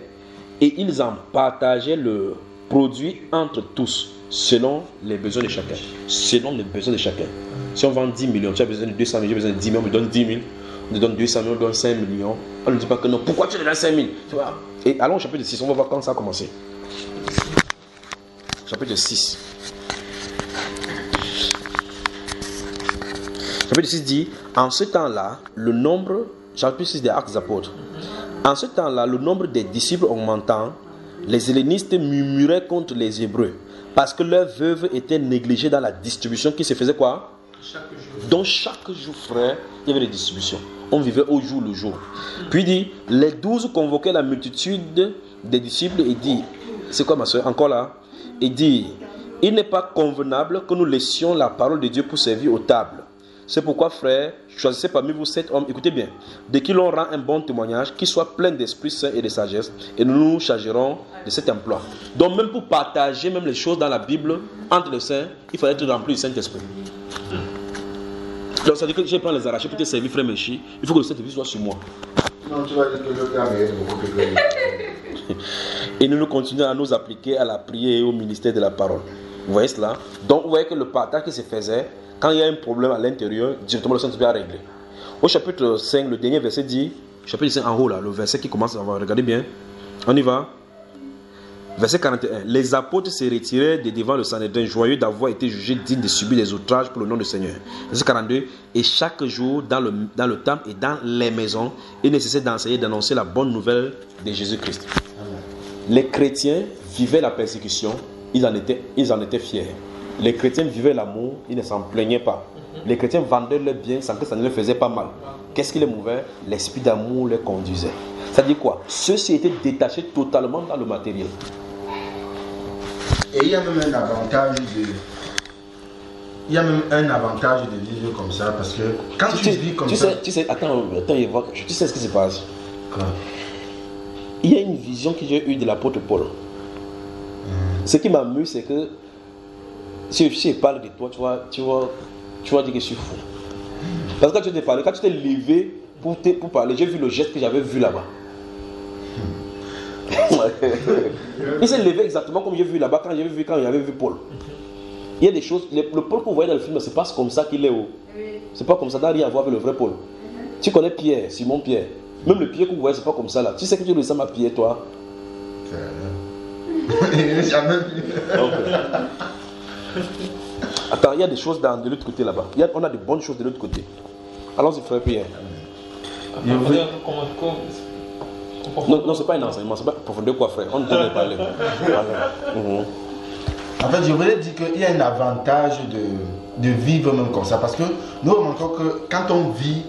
Et ils en partageaient le produit entre tous, selon les besoins de chacun. Selon les besoins de chacun. Si on vend 10 millions, tu as besoin de 200 000, j'ai besoin de 10 millions, on me donne 10 000. On te donne 200 000, on donne 5 millions. On ne dit pas que non. Pourquoi tu donnes 5 000? Tu vois? Et allons au chapitre 6, on va voir quand ça a commencé. Chapitre 6. Chapitre 6 dit, en ce temps-là, le nombre, chapitre 6 des Actes des Apôtres, en ce temps-là, le nombre des disciples augmentant, les hellénistes murmuraient contre les Hébreux, parce que leurs veuves étaient négligées dans la distribution qui se faisait quoi? Chaque jour. Donc chaque jour, frère, il y avait des distributions. On vivait au jour le jour. Puis il dit, les 12 convoquaient la multitude des disciples et dit, c'est quoi ma soeur? Encore là? Il dit, il n'est pas convenable que nous laissions la parole de Dieu pour servir aux tables. C'est pourquoi, frère, choisissez parmi vous 7 hommes, écoutez bien, de qui l'on rend un bon témoignage, qui soit plein d'esprit saint et de sagesse, et nous nous chargerons de cet emploi. Donc même pour partager même les choses dans la Bible, entre les saints, il fallait être rempli du Saint-Esprit. Donc ça veut dire que je prends les arracher pour te servir, frère Méchi, il faut que le Saint-Esprit soit sur moi. Non, tu vas dire que le gars est beaucoup plus grand. Et nous continuons à nous appliquer à la prière et au ministère de la parole. Vous voyez cela? Donc vous voyez que le partage qui se faisait, quand il y a un problème à l'intérieur, directement le Saint-Esprit a réglé. Au chapitre 5, le dernier verset dit, chapitre 5 en haut là, le verset qui commence, on va regarder bien. On y va. Verset 41. Les apôtres se retirèrent de devant le Sanhédrin, joyeux d'avoir été jugés dignes de subir des outrages pour le nom du Seigneur. Verset 42. Et chaque jour, dans le temple et dans les maisons, il nécessaire d'enseigner et d'annoncer la bonne nouvelle de Jésus-Christ. Les chrétiens vivaient la persécution, ils en étaient fiers. Les chrétiens vivaient l'amour, ils ne s'en plaignaient pas. Les chrétiens vendaient leurs biens sans que ça ne leur faisait pas mal. Qu'est-ce qui les mouvait? L'esprit d'amour les conduisait. Ça dit quoi? Ceux-ci étaient détachés totalement dans le matériel. Et il y a même un avantage de vivre comme ça, parce que quand tu vis comme ça... Attends, tu sais ce qui se passe? Quoi? Il y a une vision que j'ai eue de l'apôtre Paul. Ce qui m'amuse, c'est que si je parle de toi, tu vas dire que je suis fou. Parce que quand tu t'es parlé, quand tu t'es levé pour parler, j'ai vu le geste que j'avais vu là-bas. Il s'est levé exactement comme j'ai vu là-bas quand j'avais vu Paul. Il y a des choses, le Paul que vous voyez dans le film, c'est pas comme ça qu'il est haut. C'est pas comme ça, ça n'a rien à voir avec le vrai Paul. Tu connais Pierre, Simon Pierre. Même le Pierre que vous voyez, c'est pas comme ça là. Tu sais que tu ressembles à Pierre, toi. Jamais vu. Attends, il y a des choses de l'autre côté là-bas. On a de bonnes choses de l'autre côté. Allons-y, frère Pierre. Non, c'est pas un enseignement, c'est pas profondeur quoi, frère. On ne devrait pas parler. En fait, je voulais dire qu'il y a un avantage de vivre même comme ça. Parce que nous remarquons que quand on vit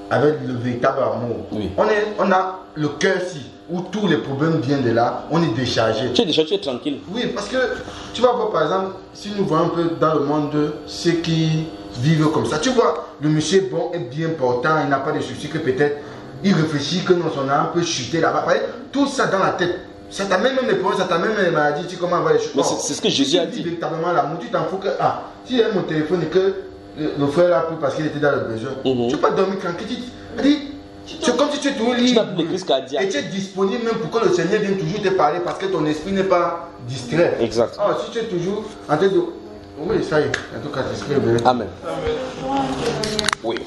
avec le véritable amour, oui, on a le cœur si, où tous les problèmes viennent de là, on est déchargé. Tu es déchargé, tu es tranquille. Oui, parce que tu vas voir par exemple, si nous voyons un peu dans le monde ceux qui vivent comme ça, tu vois, le monsieur bon est bien portant, il n'a pas de soucis que peut-être il réfléchit que non, son âme peut chuter là-bas. Tout ça dans la tête. Ça t'amène même les problèmes, ça t'amène même les maladies, tu comment avoir les choses. Mais c'est ce que Jésus a dit. Véritablement l'amour, tu t'en fous que, si j'ai mon téléphone et que le frère l'a pris parce qu'il était dans le besoin, tu peux pas dormir tranquille. C'est comme si tu es toujours libre. Et tu es disponible même pour que le Seigneur vienne toujours te parler parce que ton esprit n'est pas distrait. Exact. Si tu es toujours en train de. Oui, ça y est, en tout cas, distrait. Amen. Oui.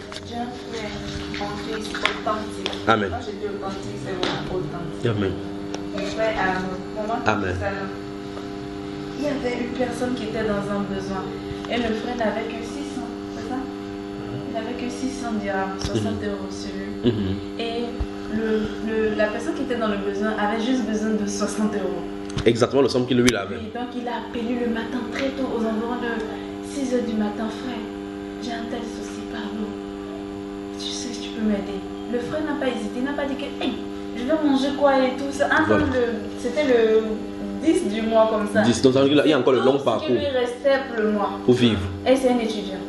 Amen. Moi, je dis authentique, c'est vraiment authentique. Amen. Amen. Il y avait une personne qui était dans un besoin et le frère n'avait que 600, c'est ça? Il n'avait que 600 dirhams, 60 euros sur lui. Et la personne qui était dans le besoin avait juste besoin de 60 euros. Exactement le somme qu'il lui avait. Et donc il a appelé le matin très tôt, aux environs de 6 h du matin, frère. J'ai un tel souci, pardon. Tu sais si tu peux m'aider. Le frère n'a pas hésité, il n'a pas dit que hey, je vais manger quoi et tout ça. Voilà. C'était le 10 du mois comme ça. 10, donc il y a encore le long parcours. Il lui restait pour le mois. Pour vivre. Et c'est un étudiant.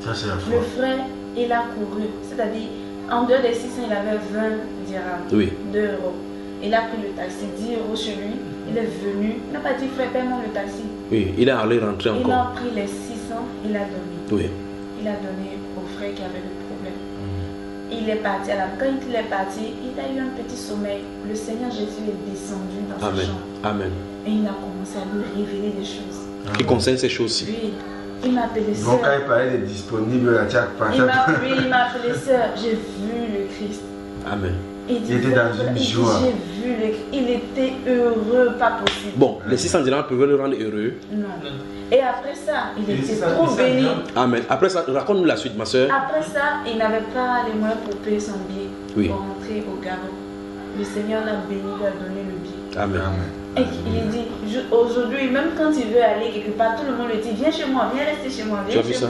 Ça, c'est la foi. Le frère, il a couru. C'est-à-dire, en dehors des 600, il avait 20 dirhams. Oui. 2 euros. Il a pris le taxi, 10 euros chez lui. Il est venu. Il n'a pas dit frère, paie-moi le taxi. Oui, il est allé rentrer encore. Il a pris les 600, il a donné. Oui. Il a donné au frère qui avait le problème. Il est parti. Alors, quand il est parti, il a eu un petit sommeil. Le Seigneur Jésus est descendu dans sa chambre. Amen. Et il a commencé à lui révéler des choses. Qui concerne ces choses-ci. Oui. Il m'a appelé sœur. Donc quand il parlait de disponible, il m'a appelé sœur. J'ai vu le Christ. Amen. Il était dans une joie. J'ai vu le Christ. Il était heureux, pas possible. Bon, les 600 dirhams peuvent le rendre heureux. Non. Et après ça, il était trop béni. Amen. Après ça, raconte-nous la suite, ma soeur. Après ça, il n'avait pas les moyens pour payer son billet pour rentrer au Gabon. Le Seigneur l'a béni, lui a donné le billet. Amen. Et il dit, aujourd'hui, même quand il veut aller quelque part, tout le monde lui dit, viens chez moi, viens rester chez moi. Tu as vu ça?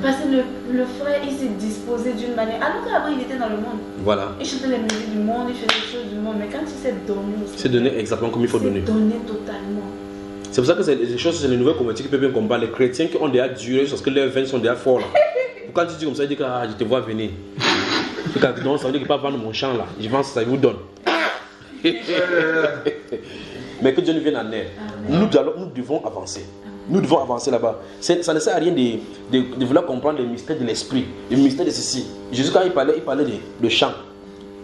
Parce que le frère, il s'est disposé d'une manière. Alors qu'avant, il était dans le monde. Voilà. Il chantait les musiques du monde, il faisait les choses du monde. Mais quand il s'est donné aussi. C'est donné exactement comme il faut donner. Donné totalement. C'est pour ça que c'est les choses, c'est les nouvelles convertis qui peuvent bien combattre. Les chrétiens qui ont déjà duré parce que leurs veines sont déjà forts là. Quand tu dis comme ça, il dit que je te vois venir. Et quand tu donnes, ça veut dire qu'il ne peut pas vendre mon champ là. Je vends ça, il vous donne. Mais que Dieu nous vienne en aide. Nous devons avancer. Nous devons avancer là-bas. Ça ne sert à rien de vouloir comprendre les mystères de l'esprit, les mystères de ceci. Jésus, quand il parlait de champ,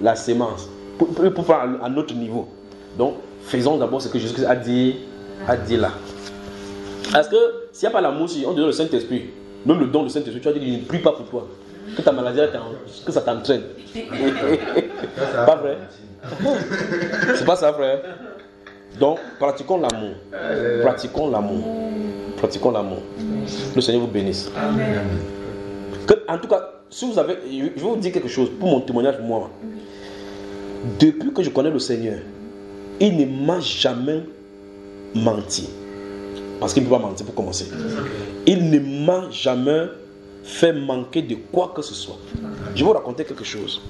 la sémence, pour prendre à notre niveau. Donc, faisons d'abord ce que Jésus a dit là. Parce que s'il n'y a pas l'amour, si on donne le Saint-Esprit, même le don du Saint-Esprit, tu vas dire qu'il ne prie pas pour toi. Que ta maladie, que ça t'entraîne. Pas vrai? C'est pas ça, frère. Donc, pratiquons l'amour. Pratiquons l'amour. Pratiquons l'amour. Le Seigneur vous bénisse. Amen. En tout cas, si vous avez, je vais vous dire quelque chose pour mon témoignage, moi. Depuis que je connais le Seigneur, il ne m'a jamais menti. Parce qu'il ne peut pas mentir pour commencer. Il ne m'a jamais fait manquer de quoi que ce soit. Je vais vous raconter quelque chose.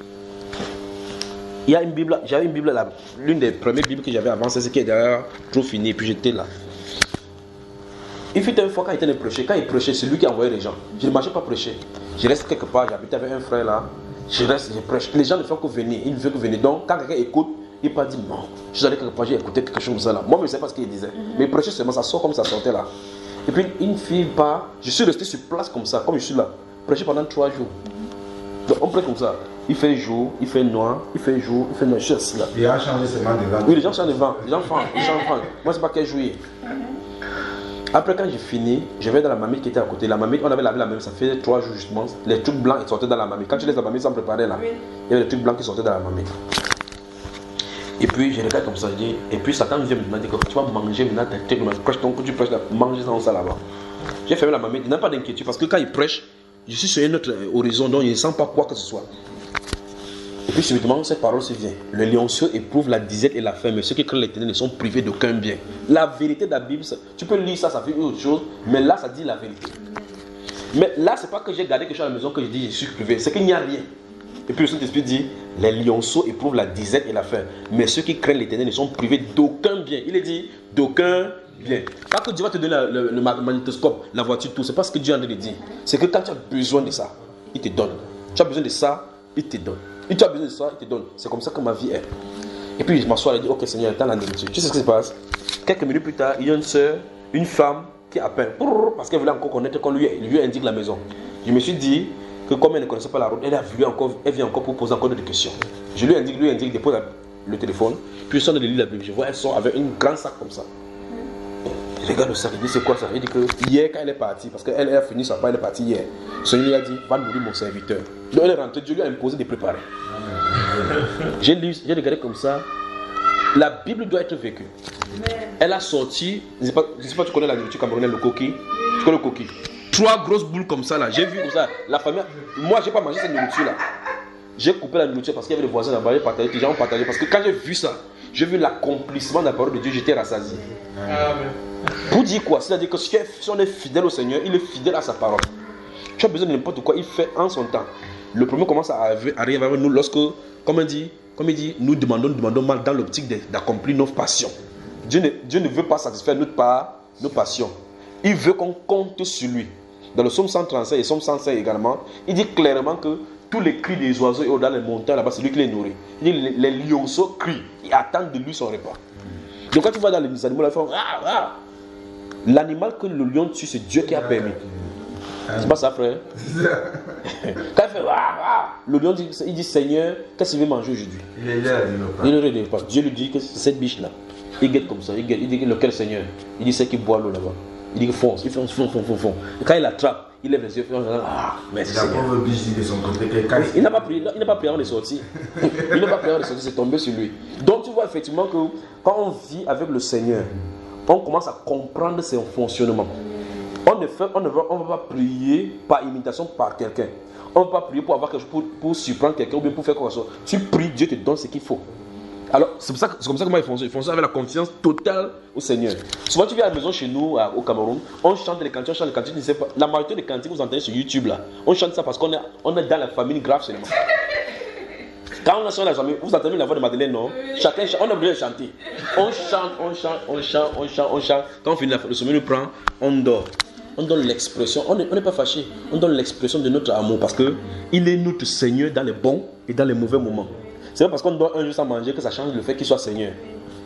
Il y a une Bible, j'avais une Bible là, l'une des premières Bibles que j'avais avant, c'est ce qui est d'ailleurs trop fini, et puis j'étais là. Il fut une fois quand il était de prêcher, quand il prêchait, c'est lui qui envoyait les gens. Je ne marchais pas prêcher. Je reste quelque part, j'habitais avec un frère là, je reste, je prêche. Les gens ne font que venir, ils ne veulent que venir. Donc quand quelqu'un écoute, il ne peut pas dire non. Je suis allé quelque part, j'ai écouté quelque chose comme ça là. Moi, je ne sais pas ce qu'il disait. Mais il prêchait seulement, ça sort comme ça sortait là. Et puis une fille part, je suis resté sur place comme ça, comme je suis là, prêcher pendant 3 jours. Donc on prêche comme ça. Il fait jour, il fait noir, il fait jour, il fait noir. Je suis assis là. Il a changé seulement de vent. Oui, les gens changent de vent. Les gens font. Moi, je ne sais pas quel jour. Après, quand j'ai fini, je vais dans la marmite qui était à côté. La marmite, on avait lavé la marmite, ça fait 3 jours justement. Les trucs blancs, ils sortaient dans la marmite. Quand tu laisses la marmite sans préparer là, il y avait des trucs blancs qui sortaient dans la marmite. Et puis, je regarde comme ça, je dis, et puis Satan vient me demander que tu vas manger maintenant tes trucs, prêche ton coup, tu prêches là, mange ça là-bas. J'ai fermé la marmite, il n'a pas d'inquiétude parce que quand il prêche, je suis sur un autre horizon, donc il ne sent pas quoi que ce soit. Et puis subitement, cette parole se vient. Le lioncieux éprouve la disette et la faim, mais ceux qui craignent l'Éternel ne sont privés d'aucun bien. La vérité de la Bible, tu peux lire ça, ça fait autre chose, mais là, ça dit la vérité. Mais là, c'est pas que j'ai gardé quelque chose à la maison que je dis je suis privé, c'est qu'il n'y a rien. Et puis le Saint-Esprit dit, les lionceaux éprouvent la disette et la faim, mais ceux qui craignent l'Éternel ne sont privés d'aucun bien. Il est dit, d'aucun bien. Pas que Dieu va te donner le magnétoscope, la voiture, tout, c'est pas ce que Dieu a envie de dire. C'est que quand tu as besoin de ça, il te donne. Tu as besoin de ça, il te donne. Et tu as besoin de ça, il te donne. C'est comme ça que ma vie est. Et puis je m'assois et je dis, ok Seigneur, attends la nourriture. Tu sais ce qui se passe? Quelques minutes plus tard, il y a une soeur, une femme qui appelle parce qu'elle voulait encore connaître qu'on lui indique la maison. Je me suis dit que comme elle ne connaissait pas la route, elle vient encore pour poser encore des questions. Je lui indique, dépose le téléphone, puis je sors de lit la Bible. Je vois elle sort avec une grande sac comme ça. Je regarde le sac, il dit c'est quoi ça? Il dit que hier quand elle est partie, parce qu'elle a fini sa part, elle est partie hier. Le Seigneur lui a dit, va nourrir mon serviteur. Donc elle est rentrée, Dieu lui a imposé de préparer. J'ai regardé comme ça. La Bible doit être vécue. Elle a sorti, je ne sais pas, tu connais la nourriture camerounaise, le coquille. Tu connais le coquille? 3 grosses boules comme ça là. J'ai vu comme ça. La famille, moi j'ai pas mangé cette nourriture là. J'ai coupé la nourriture parce qu'il y avait des voisins là-bas, les gens ont partagé. Parce que quand j'ai vu ça, j'ai vu l'accomplissement de la parole de Dieu, j'étais rassasié. Pour dire quoi? C'est-à-dire que si on est fidèle au Seigneur, il est fidèle à sa parole. Tu as besoin de n'importe quoi, il fait en son temps. Le problème commence à arriver avec nous lorsque, comme il dit, nous demandons mal dans l'optique d'accomplir nos passions. Dieu ne veut pas satisfaire nos passions. Il veut qu'on compte sur lui. Dans le psaume 135 et le psaume 105 également, il dit clairement que tous les cris des oiseaux dans les montagnes là-bas, c'est lui qui les nourrit. Il dit les lionceaux crient, ils attendent de lui son repas. Donc quand tu vas dans les animaux, là, ils font l'animal que le lion tue, c'est Dieu qui a permis. C'est pas ça, frère? Quand il fait le lion dit Seigneur, qu'est-ce qu'il veut manger aujourd'hui? Il est là, Dieu lui dit que c'est cette biche là. Il guette comme ça, il dit lequel Seigneur? Il dit c'est qui boit l'eau là-bas. Il dit fonce, il fonce. Et quand il attrape, il lève les yeux, merci Seigneur. La pauvre biche dit de son côté, il n'a pas pris avant de sortir. C'est tombé sur lui. Donc tu vois effectivement que quand on vit avec le Seigneur, on commence à comprendre ses fonctionnements. On ne va pas prier par imitation par quelqu'un. On ne va pas prier pour avoir quelque chose, pour surprendre quelqu'un ou bien pour faire quoi que ce soit. Tu pries, Dieu te donne ce qu'il faut. Alors, c'est comme ça que moi ils font ça avec la confiance totale au Seigneur. Souvent, tu viens à la maison chez nous, au Cameroun, on chante les cantiques, tu ne sais pas. La majorité des cantiques que vous entendez sur YouTube, là, on chante ça parce qu'on est dans la famille grave seulement. Quand on est sur la famille, vous entendez la voix de Madeleine, non? Chacun chante, on est obligé de chanter. On chante. Quand on finit le sommeil nous prend, on dort. On donne l'expression, on n'est pas fâché, on donne l'expression de notre amour parce qu'il est notre Seigneur dans les bons et dans les mauvais moments. C'est pas parce qu'on doit un jour sans manger que ça change le fait qu'il soit Seigneur.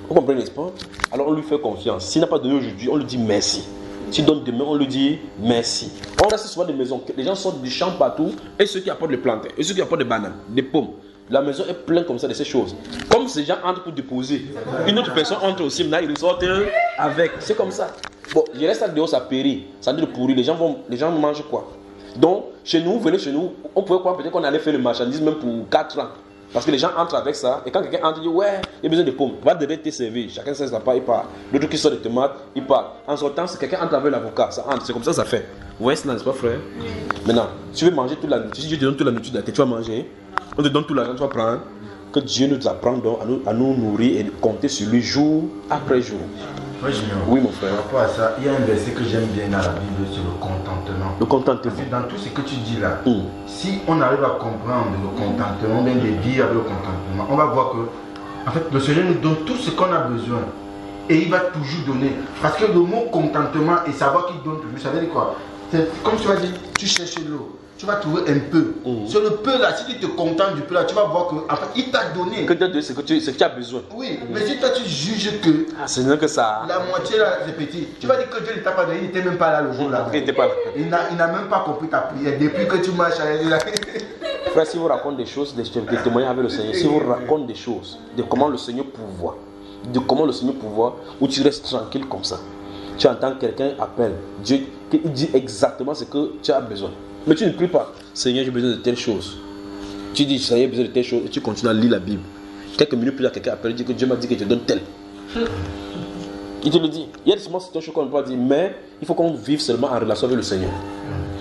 Vous comprenez, n'est-ce pas? Alors on lui fait confiance. S'il n'a pas donné aujourd'hui, on lui dit merci. S'il donne demain, on lui dit merci. On reste souvent des maisons, les gens sortent du champ partout, et ceux qui apportent des plantains, et ceux qui apportent des bananes, des pommes. La maison est pleine comme ça de ces choses. Comme ces gens entrent pour déposer, une autre personne entre aussi, maintenant ils ressortent avec. C'est comme ça. Bon, je reste à dehors, ça périt, ça dit de pourrir. Les gens mangent quoi? Donc, chez nous, venez chez nous, on pouvait croire peut-être qu'on allait faire le marchandise même pour 4 ans. Parce que les gens entrent avec ça, et quand quelqu'un entre, il dit ouais, il y a besoin de pommes, va devoir te servir. Chacun sait ça, il part. L'autre qui sort des tomates, il part. En sortant, si quelqu'un entre avec l'avocat, ça entre, c'est comme ça ça fait. Vous voyez cela, n'est-ce pas, frère? Maintenant, tu veux manger toute la nourriture, si Dieu te donne toute la nourriture, tu vas manger, on te donne tout l'argent, tu vas prendre. Que Dieu nous apprend donc à nous nourrir et compter sur lui jour après jour. Oui, mon frère. Par rapport à ça, il y a un verset que j'aime bien dans la Bible sur le contentement. Le contentement. Dans tout ce que tu dis là, si on arrive à comprendre le contentement, bien de dire avec le contentement, on va voir que en fait, le Seigneur nous donne tout ce qu'on a besoin. Et il va toujours donner. Parce que le mot contentement et savoir qu'il donne toujours, ça veut dire quoi? C'est comme tu vas dire, tu cherches l'eau. Tu vas trouver un peu. Sur le peu là, si tu te contentes du peu là, tu vas voir qu'en fait, il t'a donné. Que donné ce que tu as besoin. Oui, mais si toi tu juges que. C'est mieux que ça. La moitié là, c'est petit. Tu vas dire que Dieu ne t'a pas donné, il n'était même pas là le jour là. Il n'était pas là. Il n'a même pas compris ta prière depuis que tu marches avec lui là. Frère, si vous racontez des choses, des témoignages avec le Seigneur, si vous racontez des choses, de comment le Seigneur pourvoit, où tu restes tranquille comme ça. Tu entends quelqu'un appelle, Dieu, il dit exactement ce que tu as besoin. Mais tu ne pries pas, Seigneur, j'ai besoin de telle chose. Tu dis, Seigneur, j'ai besoin de telle chose, et tu continues à lire la Bible. Quelques minutes plus tard, quelqu'un appelle, il dit que Dieu m'a dit que je te donne tel. Il te le dit. Il y a seulement certaines choses qu'on ne peut pas dire, mais il faut qu'on vive seulement en relation avec le Seigneur.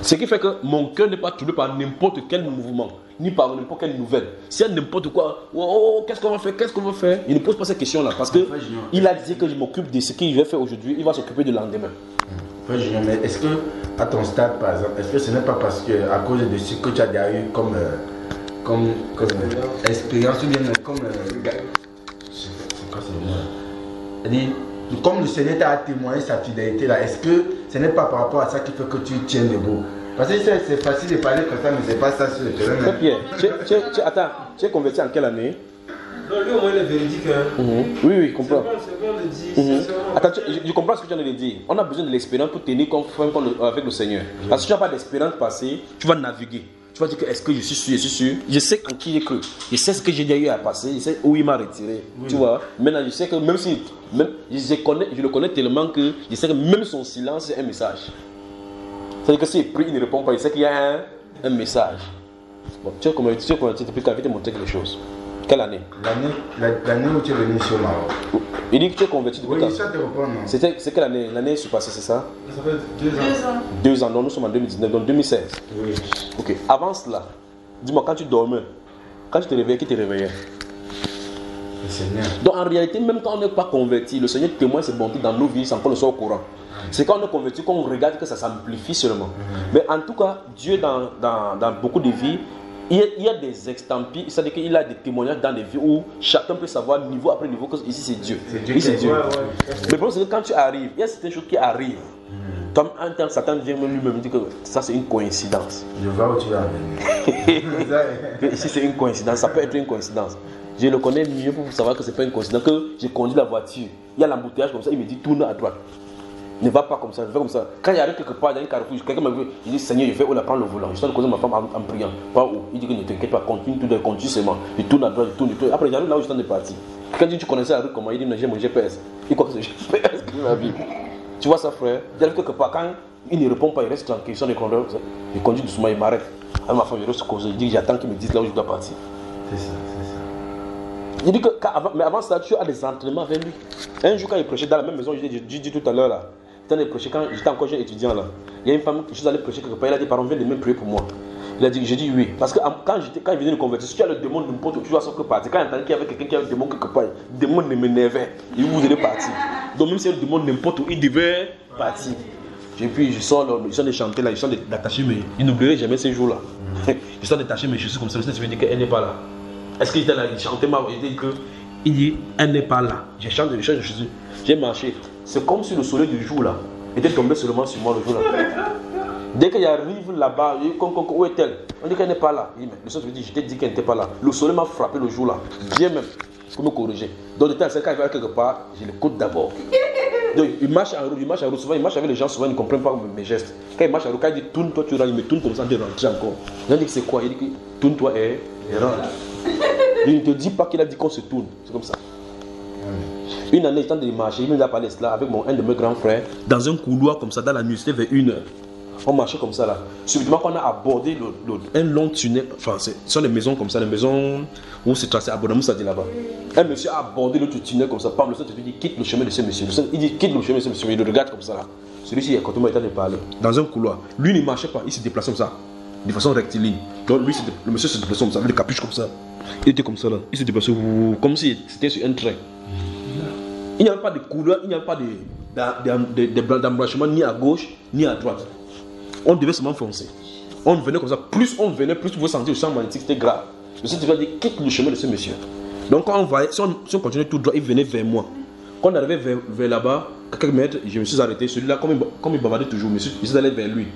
Ce qui fait que mon cœur n'est pas troublé par n'importe quel mouvement, ni par n'importe quelle nouvelle. S'il y a n'importe quoi, qu'est-ce qu'on va faire, il ne pose pas ces questions-là, parce qu'il a dit que je m'occupe de ce qu'il va faire aujourd'hui, il va s'occuper du lendemain. Mais est-ce que, à ton stade par exemple, est-ce que ce n'est pas parce que, à cause de ce que tu as déjà eu comme expérience ou bien comme. C'est quoi ce mot? Comme le Seigneur t'a témoigné sa fidélité là, est-ce que ce n'est pas par rapport à ça qui fait que tu tiens debout? Parce que c'est facile de parler comme ça, mais c'est pas ça sur le terrain. Très bien. Attends, tu es converti en quelle année? Non, lui au moins il est véridique. Hein. Oui, je comprends. C'est bon de dire. Attends, je comprends ce que tu viens de dire. On a besoin de l'expérience pour tenir compte avec le Seigneur. Parce que si tu n'as pas d'expérience passée, tu vas naviguer. Tu vas dire que est-ce que je suis sûr, je sais en qui j'ai cru. Je sais ce que j'ai déjà eu à passer, je sais où il m'a retiré. Oui. Tu vois, maintenant je sais que même si je le connais tellement que je sais que même son silence c'est un message. C'est-à-dire que s'il prie, il ne répond pas, il sait qu'il y a un message. Bon, tu as converti depuis quand il t'a montré quelque chose. Quelle année? L'année où tu es venu sur Maroc. Il dit que tu es converti depuis quand? Oui, ça te reprend, non? C'est quelle année? L'année est passée, c'est ça? Ça fait 2 ans. 2 ans, non, nous sommes en 2019, donc 2016. Oui. Ok, avant cela, dis-moi, quand tu dormais, quand tu te réveillais, qui te réveillait? Le Seigneur. Donc en réalité, même quand on n'est pas converti, le Seigneur témoigne ses bontés dans nos vies sans qu'on le soit au courant. C'est quand on est converti qu'on regarde que ça s'amplifie seulement. Mais en tout cas, Dieu dans beaucoup de vies, il y a des extampis, c'est-à-dire qu'il a des témoignages dans des vies où chacun peut savoir niveau après niveau que ici c'est Dieu. Ici c'est Dieu. Ouais. Mais le problème c'est que quand tu arrives, il y a certaines choses qui arrivent. Comme un temps, Satan vient lui-même dire que ça c'est une coïncidence. Je vois où tu vas venir. Ici c'est une coïncidence, ça peut être une coïncidence. Je le connais mieux pour savoir que c'est pas une coïncidence. Que je conduis la voiture, il y a l'embouteillage comme ça, il me dit tourne à droite. Ne va pas comme ça, ne va comme ça. Quand il arrive quelque part dans un carrefour, quelqu'un me dit, il dit Seigneur, je vais où la prendre le volant. Je suis en train de causer ma femme en priant. Pas où. Il dit que ne t'inquiète pas, continue seulement. Je tourne à droite, je tourne. Après, j'arrive là où je suis en train de partir. Quand tu connaissais la rue, comment il dit, j'ai mon GPS. Il croit que c'est GPS qui m'a vu. Tu vois ça, frère? Il arrive quelque part, quand il ne répond pas, il reste tranquille. Il conduit, il conduit doucement, il m'arrête. Alors ma femme, je reste causé. Il dit, j'attends qu'il me dise là où je dois partir. C'est ça. Il dit que, mais avant ça, tu as des entraînements avec lui. Un jour, quand il prêchait dans la même maison, je dis tout à l'heure là. Quand j'étais encore jeune étudiant là, il y a une femme qui je suis allé prêcher quelque part, il a dit par exemple viens demain prier pour moi. Il a dit, j'ai dit oui. Parce que quand il venait de convertir, si tu as le démon n'importe où, tu dois sortir partir. Quand il entendait qu'il y avait quelqu'un qui avait le démon quelque part, le démon ne m'énervait. Il vous devait partir. Donc même si il y a le démon n'importe où, il devait partir. Et puis je sors de chanter là, je sors d'attacher mes. Il n'oublierait jamais ces jours là. Je sors d'attacher mes chaussures comme ça, je me dis qu'elle n'est pas là. Est-ce qu'il était là, il chantait ma voix, il dit elle n'est pas là. Je change de chaussures, j'ai marché. C'est comme si le soleil du jour là était tombé seulement sur moi le jour là. Dès qu'il arrive là-bas, où est-elle? On dit qu'elle n'est pas là. Il dit, mais le soir, je t'ai dit qu'elle n'était pas là. Le soleil m'a frappé le jour là, bien même, pour me corriger. Donc, de temps en temps, quand il va quelque part, je l'écoute d'abord. Donc, il marche en route, souvent, il marche avec les gens, souvent, ils ne comprennent pas mes gestes. Quand il marche en route, quand il dit tourne-toi, tu rentres, il me tourne comme ça, de rentrer encore. Il dit que c'est quoi? Il dit que tourne-toi et rentre. Il ne te dit pas qu'il a dit qu'on se tourne, c'est comme ça. Une année, j'étais en train de marcher, il m'a parlé cela avec un de mes grands frères, dans un couloir comme ça, dans la nuit, c'était vers 1h. On marchait comme ça là. Subitement, quand on a abordé un long tunnel, enfin, ce sont les maisons comme ça, les maisons où c'est tracé à Bonamou, ça dit là-bas. Un monsieur a abordé l'autre tunnel comme ça, par le sol, il dit quitte le chemin de ce monsieur. Il dit quitte le chemin de ce monsieur, il le regarde comme ça là. Celui-ci, quand on m'a été de parler, dans un couloir, lui il ne marchait pas, il se déplaçait comme ça, de façon rectiligne. Donc lui, le monsieur se déplaçait comme ça, avec le capuche comme ça. Il était comme ça là, il se déplaçait comme si c'était sur un train. Il n'y avait pas de couloir, il n'y avait pas d'embranchement ni à gauche ni à droite. On devait seulement foncer. On venait comme ça. Plus on venait, plus vous sentiez le champ magnétique, c'était grave. Le Seigneur va dire quitte le chemin de ce monsieur. Donc quand on voyait, si on continuait tout droit, il venait vers moi. Quand on arrivait vers là-bas, quelques mètres, je me suis arrêté. Celui-là, comme il bavardait toujours, je suis allé vers lui.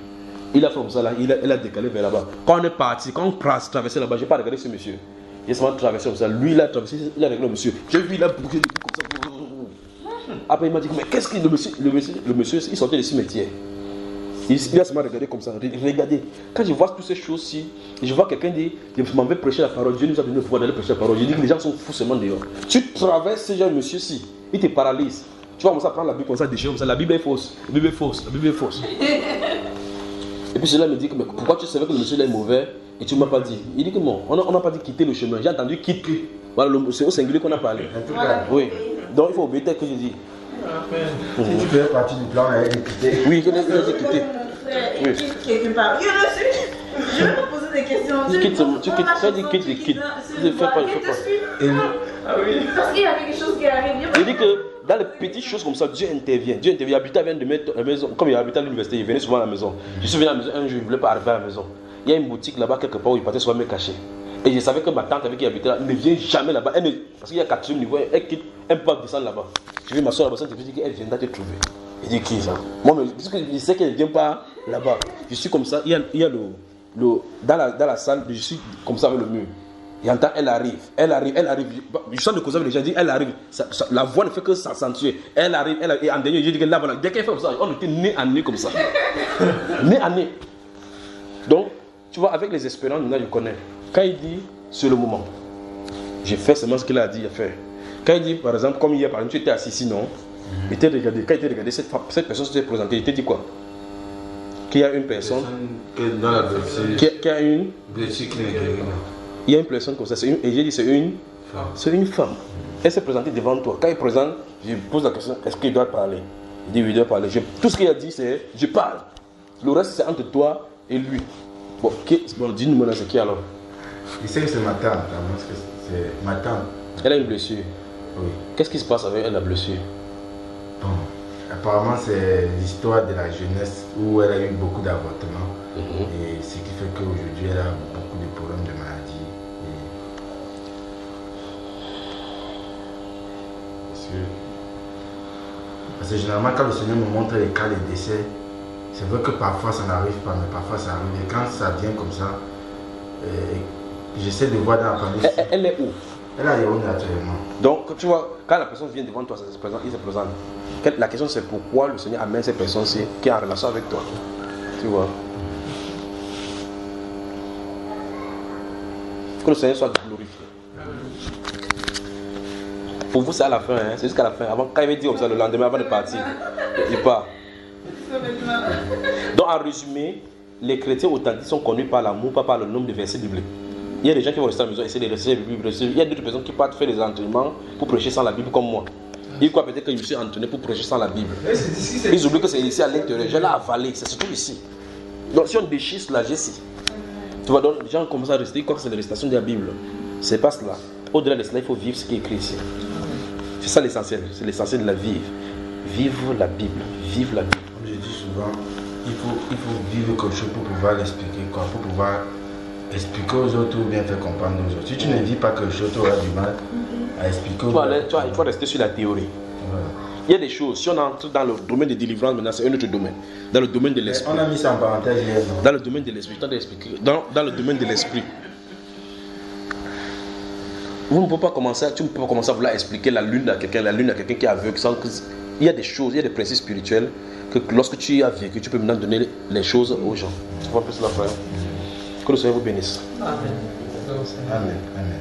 Il a fait comme ça là, il a décalé vers là-bas. Quand on est parti, quand on traversait là-bas, je n'ai pas regardé ce monsieur. Il a seulement traversé comme ça. Lui, il a traversé, il a regardé le monsieur. J'ai vu, il a bouclé comme ça. Après, il m'a dit, mais qu'est-ce que le monsieur, il sortait de cimetière. Il a seulement regardé comme ça. Regardez. Quand je vois toutes ces choses-ci, je vois quelqu'un dire, je m'en vais prêcher la parole. Dieu nous a donné le pouvoir d'aller prêcher la parole. Je dis que les gens sont fous seulement dehors. Tu traverses ce genre de monsieur-ci, il te paralyse. Tu vas commencer à prendre la Bible comme ça, déchirer comme ça. La Bible est fausse. La Bible est fausse. La Bible est fausse. Et puis cela me dit que mais pourquoi tu savais que le monsieur est mauvais et tu ne m'as pas dit? Il dit que bon, on n'a pas dit quitter le chemin. J'ai entendu quitter. Voilà, c'est au singulier qu'on a parlé. Oui. Donc il faut obéir tel que je dis. Si tu fais partie du plan, elle est quittée. Oui, il a dit quitter. Oui. Quelque part. Je vais te poser des questions. Tu quittes, ça dit quitte, quitte. Je ne fais pas, je fais pas. Ah oui. Parce qu'il y a quelque chose qui arrive. Il dit que dans les petites choses comme ça, Dieu intervient. Dieu intervient. Il habitait à la maison. Comme il habitait à l'université, il venait souvent à la maison. Je suis venu à la maison un jour, il ne voulait pas arriver à la maison. Il y a une boutique là-bas quelque part où il partait souvent me cacher. Et je savais que ma tante avec qui habitait là ne vient jamais là-bas. Parce qu'il y a 4e niveau, elle quitte, elle peut pas descendre là-bas. Je vais m'asseoir là-bas, elle viendra te trouver. Il dit qui ça? Moi, je sais qu'elle ne vient pas là-bas. je suis comme ça, il y a dans la salle, je suis comme ça avec le mur. Et en temps, elle arrive. Je sens de causer avec les gens, dit, elle arrive. La voix ne fait que s'accentuer. Elle arrive, et en dernier, je dis que là, voilà, dès qu'elle fait comme ça, on était nez à nez comme ça. Nez à nez. Donc, tu vois, avec les expériences, maintenant, je connais. Quand il dit, c'est le moment. J'ai fait seulement ce qu'il a dit à faire. Quand il dit, par exemple, comme hier, par exemple, tu étais assis ici, non? Il t'a regardé. Quand il t'a regardé, cette personne s'était présentée, il t'a dit quoi? Qu'il y a une personne dans la blessure, qui a une blessure qui n'est guérie. Il y a une personne comme ça, et j'ai dit c'est une femme. Elle s'est présentée devant toi. Quand elle présente, je pose la question, est-ce qu'il doit parler? Il dit oui, il doit parler. Tout ce qu'il a dit, c'est je parle. Le reste, c'est entre toi et lui. Bon, dis-nous maintenant, c'est qui alors? Il sait que c'est ma tante. C'est ma tante. Elle a une blessure. Oui. Qu'est-ce qui se passe avec elle, la blessure? Bon, apparemment, c'est l'histoire de la jeunesse où elle a eu beaucoup d'avortements. Et ce qui fait qu'aujourd'hui, elle a beaucoup de problèmes de maladie. Parce que généralement, quand le Seigneur me montre les cas, les décès, c'est vrai que parfois ça n'arrive pas, mais parfois ça arrive. Et quand ça vient comme ça, j'essaie de voir dans la famille. Elle est où? Elle est à Yaoundé actuellement. Donc, tu vois, quand la personne vient devant toi, il se présente. La question, c'est pourquoi le Seigneur amène cette personne-ci qui est en relation avec toi. Tu vois? Que le Seigneur soit glorifié. Pour vous, c'est à la fin, hein? C'est jusqu'à la fin. Avant, quand il veut dire comme ça, le lendemain, avant de partir, il part. Donc, en résumé, les chrétiens authentiques sont connus par l'amour, pas par le nombre de versets bibliques. Il y a des gens qui vont rester à la maison, essayer de rester la Bible. Il y a d'autres personnes qui partent faire des entraînements pour prêcher sans la Bible, comme moi. Ils croient peut-être que je suis entraîné pour prêcher sans la Bible. Ils oublient que c'est ici à l'intérieur. Je l'ai avalé, c'est surtout ici. Donc, si on déchire cela, j'ai ici. Tu vois, donc les gens commencent à rester, ils croient que c'est la récitation de la Bible. C'est pas cela. Au-delà de cela, il faut vivre ce qui est écrit ici. C'est ça l'essentiel, c'est l'essentiel de la vivre. Vivre la Bible, vivre la Bible. Comme je dis souvent, il faut vivre quelque chose pour pouvoir l'expliquer, pour pouvoir expliquer aux autres ou bien faire comprendre aux autres. Si tu ne vis pas quelque chose, tu auras du mal à expliquer aux autres. Il faut rester sur la théorie. Voilà. Il y a des choses, si on entre dans le domaine de délivrance, maintenant c'est un autre domaine. Dans le domaine de l'esprit. On a mis ça en parenthèse hier, non? Dans le domaine de l'esprit, je t'en ai expliqué. Dans le domaine de l'esprit. Tu ne peux pas commencer à vouloir expliquer la lune à quelqu'un qui est aveugle. Il y a des choses, il y a des principes spirituels que lorsque tu as vécu, tu peux maintenant donner les choses aux gens. Tu vois un peu cela, frère? Que le Seigneur vous bénisse. Amen. Amen. Amen.